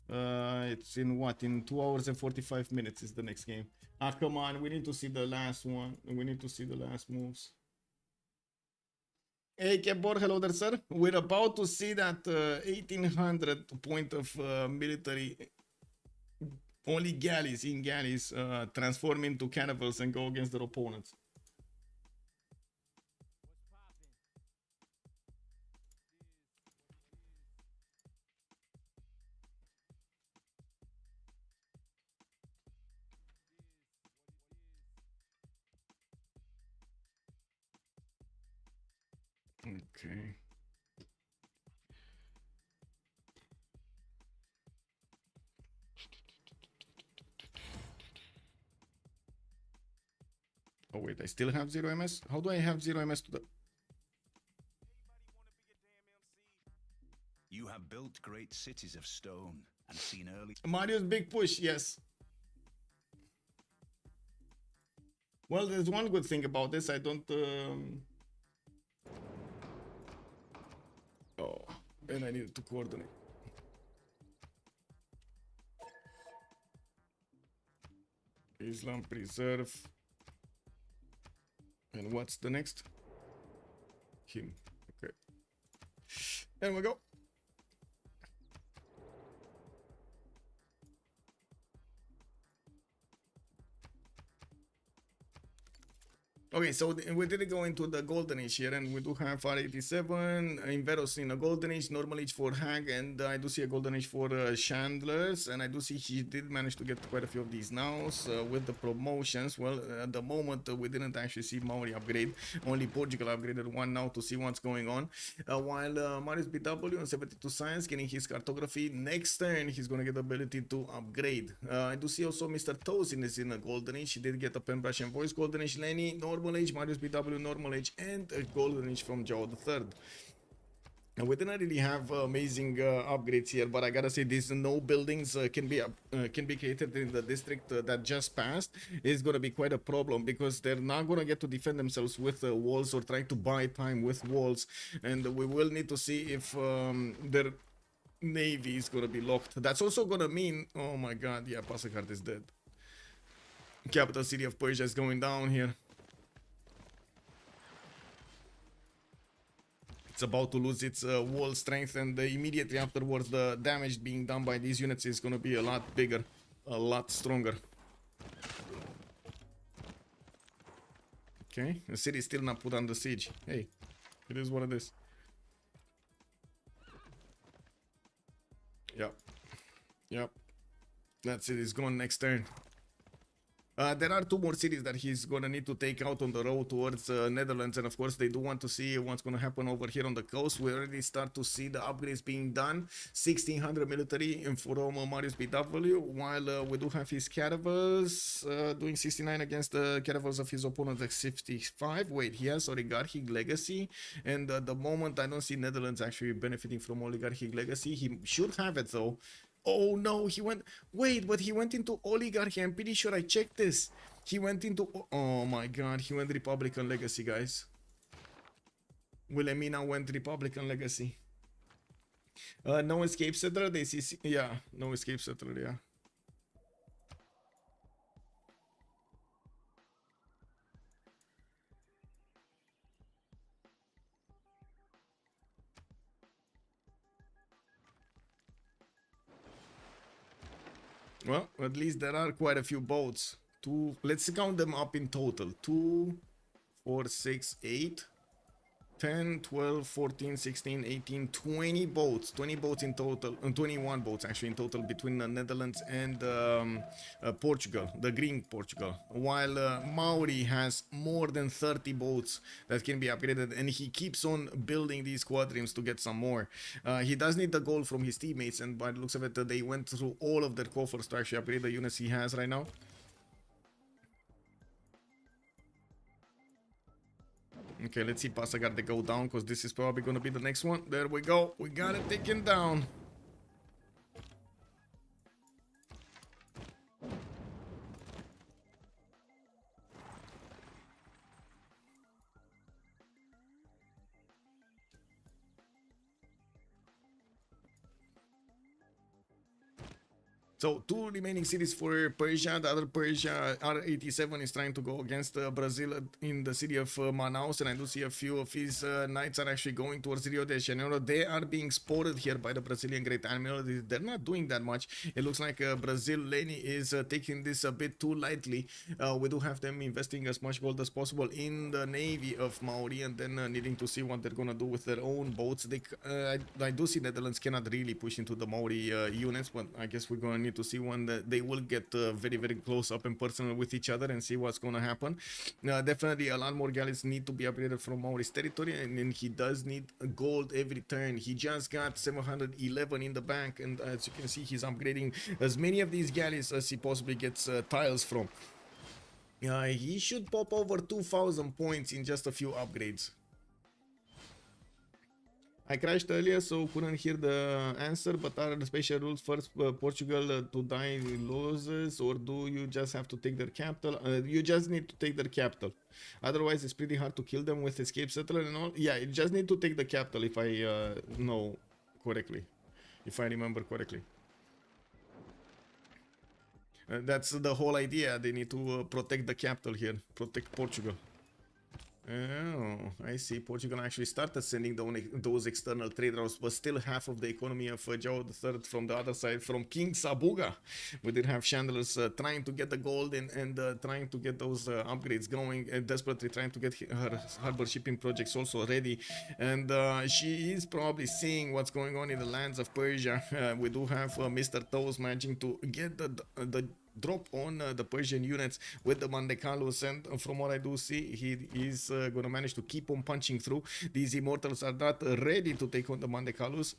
B: It's in what? In 2 hours and 45 minutes is the next game. Ah, come on. We need to see the last one. We need to see the last moves. Hey, Kebor, hello there, sir. We're about to see that 1800 point of military. Only galleys in galleys transform into cannibals and go against their opponents. Okay. Oh wait, I still have 0 MS? How do I have 0 MS to the...
C: You have built great cities of stone and seen early...
B: Mario's big push, yes. Well, there's one good thing about this. I don't... Oh, and I needed to coordinate. Islam preserve. And what's the next? Him. Okay. There we go. Okay, so we did go into the golden age here, and we do have R87 Inveros in a golden age, normal age for Hag, and I do see a golden age for Chandlers, and I do see he did manage to get quite a few of these now with the promotions. Well, at the moment we didn't actually see Maori upgrade, only Portugal upgraded one now to see what's going on. While Marius BW on 72 science getting his cartography next turn, he's gonna get the ability to upgrade. I do see also Mr. Tosin is in a golden age. He did get a pen brush and voice golden age. Lenny, normal Normal Age, Marius BW Normal Age, and a Golden Age from Joe III. And we didn't really have amazing upgrades here, but I gotta say these no buildings can be created in the district that just passed. Is gonna be quite a problem because they're not gonna get to defend themselves with walls or trying to buy time with walls, and we will need to see if their navy is gonna be locked. That's also gonna mean, oh my god, yeah, Pasakart is dead. Capital city of Persia is going down here. It's about to lose its wall strength, and immediately afterwards the damage being done by these units is going to be a lot bigger, a lot stronger. Okay, the city is still not put under siege. Hey, it is what it is. Yep, that's it, it's gone next turn. There are 2 more cities that he's gonna need to take out on the road towards Netherlands, and of course they do want to see what's gonna happen over here on the coast. We already start to see the upgrades being done. 1600 military from Marius BW, while we do have his caravels doing 69 against the caravels of his opponent at 55. Wait, he has oligarchic legacy, and at the moment I don't see Netherlands actually benefiting from oligarchic legacy. He should have it though. Oh no, he went, wait, but he went into oligarchy. I'm pretty sure I checked this. He went into, oh my god, he went Republican legacy, guys. Wilhelmina went Republican legacy. No escape settler, they see, yeah, no escape settler, yeah. Well, at least there are quite a few boats. Let's count them up in total. 2, 4, 6, 8, 10, 12, 14, 16, 18, 20 boats. 20 boats in total. 21 boats actually in total between the Netherlands and Portugal, the Green Portugal. While Maori has more than 30 boats that can be upgraded, and he keeps on building these quadrims to get some more. He does need the gold from his teammates, and by the looks of it, they went through all of their coffers to actually upgrade the units he has right now. Okay, let's see Pasagarte go down, because this is probably going to be the next one. There we go. We got it taken down. So 2 remaining cities for Persia. The other Persia, R87, is trying to go against Brazil in the city of Manaus, and I do see a few of his knights are actually going towards Rio de Janeiro. They are being spotted here by the Brazilian Great Admiral. They're not doing that much. It looks like Brazil Leni is taking this a bit too lightly. We do have them investing as much gold as possible in the navy of Maori, and then needing to see what they're gonna do with their own boats. I do see Netherlands cannot really push into the Maori units, but I guess we're gonna need to see when they will get very, very close up and personal with each other and see what's going to happen. Definitely a lot more galleys need to be upgraded from Maori's territory, and then he does need gold every turn. He just got 711 in the bank, and as you can see, he's upgrading as many of these galleys as he possibly gets tiles from. He should pop over 2,000 points in just a few upgrades. I crashed earlier, so couldn't hear the answer, but are the special rules first Portugal to die loses, or do you just have to take their capital? You just need to take their capital. Otherwise, it's pretty hard to kill them with escape settler and all. Yeah, you just need to take the capital, if I know correctly. If I remember correctly. That's the whole idea. They need to protect the capital here. Protect Portugal. Oh, I see. Portugal actually started sending those external trade routes, but still half of the economy of Joao III from the other side, from King Sabuga. We did have Chandler's trying to get the gold and trying to get those upgrades going, and desperately trying to get her harbor shipping projects also ready. And she is probably seeing what's going on in the lands of Persia. We do have Mr. Toes managing to get the drop on the Persian units with the Mandekalus, and from what I do see, he is going to manage to keep on punching through. These immortals are not ready to take on the Mandekalus.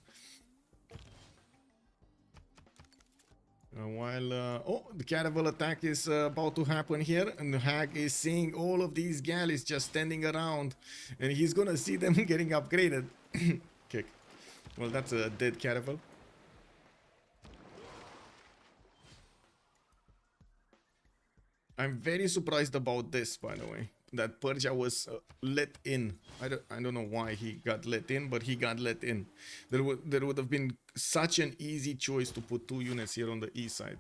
B: While the caravel attack is about to happen here, and the hag is seeing all of these galleys just standing around, and he's gonna see them getting upgraded. Kick. Well, that's a dead caravel. I'm very surprised about this, by the way. That Persia was let in. I don't know why he got let in, but he got let in. There would have been such an easy choice to put 2 units here on the east side.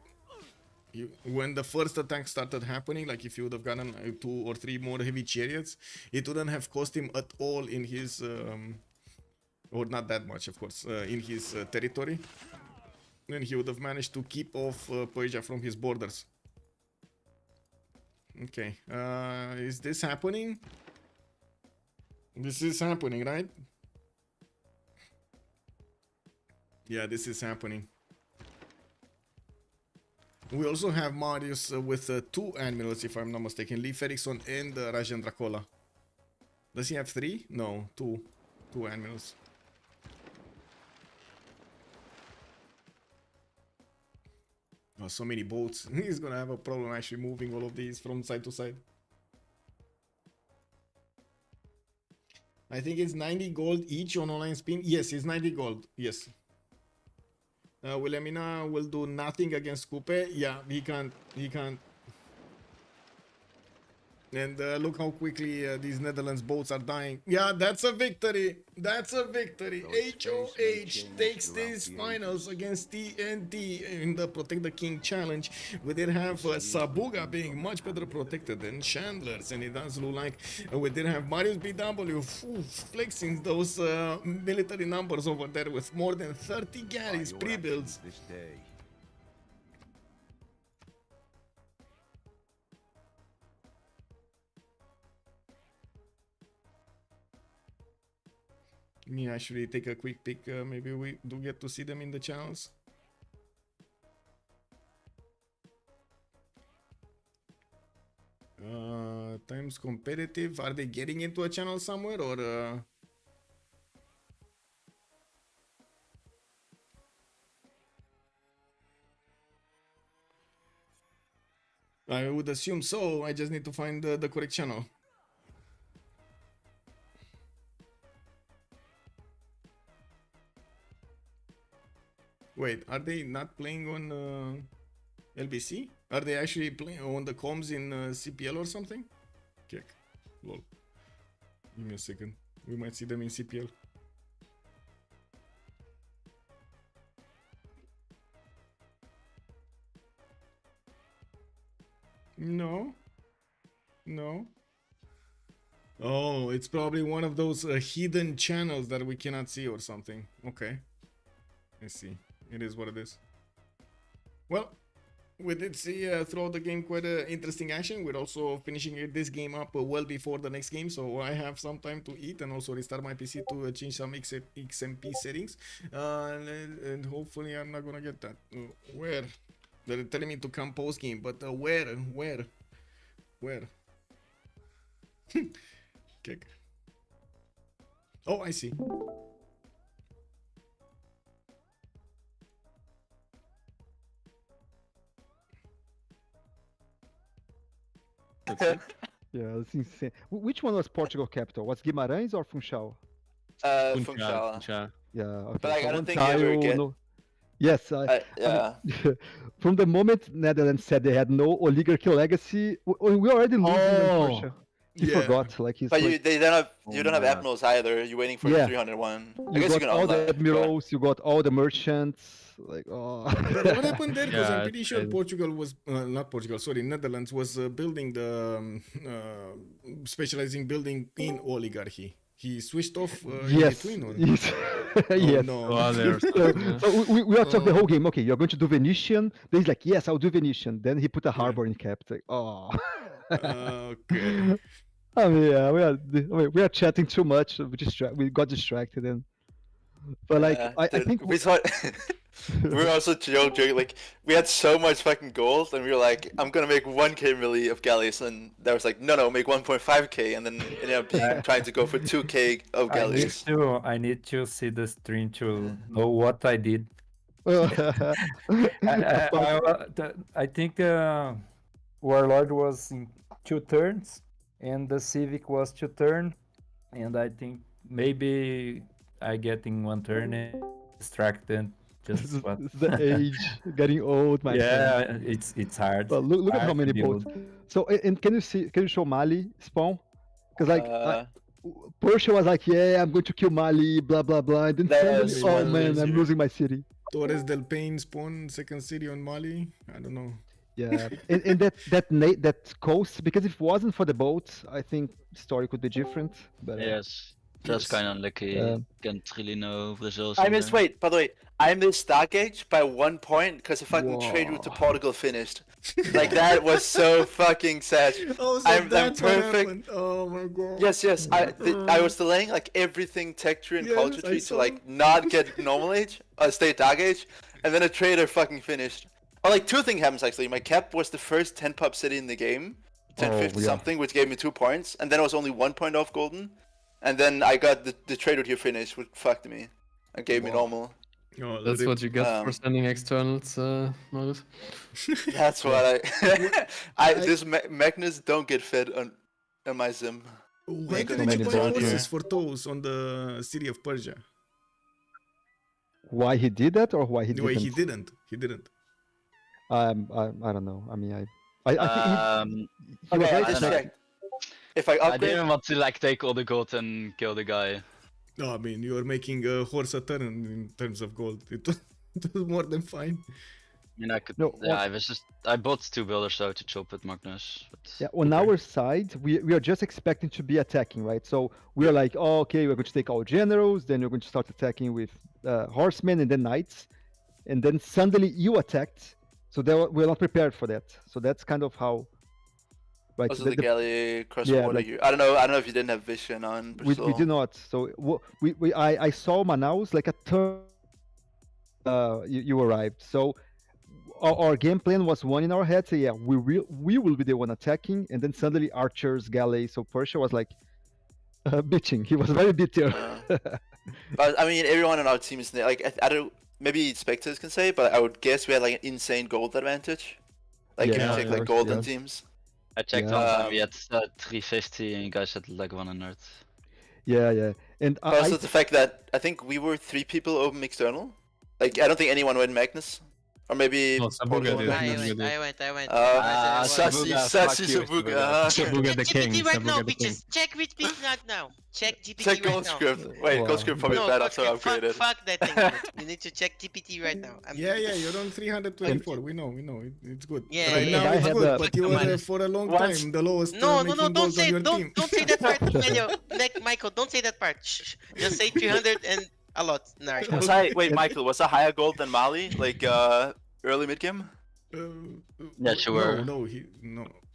B: When the first attack started happening, like if you would have gotten 2 or 3 more heavy chariots, it wouldn't have cost him at all in his, or not that much, of course, in his territory. Then he would have managed to keep off Persia from his borders. Okay, is this happening? This is happening, right? Yeah, this is happening. We also have Marius with 2 admirals, if I'm not mistaken. Leif Erikson and Rajan Dracola. Does he have 3? No, 2. 2 admirals. Oh, so many boats. He's gonna have a problem actually moving all of these from side to side. I think it's 90 gold each on online spin. Yes, it's 90 gold. Yes. Wilhelmina will do nothing against Coupe. Yeah, he can't. He can't. And look how quickly these Netherlands boats are dying. Yeah, that's a victory. That's a victory. HOH takes these finals against TNT in the Protect the King challenge. We did have Sabuga being much better protected than Chandler's, and it does look like we did have Marius BW flexing those military numbers over there with more than 30 galleys pre-builds.
C: This day.
B: Me actually take a quick peek. Maybe we do get to see them in the channels. Times competitive. Are they getting into a channel somewhere or? I would assume so. I just need to find the correct channel. Wait, are they not playing on LBC? Are they actually playing on the comms in CPL or something? Kick. Lol. Give me a second. We might see them in CPL. No. No. Oh, it's probably one of those hidden channels that we cannot see or something. Okay. I see. It is what it is. Well, we did see throughout the game quite interesting action. We're also finishing this game up well before the next game, so I have some time to eat and also restart my PC to change some XMP settings. And hopefully I'm not gonna get that. Where? They're telling me to come post game, but where? Where? Kick. Oh, I see.
D: Yeah, it's insane. Which one was Portugal capital? Was Guimarães or Funchal?
E: Funchal.
D: Yeah, okay.
F: But like, I
D: so
F: don't
D: one
F: think you ever
D: tile,
F: get.
D: no- Yes,
F: Yeah.
D: from the moment Netherlands said they had no oligarchy legacy, we already losing in
E: Oh.
D: Portia. He
B: Yeah.
D: forgot, like he's
F: But
D: like,
F: you they don't have
E: Oh
F: you don't have
E: my God.
F: admirals either. You're waiting for
D: Yeah.
F: 301. I
D: you
F: guess you
D: got
F: can
D: all the
F: unlock.
D: admirals, you got all the merchants, like oh.
B: But what happened there? Because I'm
E: Yeah,
B: pretty
E: it's
B: sure
E: crazy.
B: Portugal was not Portugal. Sorry, Netherlands was building the specializing building in oligarchy. He switched off in
D: Yes,
B: between. Or?
D: yes,
B: Oh,
D: yes.
B: no.
E: Oh, there's
D: So we are talking the whole game. Okay, you're going to do Venetian. Then he's like, yes, I'll do Venetian. Then he put a harbor in cap. It's like, oh.
B: Okay.
D: I mean, yeah, we are chatting too much. We got distracted, and but like I
F: Dude,
D: think
F: we thought we were also joking. Like we had so much fucking gold, and we were like, "I'm gonna make 1k milli of galleys," and that was like, "No, make 1.5k," and then ended up being trying to go for 2k of galleys.
G: I need to see the stream to know what I did. I think Warlord was in 2 turns, and the Civic was 2 turn, and I think maybe I get in 1 turn and distracted.
D: This
G: Just
D: is
G: what?
D: the age, getting old, my friend.
G: Yeah, it's hard.
D: Well, look at how
G: Hard to
D: many
G: build.
D: boats. So, and can you show Mali spawn? Because like
F: Uh,
D: Persia was like, yeah, I'm going to kill Mali, blah blah blah. And then
F: That
D: suddenly,
F: was
D: oh
F: one
D: man, I'm
F: loser.
D: losing my city.
B: Torres del Paine spawn second city on Mali. I don't know.
D: Yeah, and that coast, because if it wasn't for the boats, I think the story could be different. But
E: Yes. That's
B: Yes.
E: kind of unlucky.
D: Yeah.
E: Can't really know Brazil.
F: I missed. Wait, by the way, I missed Stargate by 1 point because the fucking trade route to Portugal finished. Like that was so fucking sad.
B: Oh, so
F: I'm
B: that's what
F: perfect.
B: happened. Oh my god.
F: Yes. I was delaying like everything tech tree and
B: Yes,
F: culture
B: I
F: tree
B: saw.
F: to like not get normal age, stay dark age, and then a trader fucking finished. Oh, like 2 things happens actually. My cap was the first 10 pop city in the game, 1050
D: yeah.
F: something, which gave me 2 points, and then I was only 1 point off golden, and then I got the trade route here finished, which fucked me, and gave me normal.
B: Oh,
H: That's what you get for
F: Um,
H: sending externals, Modus.
F: That's what this Magnus don't get fed on my sim.
B: Why
F: So
B: didn't
D: many
B: you buy
D: boats
B: horses
D: here.
B: for toes on the city of Persia?
D: why he did that or why he
B: No,
D: didn't?
B: he didn't. He didn't.
D: I don't know. I mean, I think he was
F: Okay, I
D: right.
F: just
E: don't know.
F: checked. If I
E: I
F: upgrade,
E: didn't want to like take all the gold and kill the guy.
B: No, I mean, you are making a horse a turn in terms of gold. It was more than fine.
E: I mean, I could.
D: No,
E: Yeah, I bought 2 builders though to chop with Magnus. But
D: Yeah, on our side, we are just expecting to be attacking, right? So we are like, oh, okay, we're going to take all generals, then we're going to start attacking with horsemen and then knights, and then suddenly you attacked. So we're not prepared for that. So that's kind of how, right?
F: also
D: so
F: the galley cross
D: yeah,
F: border
D: like-
F: you. I don't know if you didn't have vision on
D: we
F: Brazil.
D: do not. So I saw Manaus like a turn. You arrived. So our game plan was one in our head. So yeah, we will be the one attacking, and then suddenly archers, galley. So Persia was like bitching. He was very bitter.
F: But I mean, everyone on our team is like I don't. Maybe spectators can say, but I would guess we had like an insane gold advantage. Like if
D: Yeah,
F: you take
D: of
F: like
D: course,
F: golden
D: yes.
F: teams.
E: I checked
D: Yeah.
E: one time. We had 350 and you guys had like 100.
D: Yeah. And
F: But also the fact that I think we were 3 people open external. Like I don't think anyone went Magnus, or maybe.
H: No, Sabuga
F: Portugal
H: did.
F: went
I: I
F: Magnus.
I: went.
F: Sassy Sabuga.
H: Sabuga the king.
I: GPT right now,
H: Sabuga the king.
I: bitches. Check with me not now. Check GPT
F: Check
I: right
F: gold
I: now.
F: script. Wait,
D: Wow.
F: gold script probably
I: No,
F: bad
I: fuck,
F: after
I: it.
F: upgraded.
I: Fuck that thing. You need to check GPT right now.
B: Yeah, you're on 324. We know. It's good.
I: Yeah,
B: Right
I: yeah,
B: now
D: I
B: it's
D: had
B: good,
D: a-
B: but you
I: Come
B: were
I: on.
B: for a long
F: Once-
B: time the lowest
I: No,
B: making
I: don't
B: goals on
I: say
B: your team.
I: don't say that part, Melio. Michael, don't say that part. Shh. Just say 300 and a lot. Nah.
F: Wait, Michael, was I higher gold than Mali? Like early mid game?
E: Yeah, sure.
B: No,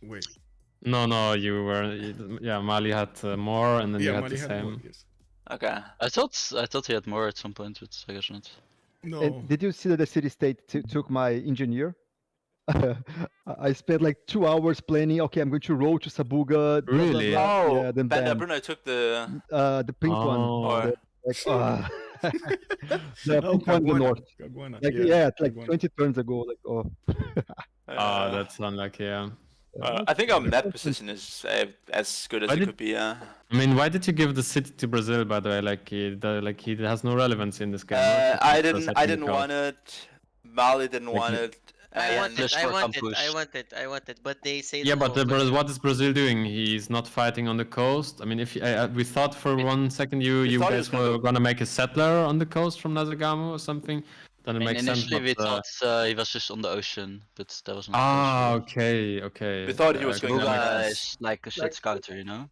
B: wait.
H: No, you were. Yeah, Mali had more, and then you
B: Yeah,
H: had
B: Mali
H: the
B: had
H: same.
B: more, yes.
F: Okay.
E: I thought he had more at some point, but I guess not.
B: No.
D: And did you see that the city state took my engineer? I spent like 2 hours planning. Okay, I'm going to roll to Sabuga. blah, blah,
H: Really?
D: blah.
F: Oh,
D: Yeah, then bam.
F: Bruno took the.
D: The pink one.
H: Oh.
D: Like, the
B: Oh,
D: pink one in the
B: Caguana.
D: north.
B: Caguana,
D: Like yeah, like
B: Caguana.
D: 20 turns ago. Like oh.
H: Oh, that's unlucky. Yeah.
F: I think our map position is as good as
H: Why
F: it
H: did-
F: could be. Yeah.
H: I mean, why did you give the city to Brazil? By the way, like he has no relevance in this game. right?
F: I
H: It's just
F: didn't.
H: a
F: I
H: second
F: didn't
H: card.
F: want it. Mali didn't
H: Like
F: want
H: you-
F: it.
I: I
F: and-
I: want it,
E: Just
I: I
E: for
I: want it,
E: Campus.
I: I want it, but they say
H: Yeah,
I: no,
H: but what is Brazil doing? He's not fighting on the coast. I mean, if we thought for one second you
F: thought he
H: guys
F: was gonna
H: were
F: go-
H: gonna make a settler on the coast from Nazagamo or something, then it
E: I mean,
H: makes sense.
E: initially we
H: But,
E: thought he was just on the ocean, but that was not.
H: ah,
E: the
H: okay.
F: We thought he was
H: okay,
F: going
H: that
F: to
H: makes
F: Caguana
H: sense.
E: is like a shit scouter, you know.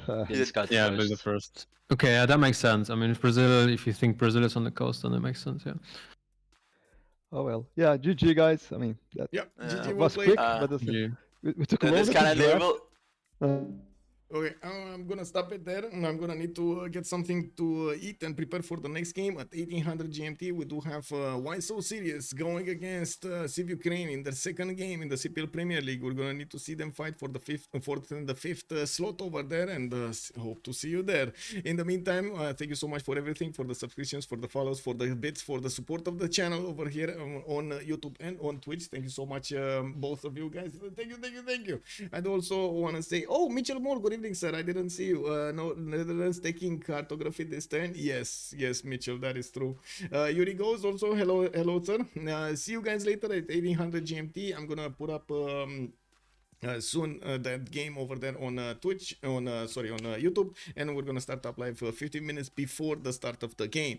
F: He
E: Didn't
F: did-
E: scout
H: Yeah,
E: first.
H: build it first. Okay, yeah, that makes sense. I mean, if you think Brazil is on the coast, then it makes sense. Yeah.
D: Oh well. Yeah, GG guys. I mean that
B: Yeah,
F: Yeah.
B: GG
D: was
B: well
D: quick,
B: played.
D: but
H: Yeah.
D: we took
F: This
D: longer
F: kind
D: to
F: of
D: draft.
F: level.
B: Okay, I'm gonna stop it there, and I'm gonna need to get something to eat and prepare for the next game at 1800 GMT. We do have Why So Serious going against Civ Ukraine in the second game in the CPL Premier League. We're gonna need to see them fight for the fourth and the fifth slot over there, and hope to see you there. In the meantime, thank you so much for everything, for the subscriptions, for the follows, for the bits, for the support of the channel over here on YouTube and on Twitch. Thank you so much, both of you guys. Thank you. I'd also want to say, oh, Mitchell Moore, good evening, sir. I didn't see you. No, Netherlands taking cartography this turn. Yes, Mitchell, that is true. Yuri goes also, hello, sir. See you guys later at 1800 GMT. I'm gonna put up soon that game over there on Twitch, on YouTube, and we're gonna start up live 15 minutes before the start of the game.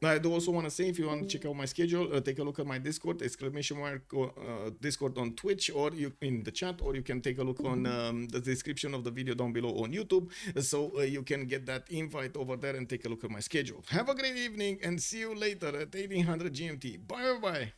B: I do also want to say, if you want to check out my schedule, take a look at my Discord, ! Discord on Twitch, or you in the chat, or you can take a look on the description of the video down below on YouTube, so you can get that invite over there and take a look at my schedule. Have a great evening, and see you later at 1800 GMT. Bye.